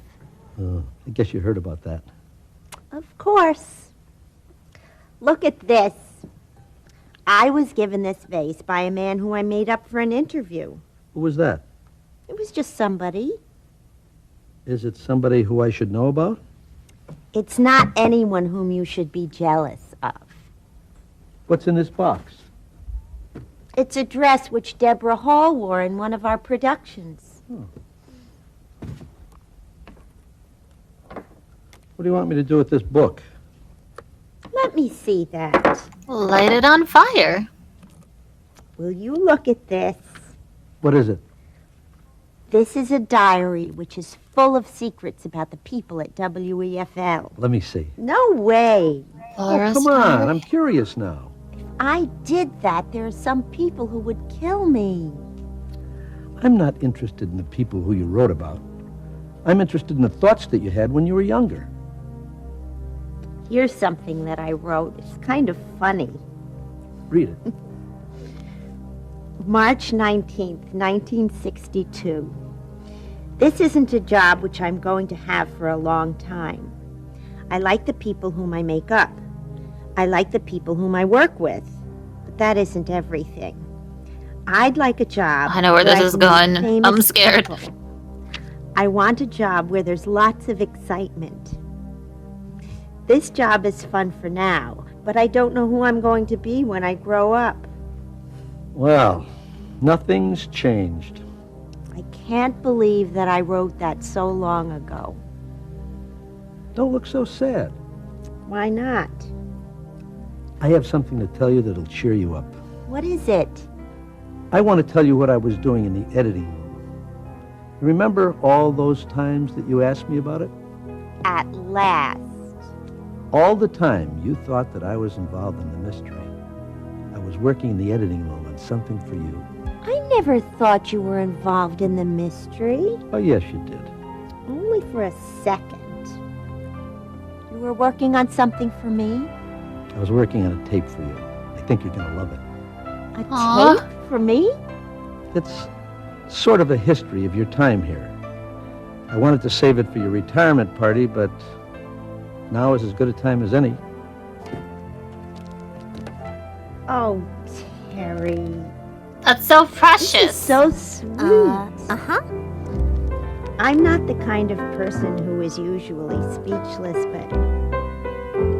I guess you heard about that. Of course. Look at this. I was given this vase by a man who I made up for an interview. Who was that? It was just somebody. Is it somebody who I should know about? It's not anyone whom you should be jealous of. What's in this box? It's a dress which Deborah Hall wore in one of our productions. What do you want me to do with this book? Let me see that. Light it on fire. Will you look at this? What is it? This is a diary which is full of secrets about the people at WEFL. Let me see. No way. Oh, come on. I'm curious now. I did that. There are some people who would kill me. I'm not interested in the people who you wrote about. I'm interested in the thoughts that you had when you were younger. Here's something that I wrote. It's kind of funny. Read it. March 19th, 1962. This isn't a job which I'm going to have for a long time. I like the people whom I make up. I like the people whom I work with. But that isn't everything. I'd like a job. I know where this is going. I'm scared. I want a job where there's lots of excitement. This job is fun for now, but I don't know who I'm going to be when I grow up. Well, nothing's changed. I can't believe that I wrote that so long ago. Don't look so sad. Why not? I have something to tell you that'll cheer you up. What is it? I want to tell you what I was doing in the editing room. You remember all those times that you asked me about it? At last. All the time you thought that I was involved in the mystery. was working in the editing room on something for you. I never thought you were involved in the mystery. Oh, yes, you did. Only for a second. You were working on something for me? I was working on a tape for you. I think you're going to love it. A Aw. tape for me? It's sort of a history of your time here. I wanted to save it for your retirement party, but now is as good a time as any. Oh, Terry. That's so This precious. is so sweet. Uh-huh. I'm not the kind of person who is usually speechless, but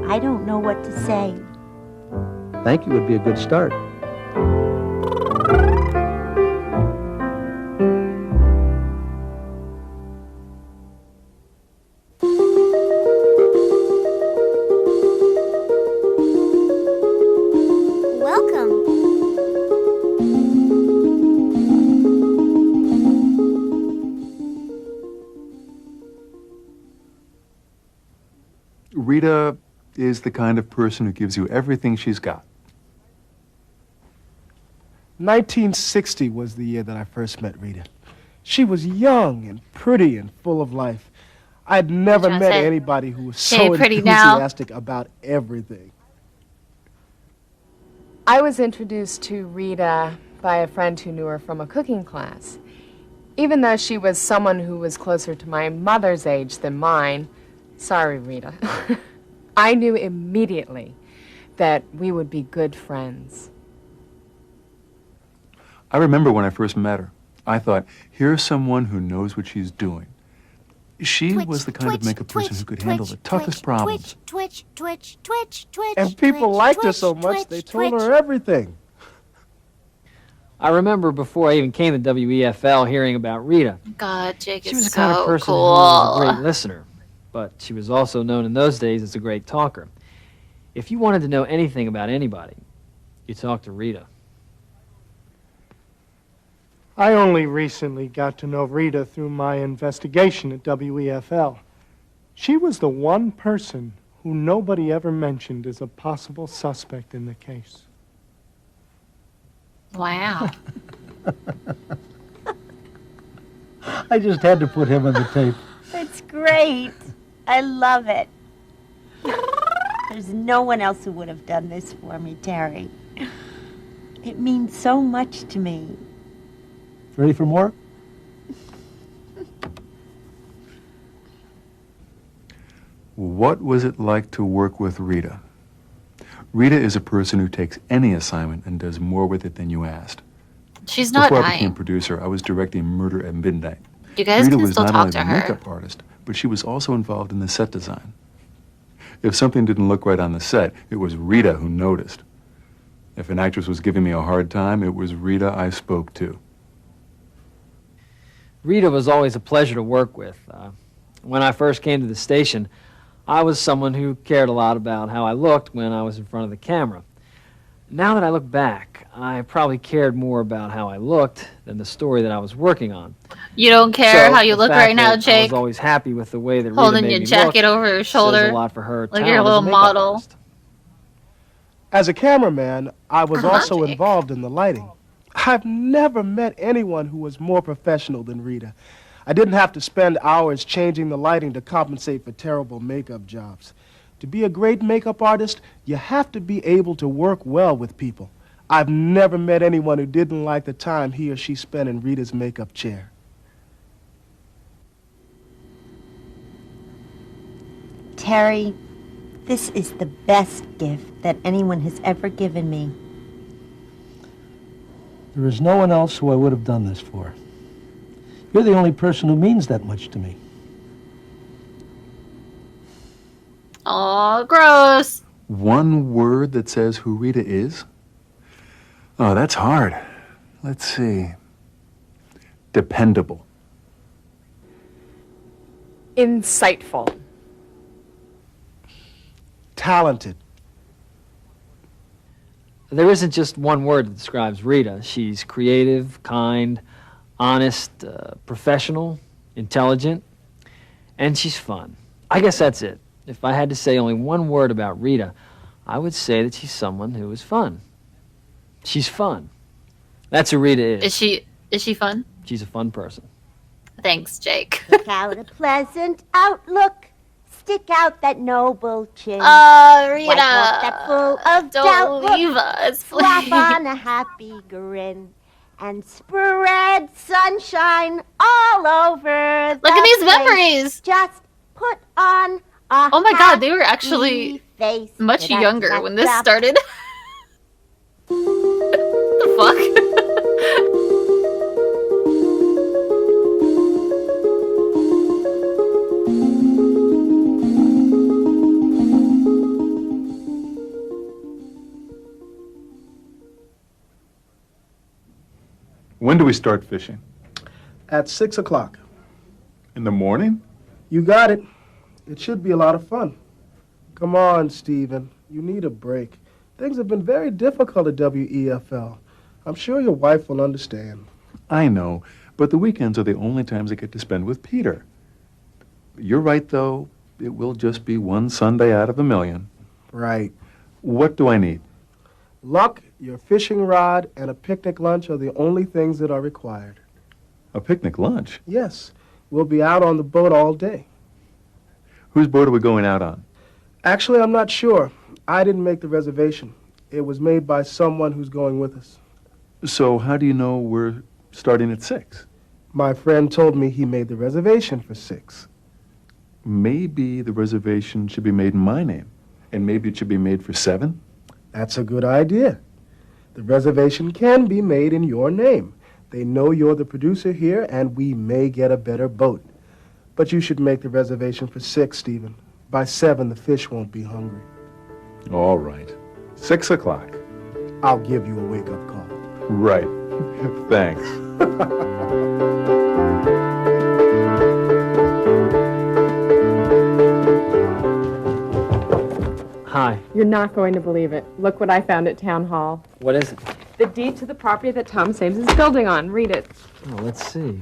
I don't know what to say. Thank you would be a good start. Welcome. Rita is the kind of person who gives you everything she's got. 1960 was the year that I first met Rita. She was young and pretty and full of life. I'd never met anybody who was so pretty now. enthusiastic about everything. I was introduced to Rita by a friend who knew her from a cooking class. Even though she was someone who was closer to my mother's age than mine, sorry, Rita, I knew immediately that we would be good friends. I remember when I first met her. I thought, here's someone who knows what she's doing. She was the kind of makeup person who could handle the toughest problems. Twitch. And people liked her so much, they told her everything. I remember before I even came to WEFL hearing about Rita. God, Jake She is was the so kind of person cool. who was a great listener, but she was also known in those days as a great talker. If you wanted to know anything about anybody, you talked to Rita. I only recently got to know Rita through my investigation at WEFL. She was the one person who nobody ever mentioned as a possible suspect in the case. Wow. I just had to put him on the tape. It's great. I love it. There's no one else who would have done this for me, Terry. It means so much to me. Ready for more? What was it like to work with Rita? Rita is a person who takes any assignment and does more with it than you asked. She's not Before I became dying. producer, I was directing Murder at Midnight. You guys Rita can was still not talk only to the her. makeup artist, but she was also involved in the set design. If something didn't look right on the set, it was Rita who noticed. If an actress was giving me a hard time, it was Rita I spoke to. Rita was always a pleasure to work with. When I first came to the station, I was someone who cared a lot about how I looked when I was in front of the camera. Now that I look back, I probably cared more about how I looked than the story that I was working on. You don't care So, how you the look fact right now, that I Jake? was always happy with the way that Rita Holding made your me jacket look over your shoulder. says a lot for her like talent your as a little makeup model. artist. As a cameraman, I was also Jake. involved in the lighting. I've never met anyone who was more professional than Rita. I didn't have to spend hours changing the lighting to compensate for terrible makeup jobs. To be a great makeup artist, you have to be able to work well with people. I've never met anyone who didn't like the time he or she spent in Rita's makeup chair. Terry, this is the best gift that anyone has ever given me. There is no one else who I would have done this for. You're the only person who means that much to me. Aw, gross. One word that says who Rita is? Oh, that's hard. Let's see. Dependable. Insightful. Talented. There isn't just one word that describes Rita. She's creative, kind, honest, professional, intelligent, and she's fun. I guess that's it. If I had to say only one word about Rita, I would say that she's someone who is fun. She's fun. That's who Rita is. Is she fun? She's a fun person. Thanks, Jake. Look out a pleasant outlook. Stick out that noble chin. Rita. Wipe off that full of Don't doubt look. leave us, Slap please. on a happy grin. And spread sunshine all over the Look at these place. Memories. Just put on a Oh my god, they were actually face. much younger when this started. The fuck? When do we start fishing? At 6 o'clock. In the morning? You got it. It should be a lot of fun. Come on, Stephen. You need a break. Things have been very difficult at WEFL. I'm sure your wife will understand. I know, but the weekends are the only times I get to spend with Peter. You're right, though. It will just be one Sunday out of a million. Right. What do I need? Luck, your fishing rod, and a picnic lunch are the only things that are required. A picnic lunch? Yes. We'll be out on the boat all day. Whose boat are we going out on? Actually, I'm not sure. I didn't make the reservation. It was made by someone who's going with us. So how do you know we're starting at 6? My friend told me he made the reservation for 6. Maybe the reservation should be made in my name, and maybe it should be made for 7? That's a good idea. The reservation can be made in your name. They know you're the producer here, and we may get a better boat. But you should make the reservation for 6, Stephen. By 7, the fish won't be hungry. All right. 6 o'clock. I'll give you a wake-up call. Right. Thanks. Hi. You're not going to believe it. Look what I found at Town Hall. What is it? The deed to the property that Thomas Ames is building on. Read it. Oh, let's see.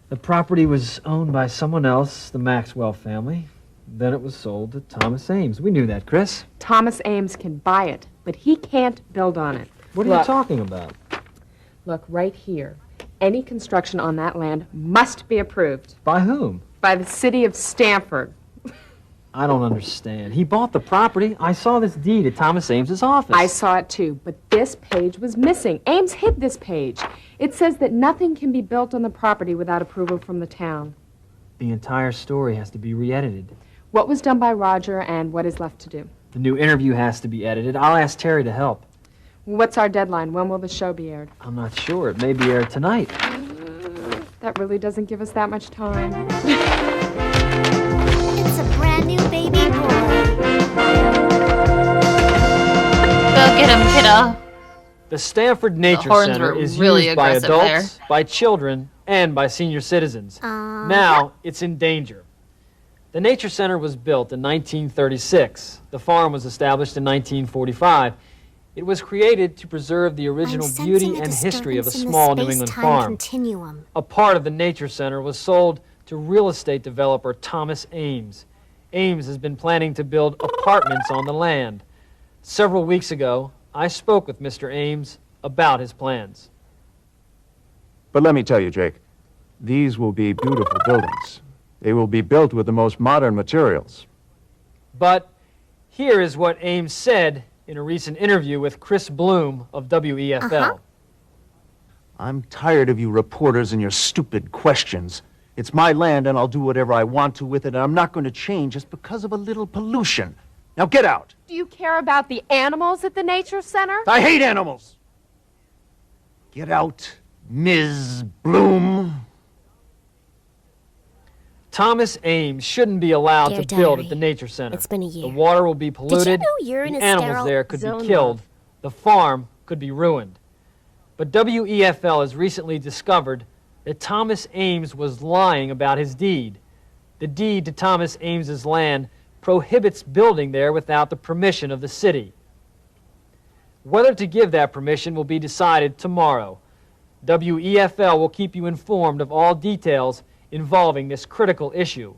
The property was owned by someone else, the Maxwell family. Then it was sold to Thomas Ames. We knew that, Chris. Thomas Ames can buy it, but he can't build on it. What are you talking about? Look, right here. Any construction on that land must be approved. By whom? By the city of Stamford. I don't understand. He bought the property. I saw this deed at Thomas Ames's office. I saw it too, but this page was missing. Ames hid this page. It says that nothing can be built on the property without approval from the town. The entire story has to be re-edited. What was done by Roger and what is left to do? The new interview has to be edited. I'll ask Terry to help. What's our deadline? When will the show be aired? I'm not sure. It may be aired tonight. That really doesn't give us that much time. It's a brand new baby boy. Go get him, kiddo. The Stanford Nature horns Center were is really used by aggressive adults, by children, and by senior citizens. Now, it's in danger. The Nature Center was built in 1936. The farm was established in 1945. It was created to preserve the original beauty and history of a small New England farm. Continuum. A part of the Nature Center was sold to real estate developer Thomas Ames. Ames has been planning to build apartments on the land. Several weeks ago, I spoke with Mr. Ames about his plans. But let me tell you, Jake, these will be beautiful buildings. They will be built with the most modern materials. But here is what Ames said in a recent interview with Chris Bloom of WEFL. I'm tired of you reporters and your stupid questions. It's my land, and I'll do whatever I want to with it, and I'm not going to change just because of a little pollution. Now get out. Do you care about the animals at the Nature Center? I hate animals. Get out, Ms. Bloom. Thomas Ames shouldn't be allowed Dear to build Diary, at the Nature Center. it's been a year. The water will be polluted, know urine the is animals sterile? there could Zone be killed, love. the farm could be ruined. But WEFL has recently discovered that Thomas Ames was lying about his deed. The deed to Thomas Ames's land prohibits building there without the permission of the city. Whether to give that permission will be decided tomorrow. WEFL will keep you informed of all details involving this critical issue.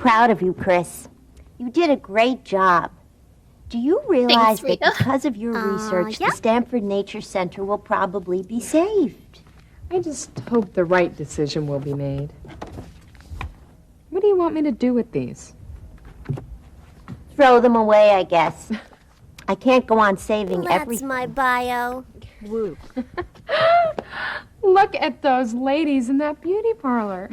proud of you, Chris. You did a great job. Do you realize that because of your research, the Stanford Nature Center will probably be saved? I just hope the right decision will be made. What do you want me to do with these? Throw them away, I guess. I can't go on saving everything. That's my bio. Woo. Look at those ladies in that beauty parlor.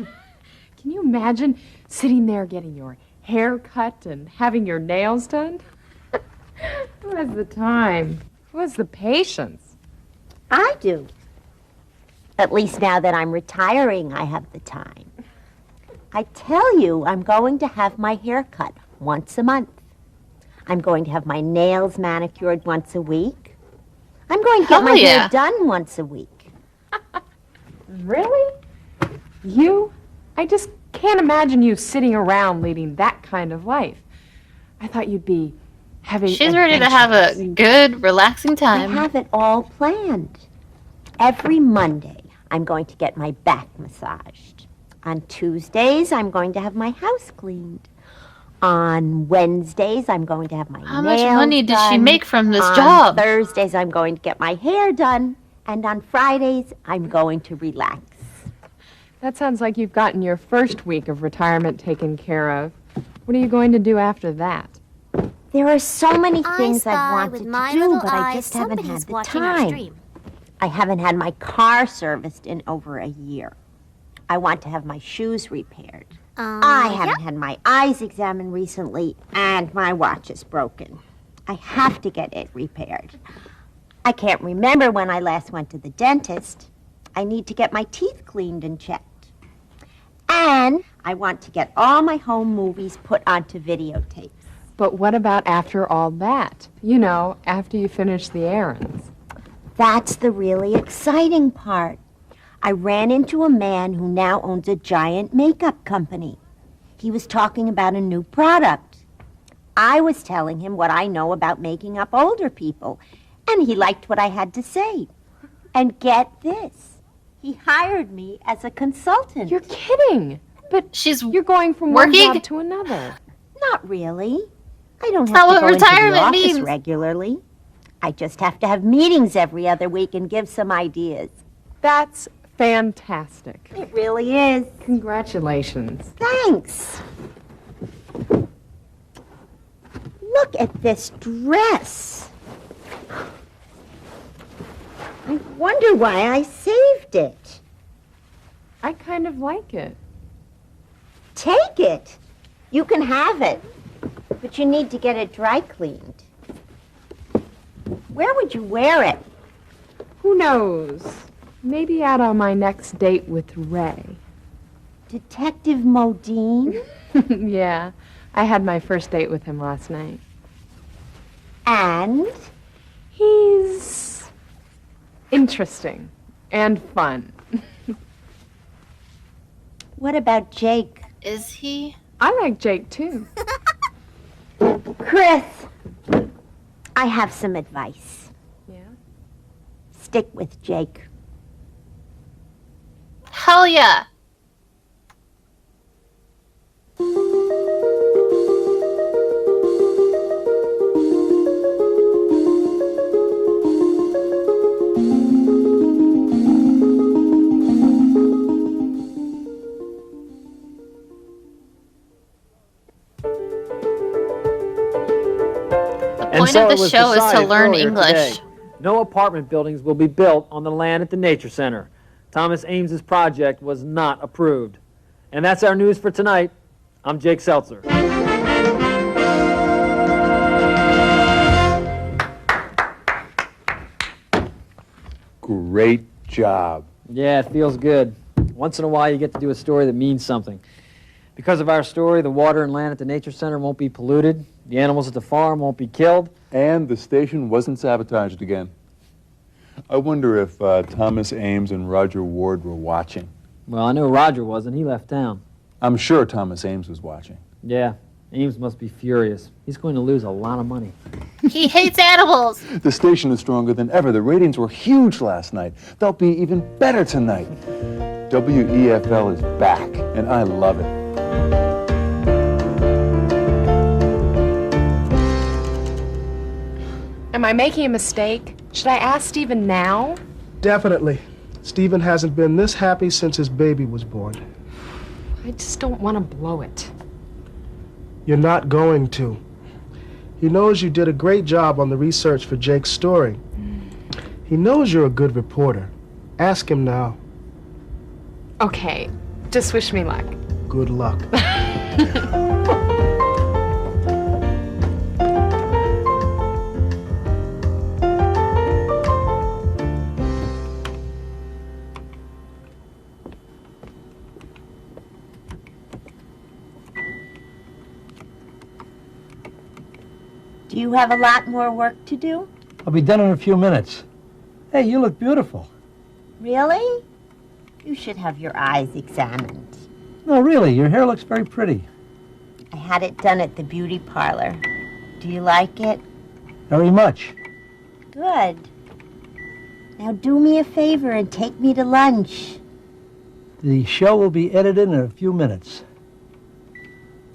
Can you imagine sitting there getting your hair cut and having your nails done? Who has the time? Who has the patience? I do. At least now that I'm retiring, I have the time. I tell you, I'm going to have my hair cut once a month. I'm going to have my nails manicured once a week. I'm going to get my hair done once a week. Really? You? I just can't imagine you sitting around leading that kind of life. I thought you'd be having She's ready to have a good, relaxing time. I have it all planned. Every Monday, I'm going to get my back massaged. On Tuesdays, I'm going to have my house cleaned. On Wednesdays, I'm going to have my How nails much money did she done. make from this On job? Thursdays, I'm going to get my hair done. And on Fridays, I'm going to relax. That sounds like you've gotten your first week of retirement taken care of. What are you going to do after that? There are so many things spy I've wanted with to my do, little but I eyes just haven't had somebody's the watching our time. stream. I haven't had my car serviced in over a year. I want to have my shoes repaired. I haven't had my eyes examined recently, and my watch is broken. I have to get it repaired. I can't remember when I last went to the dentist. I need to get my teeth cleaned and checked. And I want to get all my home movies put onto videotapes. But what about after all that? You know, after you finish the errands. That's the really exciting part. I ran into a man who now owns a giant makeup company. He was talking about a new product. I was telling him what I know about making up older people, and he liked what I had to say. And get this, he hired me as a consultant. You're kidding. But you're going from one working? job to another. Not really. I don't That's have not to go what into the retirement office means. regularly. I just have to have meetings every other week and give some ideas. That's fantastic. It really is. Congratulations. Thanks. Look at this dress. I wonder why I saved it. I kind of like it. Take it. You can have it. But you need to get it dry cleaned. Where would you wear it? Who knows? Maybe out on my next date with Ray. Detective Modine? Yeah, I had my first date with him last night. And? He's interesting and fun. What about Jake? Is he? I like Jake, too. Chris, I have some advice. Yeah? Stick with Jake. Hell yeah. The point of the show is to learn English. No apartment buildings will be built on the land at the Nature Center. Thomas Ames's project was not approved. And that's our news for tonight. I'm Jake Seltzer. Great job. Yeah, it feels good. Once in a while, you get to do a story that means something. Because of our story, the water and land at the Nature Center won't be polluted, the animals at the farm won't be killed. And the station wasn't sabotaged again. I wonder if Thomas Ames and Roger Ward were watching. Well, I know Roger wasn't. He left town. I'm sure Thomas Ames was watching. Yeah, Ames must be furious. He's going to lose a lot of money. He hates animals. The station is stronger than ever. The ratings were huge last night. They'll be even better tonight. WEFL is back, and I love it. Am I making a mistake? Should I ask Stephen now? Definitely. Stephen hasn't been this happy since his baby was born. I just don't want to blow it. You're not going to. He knows you did a great job on the research for Jake's story. He knows you're a good reporter. Ask him now. Okay, just wish me luck. Good luck. Do you have a lot more work to do? I'll be done in a few minutes. Hey, you look beautiful. Really? You should have your eyes examined. No, really, your hair looks very pretty. I had it done at the beauty parlor. Do you like it? Very much. Good. Now do me a favor and take me to lunch. The show will be edited in a few minutes.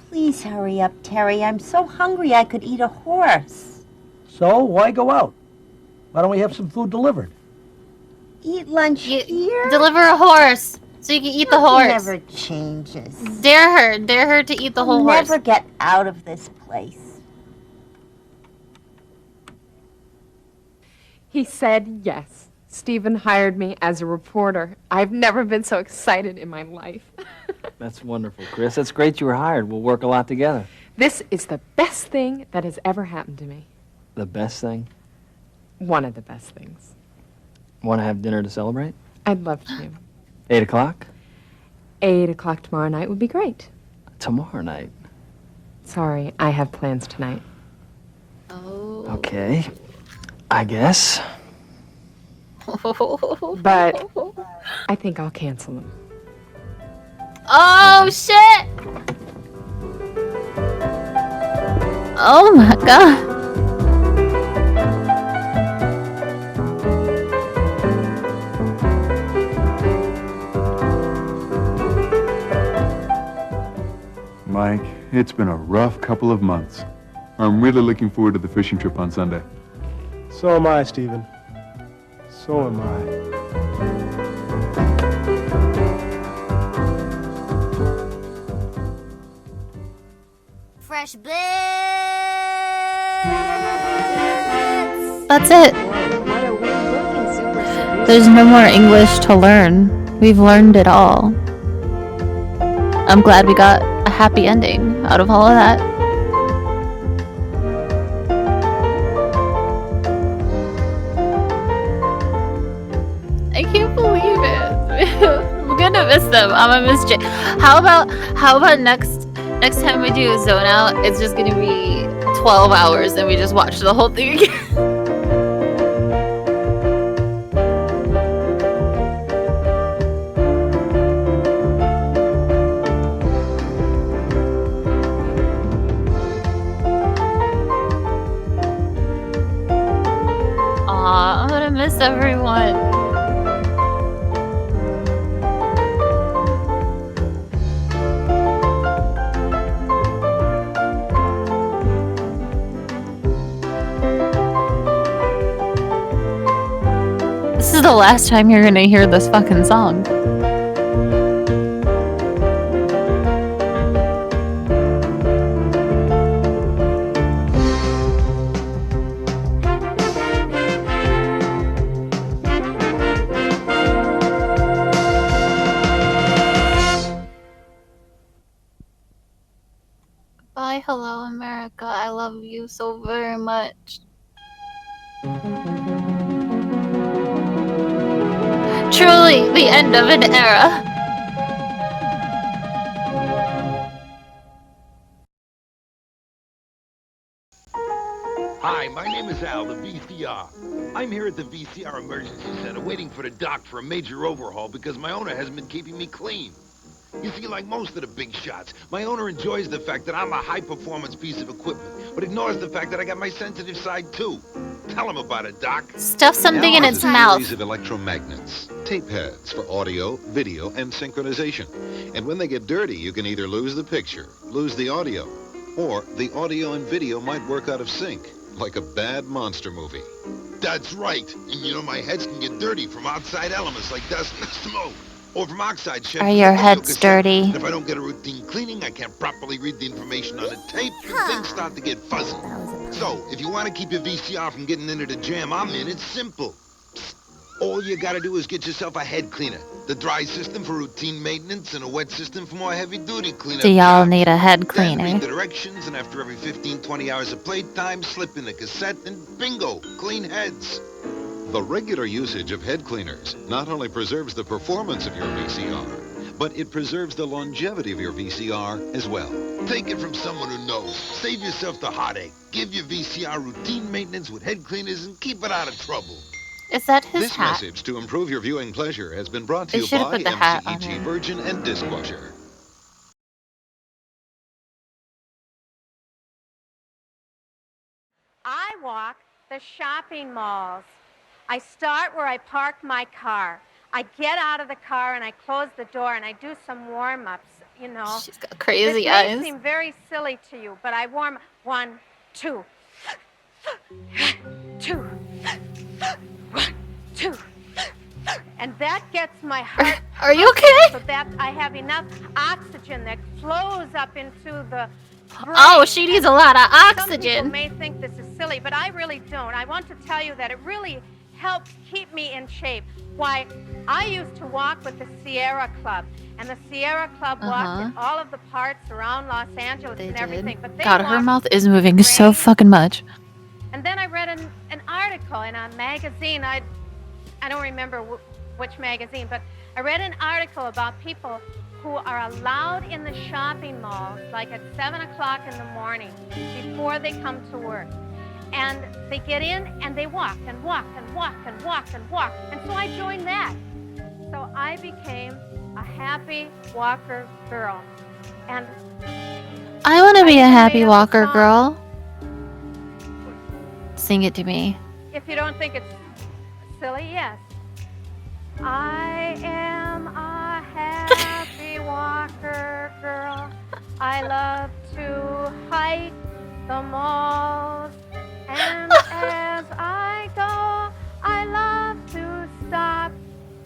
Please hurry up, Terry. I'm so hungry I could eat a horse. So, why go out? Why don't we have some food delivered? Eat lunch here? Deliver a horse so you can eat the horse. Never changes. Dare her to eat the whole horse. Never get out of this place. He said yes. Stephen hired me as a reporter. I've never been so excited in my life. That's wonderful, Chris. That's great you were hired. We'll work a lot together. This is the best thing that has ever happened to me. The best thing? One of the best things. Want to have dinner to celebrate? I'd love to. 8 o'clock? 8 o'clock tomorrow night would be great. Tomorrow night. Sorry, I have plans tonight. Oh. Okay. I guess. But I think I'll cancel them. Oh, shit! Oh, my God. Mike, it's been a rough couple of months. I'm really looking forward to the fishing trip on Sunday. So am I, Stephen. So am I. Fresh bits. That's it. There's no more English to learn. We've learned it all. I'm glad we got a happy ending out of all of that. I can't believe it. I'm gonna miss them. I'm gonna miss Jay. How about next time we do a zone out, it's just gonna be 12 hours and we just watch the whole thing again. Aw, I'm gonna miss everyone. This is the last time you're gonna hear this fucking song. Bye, hello, America. I love you so very much. Truly, the end of an era. Hi, my name is Al, the VCR. I'm here at the VCR Emergency Center waiting for the doc for a major overhaul because my owner hasn't been keeping me clean. You see, like most of the big shots, my owner enjoys the fact that I'm a high-performance piece of equipment, but ignores the fact that I got my sensitive side, too. Tell him about it, Doc. Stuff something in its mouth. Series of electromagnets, tape heads for audio, video, and synchronization. And when they get dirty, you can either lose the picture, lose the audio, or the audio and video might work out of sync, like a bad monster movie. That's right. And you know my heads can get dirty from outside elements like dust and smoke. Or from oxide shed. Are your heads dirty? And if I don't get a routine cleaning, I can't properly read the information on the tape, and things start to get fuzzy. So, if you want to keep your VCR from getting into the jam I'm in, it's simple. All you gotta do is get yourself a head cleaner. The dry system for routine maintenance and a wet system for more heavy-duty cleanup. Do y'all need a head Then cleaner? read the directions, and after every 15-20 hours of playtime, slip in a cassette, and bingo, clean heads. The regular usage of head cleaners not only preserves the performance of your VCR, but it preserves the longevity of your VCR as well. Take it from someone who knows. Save yourself the heartache. Give your VCR routine maintenance with head cleaners and keep it out of trouble. Is that his This hat? message to improve your viewing pleasure has been brought to They you should have by put the hat on MCEG it. Virgin and Dishwasher. I walk the shopping malls. I start where I park my car. I get out of the car and I close the door and I do some warm-ups, you know. She's got crazy this eyes. may seem very silly to you, but I warm 1, 2, 2, 1, 2. And that gets my heart Are you pumping okay? so that I have enough oxygen that flows up into the brain. Oh, she needs a lot of Some people oxygen. may think this is silly, but I really don't. I want to tell you that it really helps keep me in shape. Why, I used to walk with the Sierra Club, and the Sierra Club walked in all of the parts around Los Angeles and everything. But they God, her walked mouth is moving so fucking much. and then I read an article in a magazine. I don't remember which magazine, but I read an article about people who are allowed in the shopping malls, like at 7 o'clock in the morning, before they come to work. And they get in and they walk and walk and walk and walk and walk. And so I joined that. So I became a happy walker girl. And I want to be a even happy made up a walker song. girl. Sing it to me. If you don't think it's silly, yes. I am a happy walker girl. I love to hike the malls. And as I go, I love to stop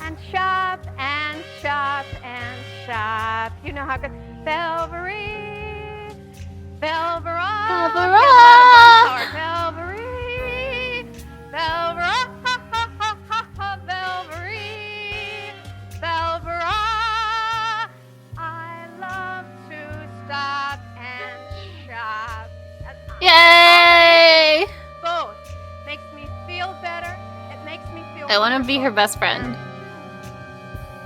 and shop and shop and shop. You know how good Velverie, Velverie, Velverie, Velverie, Velverie, Velverie. I love to stop and shop. Yay! Both makes me feel better. It makes me feel. I want to be wonderful. her best friend.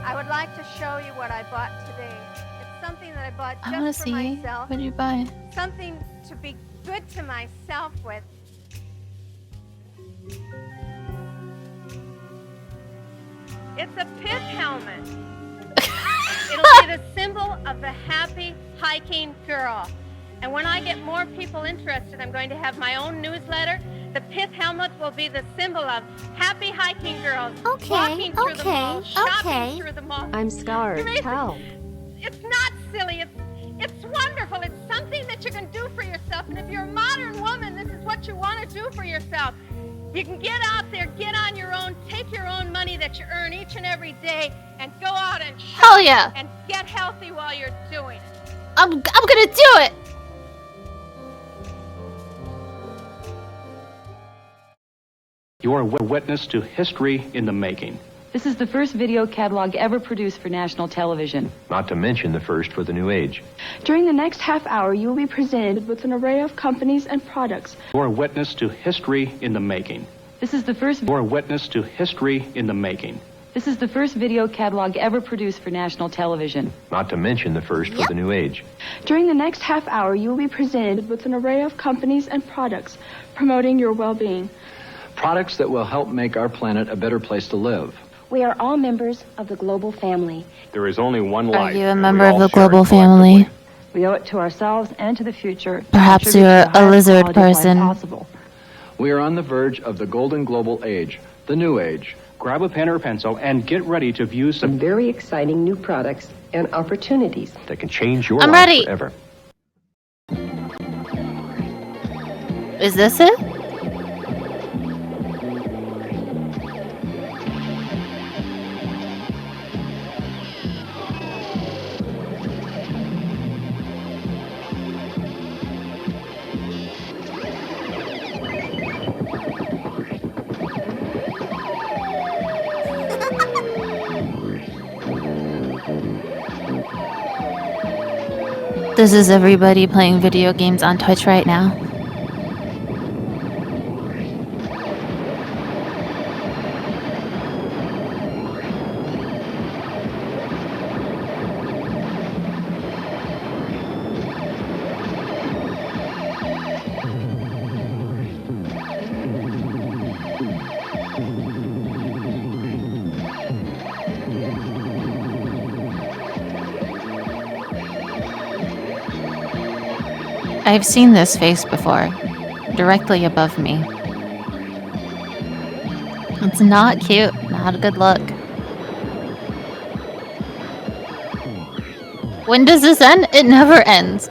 I would like to show you what I bought today. It's something that I bought I want to just for see. myself. What did you buy? Something to be good to myself with. It's a pith helmet. It'll be the symbol of the happy hiking girl. And when I get more people interested, I'm going to have my own newsletter. The pith helmet will be the symbol of happy hiking girls. Walking through the mall, shopping through the mall. I'm scarred. Tell. It's not silly. It's wonderful. It's something that you can do for yourself. And if you're a modern woman, this is what you want to do for yourself. You can get out there, get on your own, take your own money that you earn each and every day, and go out and shop. Hell yeah. And get healthy while you're doing it. I'm gonna do it. You are a witness to history in the making. This is the first video catalog ever produced for national television. Not to mention the first for the new age. During the next half hour, you will be presented with an array of companies and products. You are a witness to history in the making. This is the first. You are a witness to history in the making. This is the first video catalog ever produced for national television. Not to mention the first for the new age. During the next half hour, you will be presented with an array of companies and products promoting your well-being. Products that will help make our planet a better place to live. We are all members of the global family. There is only one Are life. you a and member we of all the share it global family? We owe it to ourselves and to the future. to Perhaps contribute you're to the a highest lizard quality of life person. possible. We are on the verge of the golden global age, the new age. Grab a pen or pencil and get ready to view some very exciting new products and opportunities that can change your I'm life ready. forever. Is this it? This is everybody playing video games on Twitch right now. I've seen this face before, directly above me. It's not cute, not a good look. When does this end? It never ends.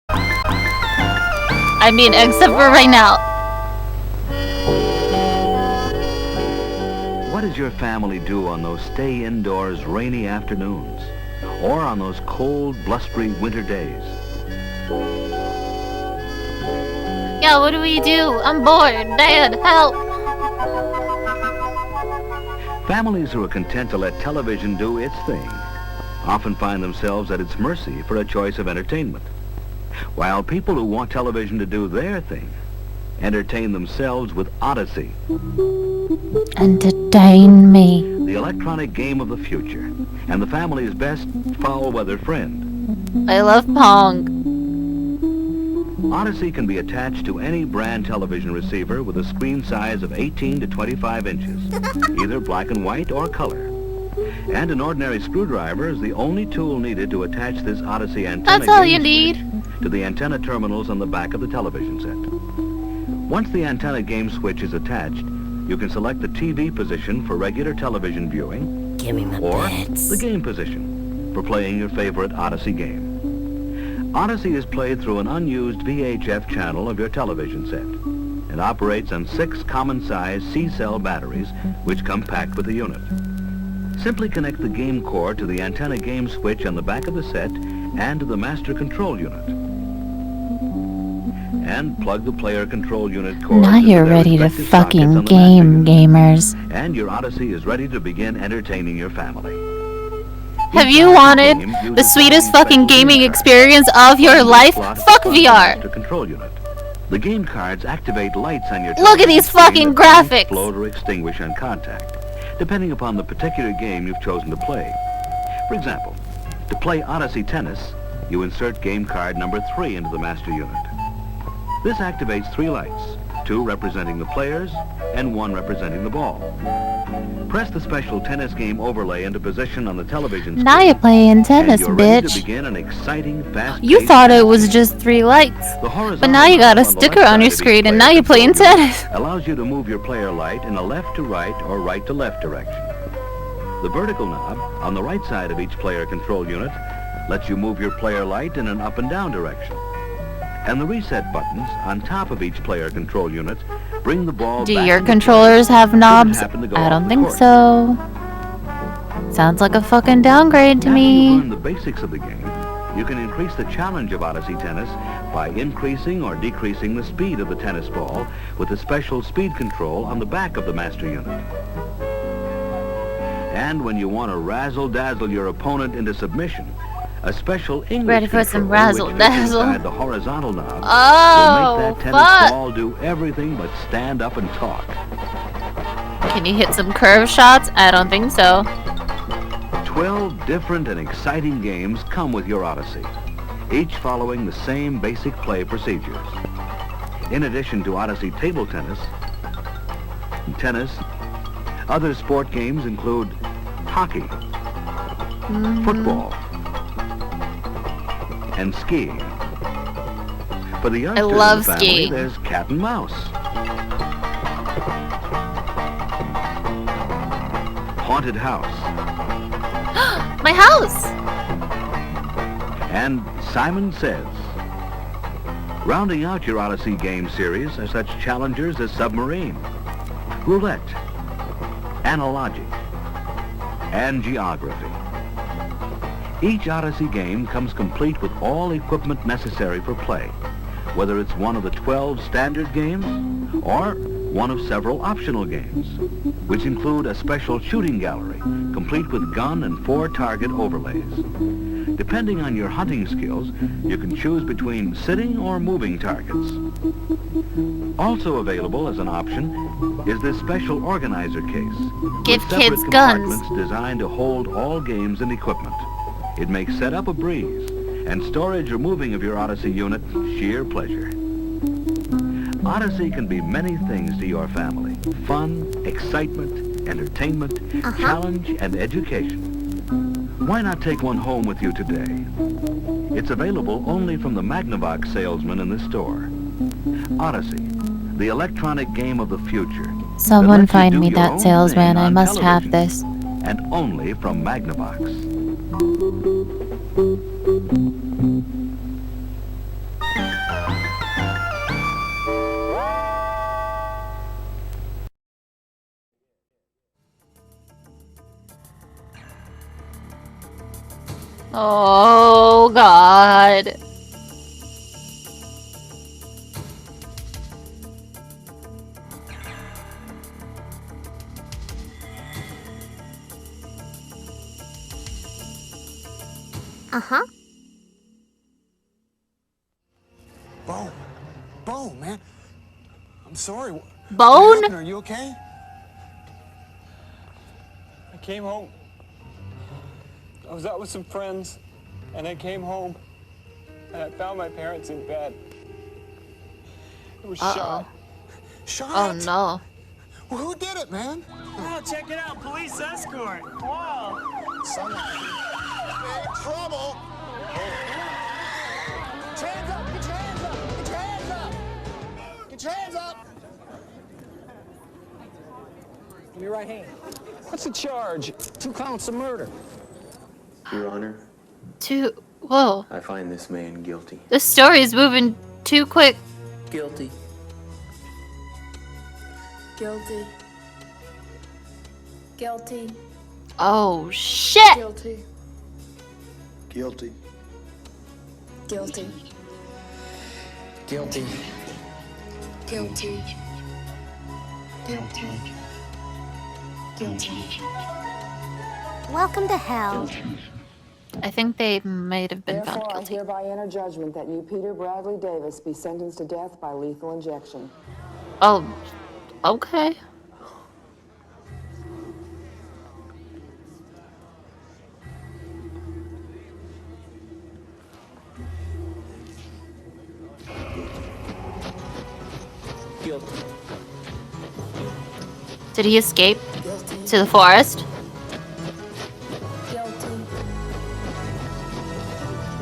I mean, except for right now. What does your family do on those stay indoors rainy afternoons? Or on those cold, blustery winter days? Yeah, what do we do? I'm bored. Dad, help! Families who are content to let television do its thing often find themselves at its mercy for a choice of entertainment, while people who want television to do their thing entertain themselves with Odyssey. Entertain me. The electronic game of the future, and the family's best foul-weather friend. I love Pong. Odyssey can be attached to any brand television receiver with a screen size of 18 to 25 inches, either black and white or color. And an ordinary screwdriver is the only tool needed to attach this Odyssey antenna. That's all you need. To the antenna terminals on the back of the television set. Once the antenna game switch is attached, you can select the TV position for regular television viewing, Give me my or bets. the game position for playing your favorite Odyssey game. Odyssey is played through an unused VHF channel of your television set and operates on 6 common-size C-cell batteries which come packed with the unit. Simply connect the game core to the antenna game switch on the back of the set and to the master control unit. And plug the player control unit cord. Now you're ready to fucking game, gamers. And your Odyssey is ready to begin entertaining your family. Have you wanted the sweetest fucking gaming experience of your life? Fuck VR. Control unit. The game cards activate lights on your Look at these fucking graphics. Explode or extinguish on contact, depending upon the particular game you've chosen to play. For example, to play Odyssey Tennis, you insert game card number 3 into the master unit. This activates 3 lights, 2 representing the players and 1 representing the ball. Press the special tennis game overlay into position on the television screen. Now you're playing tennis, and you're ready bitch. to begin an exciting, fast You thought it was just 3 lights, but now you got a sticker on your screen and now you're playing tennis. allows you to move your player light in a left to right or right to left direction. The vertical knob on the right side of each player control unit lets you move your player light in an up and down direction. And the reset buttons on top of each player control unit bring the ball Do back your into controllers play have should it knobs? happen to go I off don't the think court. so. Sounds like a fucking downgrade to After you me. learn the basics of the game, you can increase the challenge of Odyssey Tennis by increasing or decreasing the speed of the tennis ball with a special speed control on the back of the master unit. And when you want to razzle-dazzle your opponent into submission, a special English Ready for some control which fits razzle-dazzle? inside the horizontal knob Oh, will make that tennis fuck. ball do everything but stand up and talk. Can you hit some curve shots? I don't think so. 12 different and exciting games come with your Odyssey, each following the same basic play procedures. In addition to Odyssey table tennis, other sport games include hockey, football, and skiing. For the youngsters love in the family, skiing. there's cat and mouse, haunted house, My house! and Simon Says. Rounding out your Odyssey game series are such challengers as Submarine, Roulette, Analogic, and Geography. Each Odyssey game comes complete with all equipment necessary for play, whether it's one of the 12 standard games or one of several optional games, which include a special shooting gallery complete with gun and 4 target overlays. Depending on your hunting skills, you can choose between sitting or moving targets. Also available as an option is this special organizer case. Give with separate kids guns. compartments designed to hold all games and equipment. It makes setup a breeze, and storage or moving of your Odyssey unit sheer pleasure. Odyssey can be many things to your family. Fun, excitement, entertainment, challenge, and education. Why not take one home with you today? It's available only from the Magnavox salesman in the store. Odyssey, the electronic game of the future. Someone lets you find do me your that own salesman. thing I on must have television, this. and only from Magnavox. Oh, God. Uh-huh. Bo, man. I'm sorry. What Bone? happened? Are you okay? I came home. I was out with some friends, and I came home, and I found my parents in bed. It was shot. Shot? Oh, no. Well, who did it, man? Oh, check it out. Police escort. Wow. Someone. Big trouble. Get your hands up! Get your hands up! Get your hands up! Get your hands up! Give me your right hand. What's the charge? 2 counts of murder. Your Honor, Whoa. I find this man guilty. The story is moving too quick. Guilty. Guilty. Guilty. Oh, shit! Guilty. Guilty. Guilty. Guilty. Guilty. Guilty. Guilty. Welcome to hell. I think they might have been found Therefore, guilty. I hereby enter judgment that you, Peter Bradley Davis, be sentenced to death by lethal injection. Oh, okay. Guilty. Did he escape to the forest? Guilty.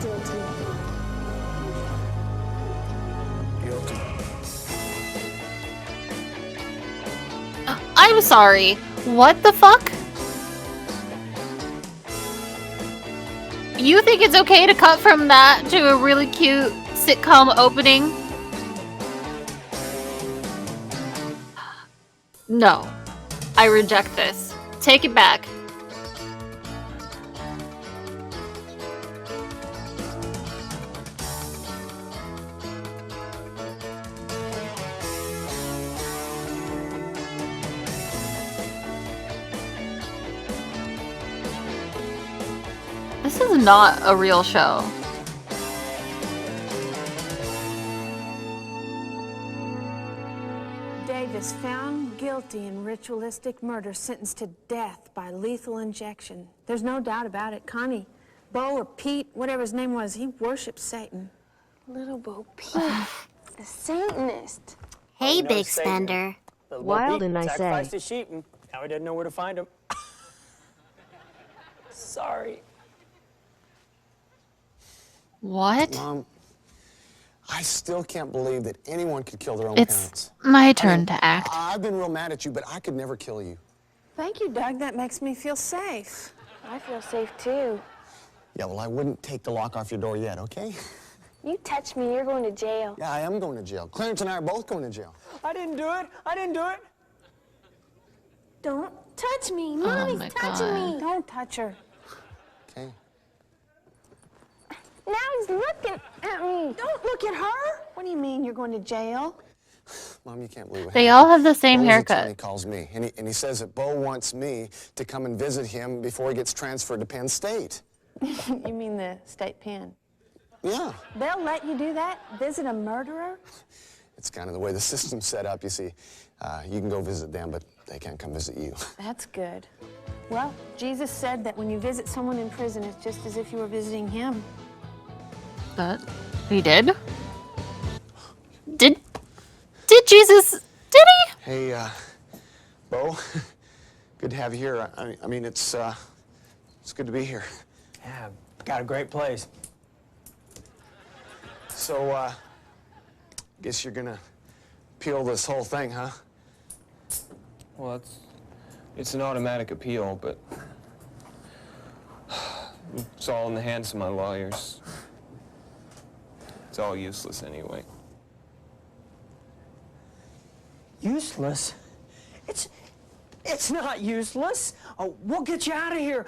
Guilty. Guilty. I'm sorry. What the fuck? You think it's okay to cut from that to a really cute sitcom opening? No. I reject this. Take it back. This is not a real show. Davis found guilty in ritualistic murder, sentenced to death by lethal injection. There's no doubt about it. Connie, Bo or Pete, whatever his name was, he worships Satan. Little Bo Peep, the Satanist. Hey, no Big Satan. Spender. Little Wild Bo Peep and I say. sacrificed his sheep, and now he didn't know where to find him. Sorry. What? Mom, I still can't believe that anyone could kill their own It's parents. my turn to act. I've been real mad at you, but I could never kill you. Thank you, Doug. That makes me feel safe. I feel safe too. Yeah, well, I wouldn't take the lock off your door yet, okay? You touch me, you're going to jail. Yeah, I am going to jail. Clarence and I are both going to jail. I didn't do it. I didn't do it. Don't touch me. Mommy's my touching God. me. Don't touch her. Okay. Now he's looking at me. Don't look at her. What do you mean you're going to jail? Mom, you can't believe it. They all have the same Bo's haircut. attorney calls me, and he says that Bo wants me to come and visit him before he gets transferred to Penn State. You mean the state pen? Yeah. They'll let you do that? Visit a murderer? It's kind of the way the system's set up, you see. You can go visit them, but they can't come visit you. That's good. Well, Jesus said that when you visit someone in prison, it's just as if you were visiting him. But he did? Did Jesus, did he? Hey, Bo, good to have you here. I mean, it's good to be here. Yeah, got a great place. So, guess you're gonna appeal this whole thing, huh? Well, it's an automatic appeal, but it's all in the hands of my lawyers. It's all useless anyway. Useless? It's not useless. Oh, we'll get you out of here.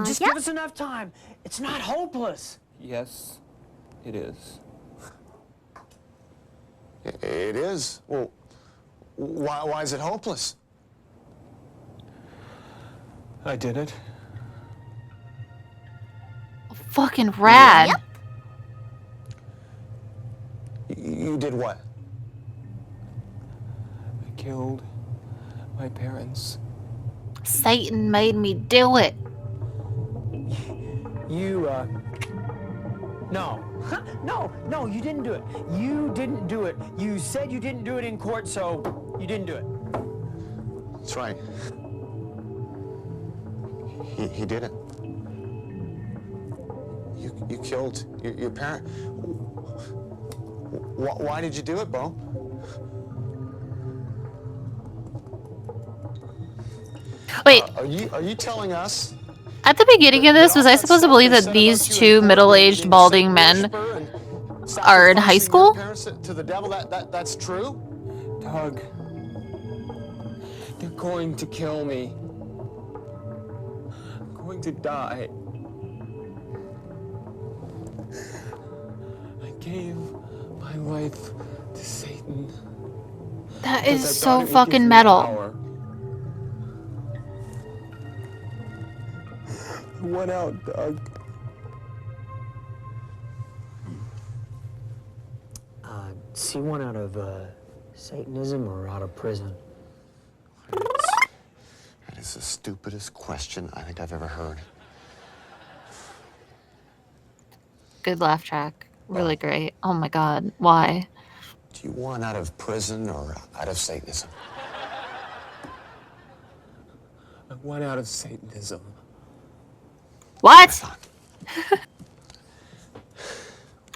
Just give us enough time. It's not hopeless. Yes, it is. It is? Well, why is it hopeless? I did it. Fucking rad. You did what? I killed my parents. Satan made me do it. You, no. No, you didn't do it. You didn't do it. You said you didn't do it in court, so you didn't do it. That's right. He did it. You killed your parent. Why did you do it, Bo? Wait. Are you telling us? At the beginning of this, was I supposed to believe that these two middle-aged balding men are in high school? To the devil, that's true? Doug, they're going to kill me. I'm going to die. I gave my life to Satan. That is so fucking metal. What out, Doug? See one out of Satanism or out of prison? That is the stupidest question I think I've ever heard. Good laugh track. Really great. Oh my god. Why? Do you want out of prison or out of Satanism? I want out of Satanism. What?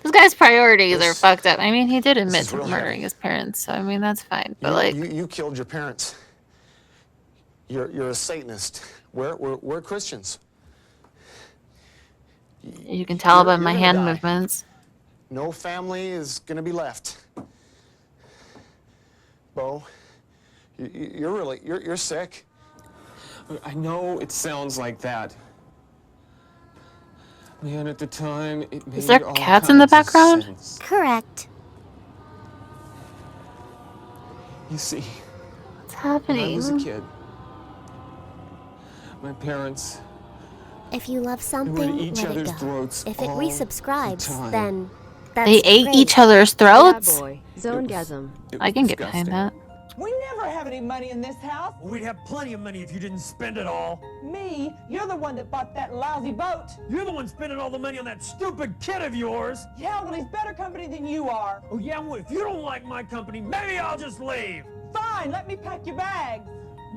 This guy's priorities are fucked up. I mean, he did admit to murdering his parents, so I mean, that's fine. But like, you killed your parents. You're a Satanist. We're Christians. You can tell by my hand movements. No family is gonna be left. Bo, you're sick. I know it sounds like that. Man, at the time, it made Is there all cats in the kinds of background? sense. Correct. You see, What's when I happening? was a kid, my parents, If you love they something, were at each let it other's go. throats If it all resubscribes, the time. then that's They ate great. each other's throats? Yeah, boy. Zonegasm. I can get behind that. We never have any money in this house. Well, we'd have plenty of money if you didn't spend it all. Me? You're the one that bought that lousy boat. You're the one spending all the money on that stupid kid of yours. Yeah, well, he's better company than you are. Oh, yeah, well, if you don't like my company, maybe I'll just leave. Fine, let me pack your bags.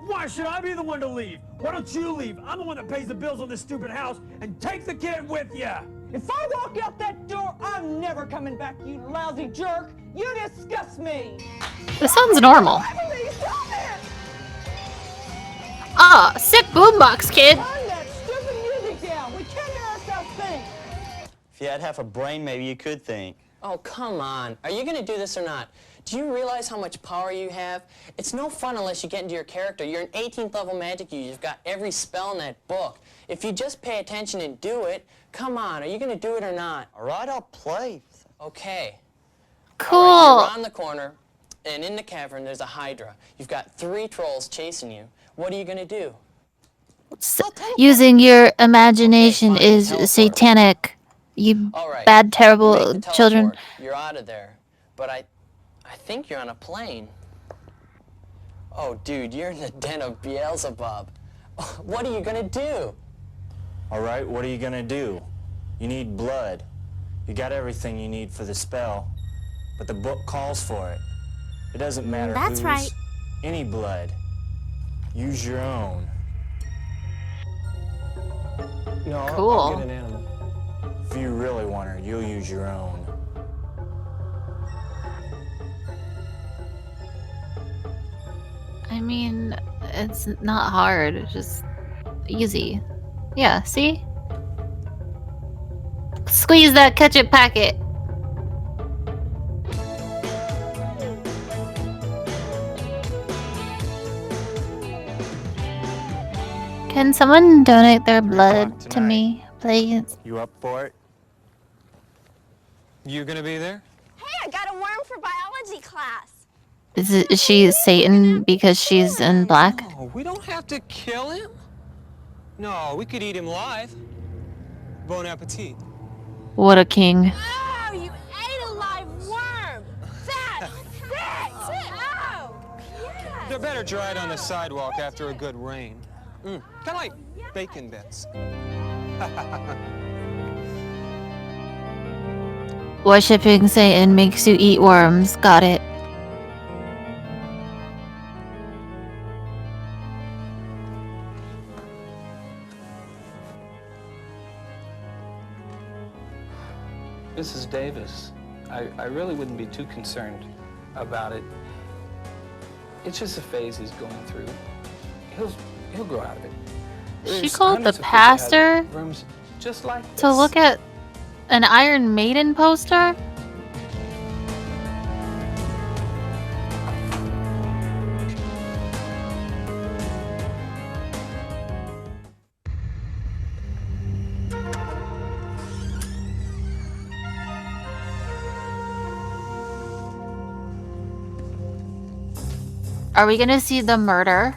Why should I be the one to leave? Why don't you leave? I'm the one that pays the bills on this stupid house, and take the kid with you. If I walk out that door, I'm never coming back, you lousy jerk. You disgust me. This sounds normal. Ah, sick boombox, kid. Turn that stupid music down. We can't hear ourselves think. If you had half a brain, maybe you could think. Oh, come on. Are you going to do this or not? Do you realize how much power you have? It's no fun unless you get into your character. You're an 18th level magic user. You've got every spell in that book. If you just pay attention and do it, come on, are you going to do it or not? All right, I'll play. Okay. Cool. All right, you're around the corner, and in the cavern there's a hydra. You've got 3 trolls chasing you. What are you going to do? Using your imagination is satanic. You bad, terrible children. You're out of there. But I think you're on a plane. Oh, dude, you're in the den of Beelzebub. What are you gonna do? All right, what are you gonna do? You need blood. You got everything you need for the spell, but the book calls for it. It doesn't matter That's whose. right. Any blood. Use your own. No, Cool. I'll get an animal. If you really want her, you'll use your own. I mean, it's not hard. It's just easy. Yeah, see? Squeeze that ketchup packet. Can someone donate their blood to me, please? You up for it? You gonna be there? Hey, I got a worm for biology class. Is she Satan because she's in black? No, we don't have to kill him. No, we could eat him live. Bon appetit. What a king. Oh, you ate a live worm. That's sick. Oh, yes. They're better dried on the sidewalk after a good rain. Kind of like bacon bits. Worshipping Satan makes you eat worms. Got it. Mrs. Davis, I really wouldn't be too concerned about it. It's just a phase he's going through. He'll grow out of it. She There's called the hundreds of kids that have pastor rooms just like to this. look at an Iron Maiden poster? Are we gonna see the murder?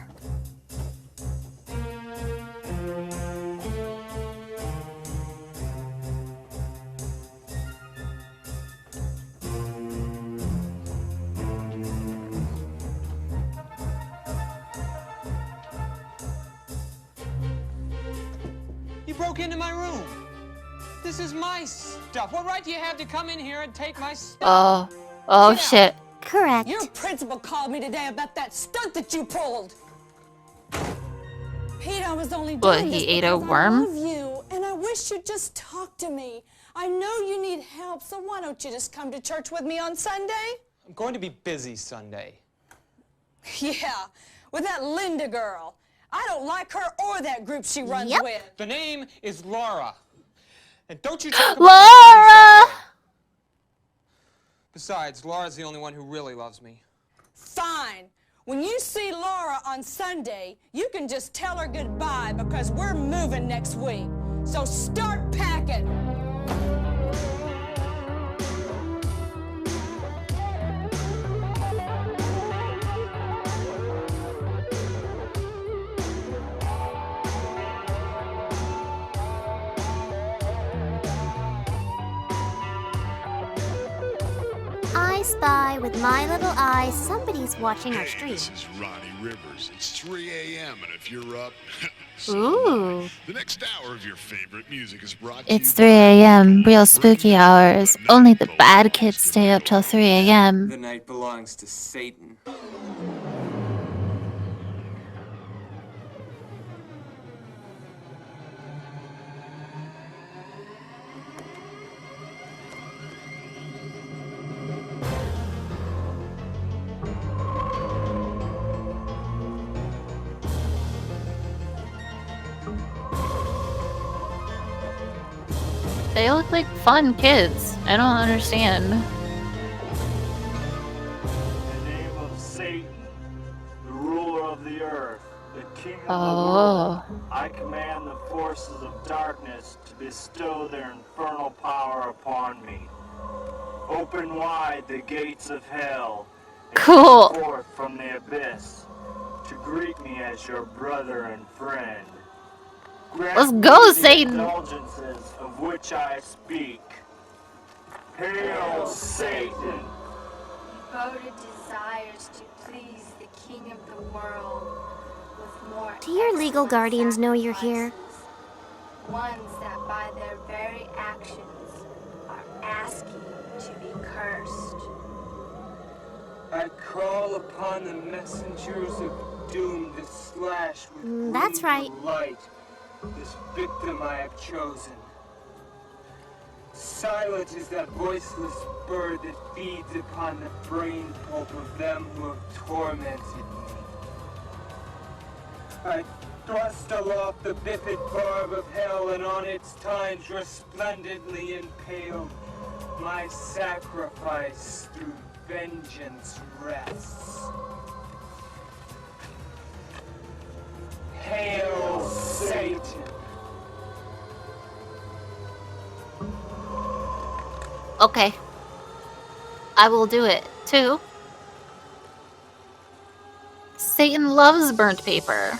You broke into my room. This is my stuff. What right do you have to come in here and take my stuff? Oh shit. Correct. Your principal called me today about that stunt that you pulled. Pete, I was only doing What, this he ate a because worm? I love you, and I wish you'd just talk to me. I know you need help, so why don't you just come to church with me on Sunday? I'm going to be busy Sunday. Yeah, with that Linda girl. I don't like her or that group she runs with. The name is Laura. And don't you talk about my friends that Laura! way. Besides, Laura's the only one who really loves me. Fine. When you see Laura on Sunday, you can just tell her goodbye because we're moving next week. So start packing. I spy with my little eyes somebody's watching our stream. This is Ronnie Rivers. It's 3 a.m. and if you're up, Ooh. the next hour of your favorite music is brought to It's 3 a.m. Real spooky hours. Only the bad kids stay up till 3 a.m. The night belongs to Satan. They look like fun kids. I don't understand. In the name of Satan, the ruler of the earth, the king of the world, I command the forces of darkness to bestow their infernal power upon me. Open wide the gates of hell and Cool. come forth from the abyss to greet me as your brother and friend. Let's go, Satan! Indulgences of which I speak. Hail, Satan! Devoted desires to please the King of the world with more Do your legal guardians know you're here? ones that by their very actions are asking to be cursed. I call upon the messengers of doom to slash with That's right. light this victim I have chosen. Silent is that voiceless bird that feeds upon the brain pulp of them who have tormented me. I thrust aloft the bifid barb of hell, and on its tines resplendently impaled, my sacrifice through vengeance rests. Hail, Satan! Okay. I will do it, too. Satan loves burnt paper.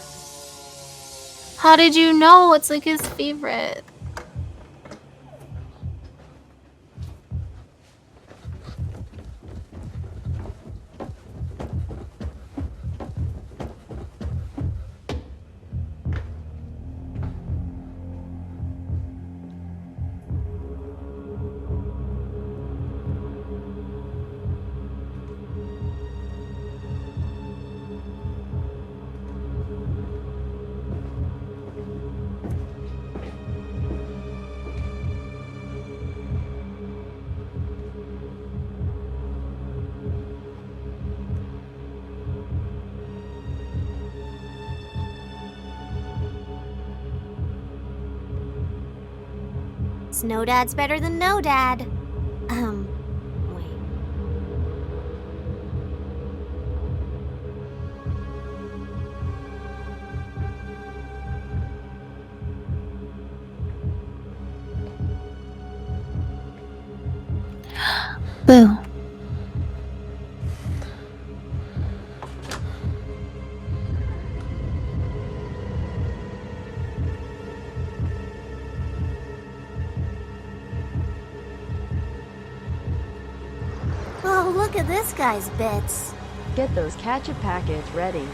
How did you know? It's like his favorite. Snow Dad's better than no dad. Wait. Boo. Oh, look at this guy's bits. Get those catch a package ready.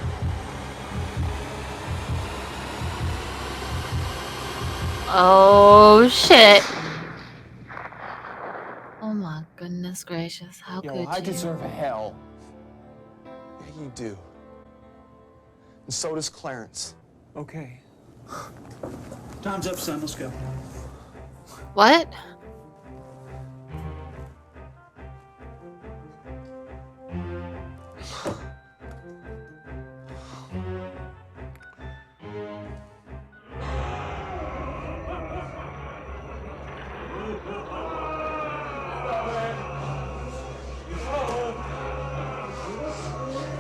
Oh, shit. Oh my goodness gracious. How could you? I deserve hell. Yeah, you do. And so does Clarence. Okay. Time's up, son. Let's go. What?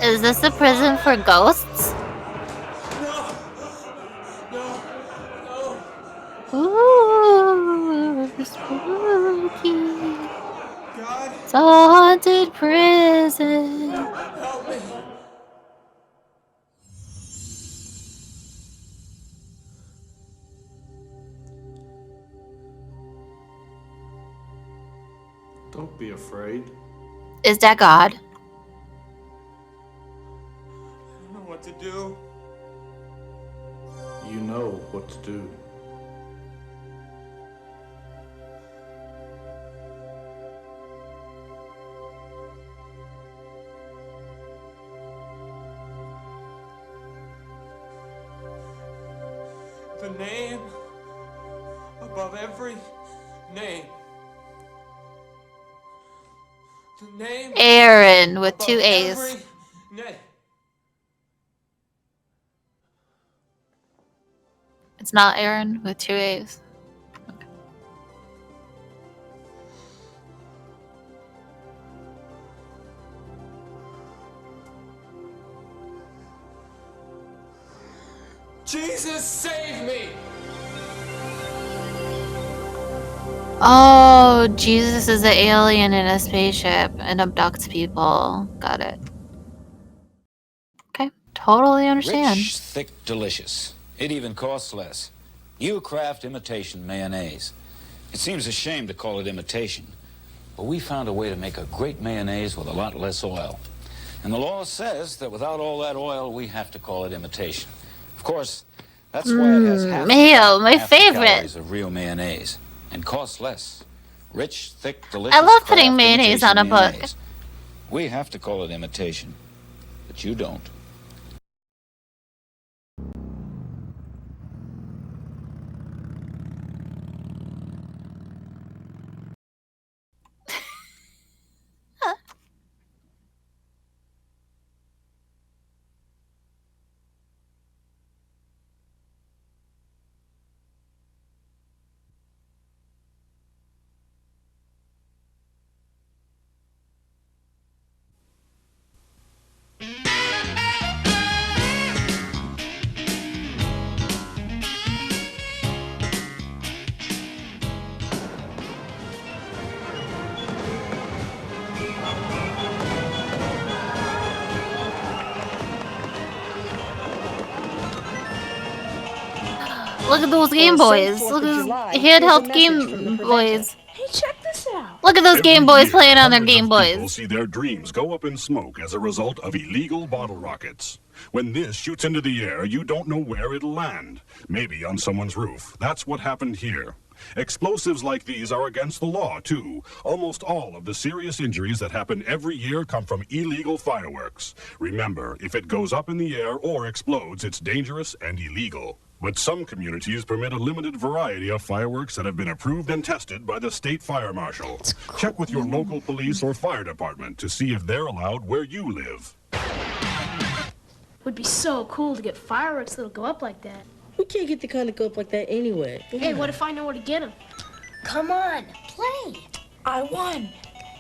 Is this a prison for ghosts? Ooh, spooky. It's a haunted prison. Help me. Don't be afraid. Is that God? I don't know what to do. You know what to do. The name above every name. The name Aaron with two above A's. every name. It's not Aaron with two A's. Jesus, save me! Oh, Jesus is an alien in a spaceship and abducts people. Got it. Okay, totally understand. Rich, thick, delicious. It even costs less. You craft imitation mayonnaise. It seems a shame to call it imitation, but we found a way to make a great mayonnaise with a lot less oil. And the law says that without all that oil, we have to call it imitation. Of course, that's why it has half mayo, my half the favorite. calories of real mayonnaise and costs less. Rich, thick, delicious. I love putting craft mayonnaise imitation on a book. mayonnaise. We have to call it imitation, but you don't. Look at those Game Boys. Look at those handheld Game Boys. Hey, check this out. Look at those Game Boys playing on their Game People Boys. see their dreams go up in smoke as a result of illegal bottle rockets. When this shoots into the air, you don't know where it'll land. Maybe on someone's roof. That's what happened here. Explosives like these are against the law, too. Almost all of the serious injuries that happen every year come from illegal fireworks. Remember, if it goes up in the air or explodes, it's dangerous and illegal. But some communities permit a limited variety of fireworks that have been approved and tested by the state fire marshal. Check with your local police or fire department to see if they're allowed where you live. Would be so cool to get fireworks that'll go up like that. We can't get the kind that go up like that anyway. Hey, what if I know where to get them? Come on, play. I won.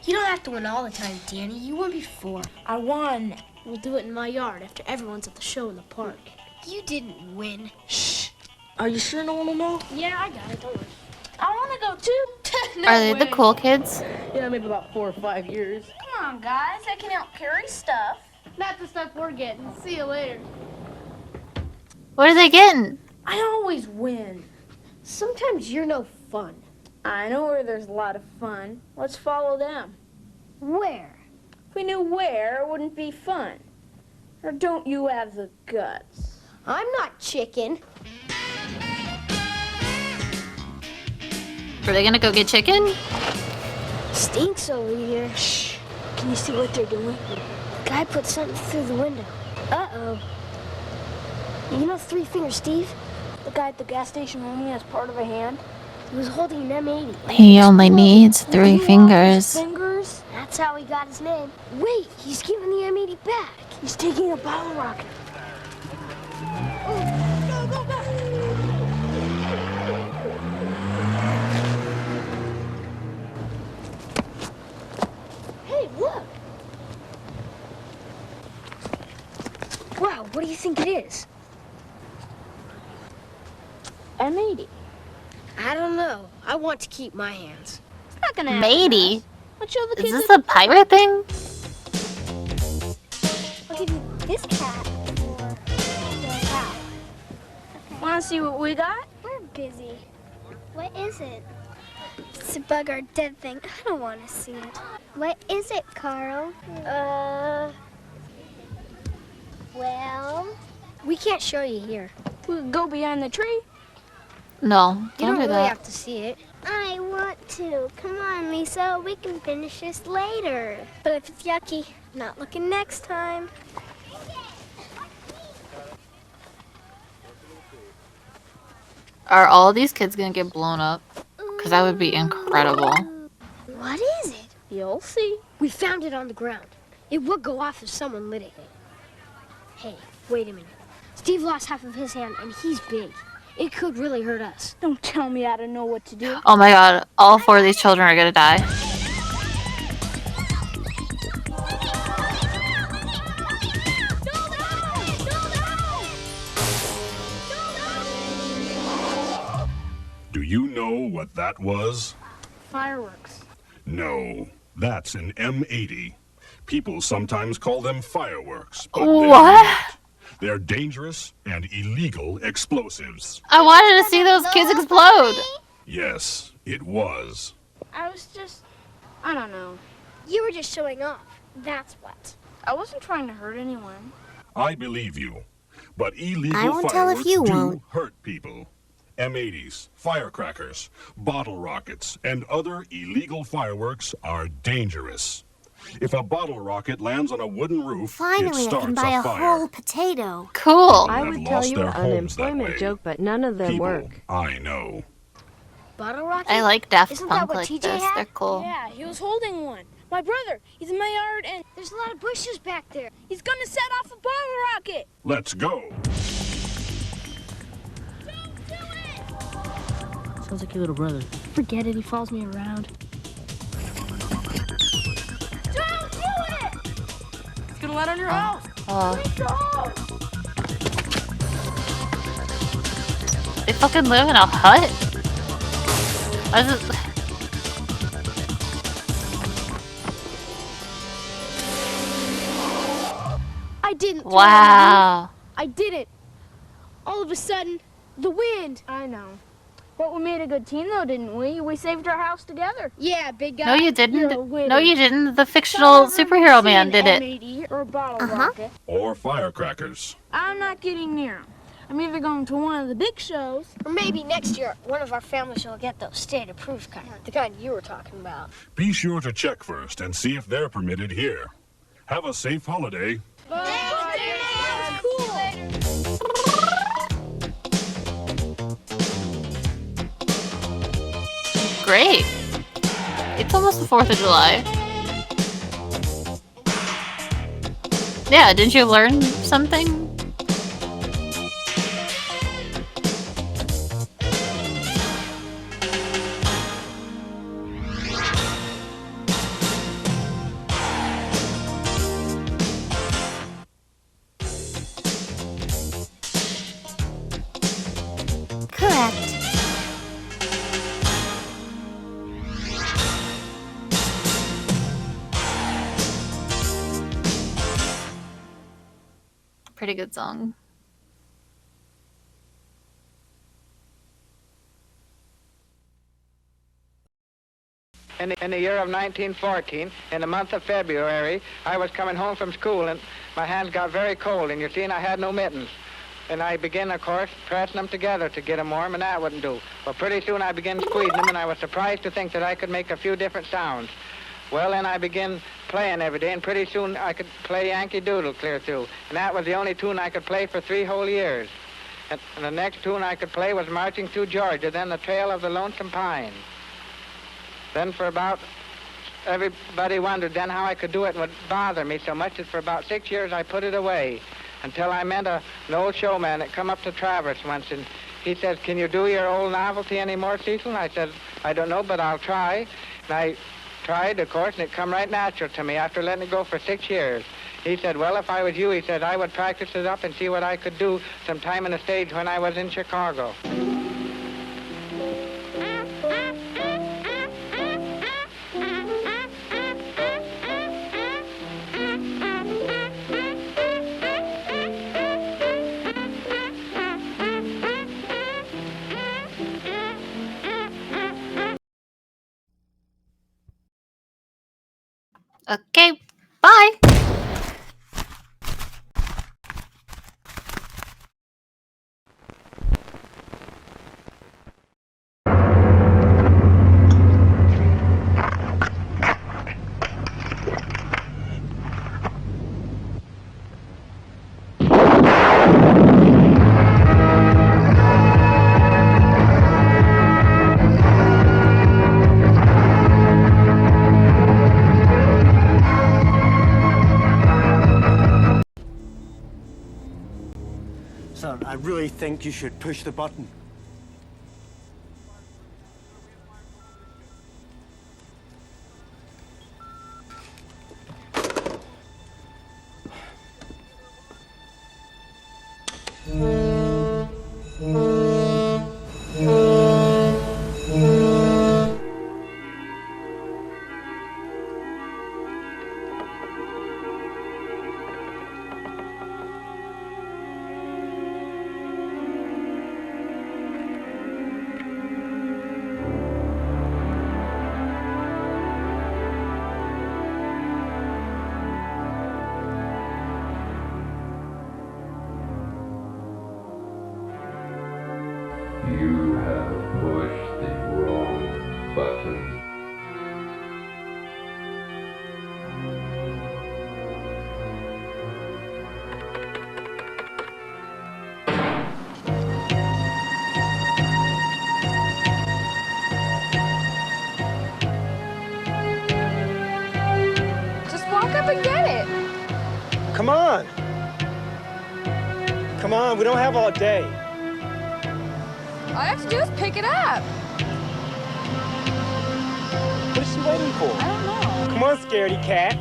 You don't have to win all the time, Danny. You won before. I won. We'll do it in my yard after everyone's at the show in the park. You didn't win. Shh. Are you sure no one will know? Yeah, I got it. Don't worry. I want to go too. No Are they way. the cool kids? Yeah, maybe about 4 or 5 years. Come on, guys. I can help carry stuff. Not the stuff we're getting. See you later. What are they getting? I always win. Sometimes you're no fun. I know where there's a lot of fun. Let's follow them. Where? If we knew where, it wouldn't be fun. Or don't you have the guts? I'm not chicken. Are they gonna go get chicken? Stinks over here. Shh. Can you see what they're doing? The guy put something through the window. Uh-oh. You know Three Finger Steve? The guy at the gas station only has part of a hand? He was holding an M80. He only needs 3 fingers. Fingers? That's how he got his name. Wait, he's giving the M80 back. He's taking a bottle rocket. Oh, go back! Hey, look! Wow, what do you think it is? M80. I don't know. I want to keep my hands. It's not gonna happen. Matey? I'll show the Is kids this a pirate thing? I'll give you this cat or this cow. Want to see what we got? We're busy. What is it? It's a bug or dead thing. I don't want to see it. What is it, Carl? Well, we can't show you here. We could go behind the tree. No, You don't don't do really that. have to see it. I want to. Come on, Lisa. We can finish this later. But if it's yucky, not looking next time. Are all these kids gonna get blown up? Because that would be incredible. What is it? You'll see. We found it on the ground. It would go off if someone lit it. Hey, wait a minute. Steve lost half of his hand, and he's big. It could really hurt us. Don't tell me I don't know what to do. Oh my god, all 4 of these children are gonna die. Do you know what that was? Fireworks. No, that's an M80. People sometimes call them fireworks, but they're What? not. They're dangerous and illegal explosives. I wanted to see those kids explode. Yes, it was. I was just, I don't know. You were just showing off. That's what. I wasn't trying to hurt anyone. I believe you. But I illegal won't tell if fireworks you do won't. hurt people. M80s, firecrackers, bottle rockets, and other illegal fireworks are dangerous. If a bottle rocket lands on a wooden roof, it Finally, I starts can buy a a fire. whole potato. Cool. I Have would tell lost you their an homes that unemployment way. joke, but none of them People work. I know. Bottle rocket? I like Daft Isn't that Punk what like TJ this. had? They're cool. Yeah, he was holding one. My brother, he's in my yard, and there's a lot of bushes back there. He's gonna set off a bottle rocket. Let's go. Sounds like your little brother. Forget it, he follows me around. Don't do it! It's gonna land on your house. They fucking live in a hut? Why is it... I didn't. Wow. I didn't. All of a sudden, the wind. I know. But we made a good team, though, didn't we? We saved our house together. Yeah, big guy. No, you You're a didn't. winner. No, you didn't. The fictional superhero man did it. M80 or a bottle rocket. Or firecrackers. I'm not getting near 'em. I'm either going to one of the big shows, or maybe next year one of our families will get those state-approved kind, the kind you were talking about. Be sure to check first and see if they're permitted here. Have a safe holiday. Great. It's almost the 4th of July. Yeah, didn't you learn something? Correct. Pretty good song. In the year of 1914, in the month of February, I was coming home from school and my hands got very cold, and you see, and I had no mittens. And I began, of course, pressing them together to get them warm, and that wouldn't do. Well, pretty soon I began squeezing them, and I was surprised to think that I could make a few different sounds. Well, then I began playing every day, and pretty soon I could play Yankee Doodle clear through. And that was the only tune I could play for 3 whole years. And the next tune I could play was Marching Through Georgia, then The Trail of the Lonesome Pine. Then for about, everybody wondered then how I could do it, and it would bother me so much that for about 6 years I put it away until I met an old showman that come up to Traverse once, and he said, "Can you do your old novelty anymore, Cecil?" And I said, "I don't know, but I'll try." And I tried, of course, and it come right natural to me after letting it go for 6 years. He said, "Well, if I was you," he said, "I would practice it up and see what I could do sometime in the stage when I was in Chicago." Okay, bye. Son, I really think you should push the button. on, we don't have all day. All I have to do is pick it up. What is she waiting for? I don't know. Come on, scaredy cat.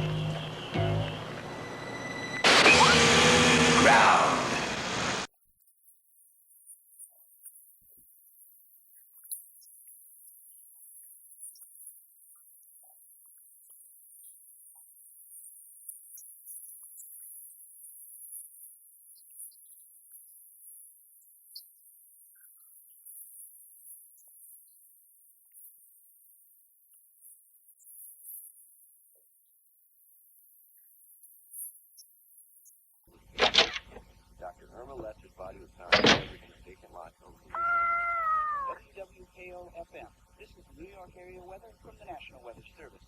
Dr. Irma Lester's body was found in a vacant lot over WWKO-FM. This is New York area weather from the National Weather Service.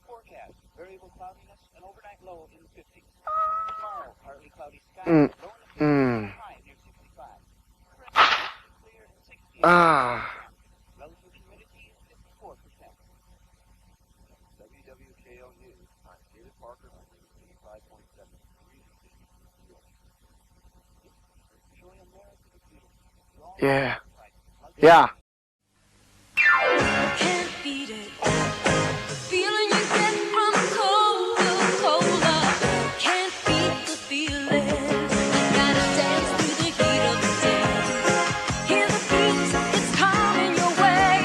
Forecast, variable cloudiness, an overnight low in the 50s. Tomorrow, partly cloudy skies, low in the 50s, high near 65. Clear and 60. Relative humidity is 54%. WWKO News, I'm David Parker on News 85.7. Yeah. Yeah. Can't beat it. The feeling you get from Coca-Cola. Can't beat the feeling. You gotta dance through the heat of the day. Hear the beat, it's coming your way.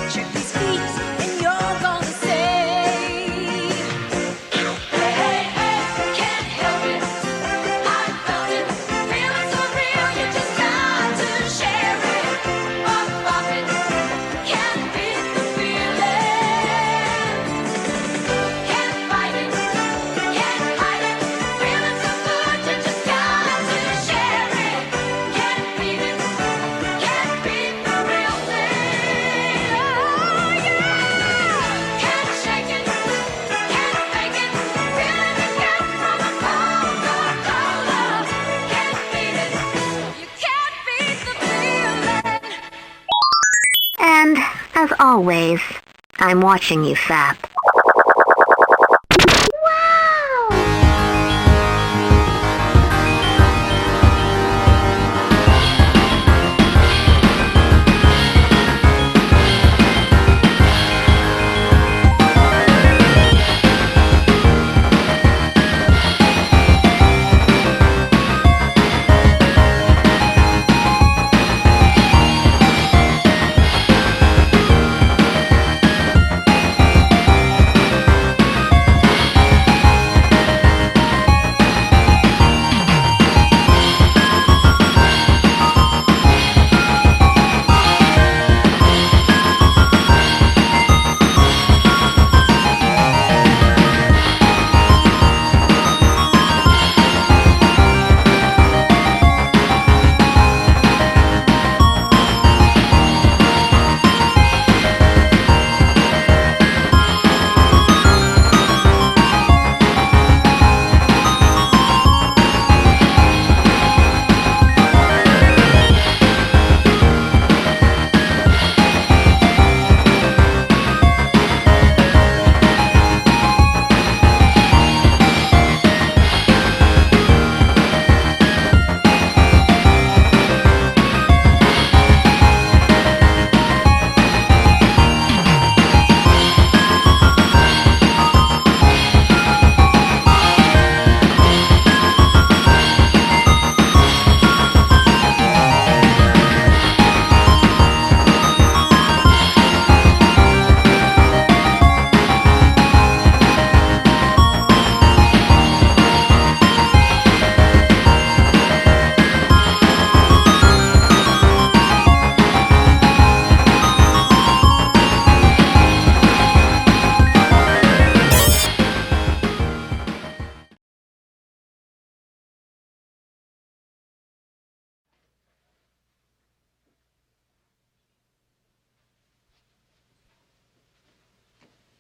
Check these feet and you're gonna say, hey, hey, hey, can't help it. I felt it. Feeling so real, you just got to share it. Bop, bop it. Can't beat the feeling. Can't fight it. Can't hide it. Feeling so good, you just got to share it. Can't beat it. Can't beat the real thing. Oh yeah. Can't shake it. Can't fake it. Feeling you get from a Coca-Cola. Can't beat it. You can't beat the feeling. And, as always, I'm watching you sap.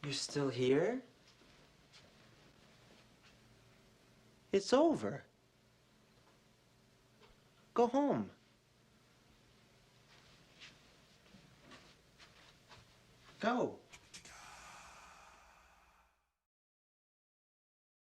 You're still here? It's over. Go home. Go.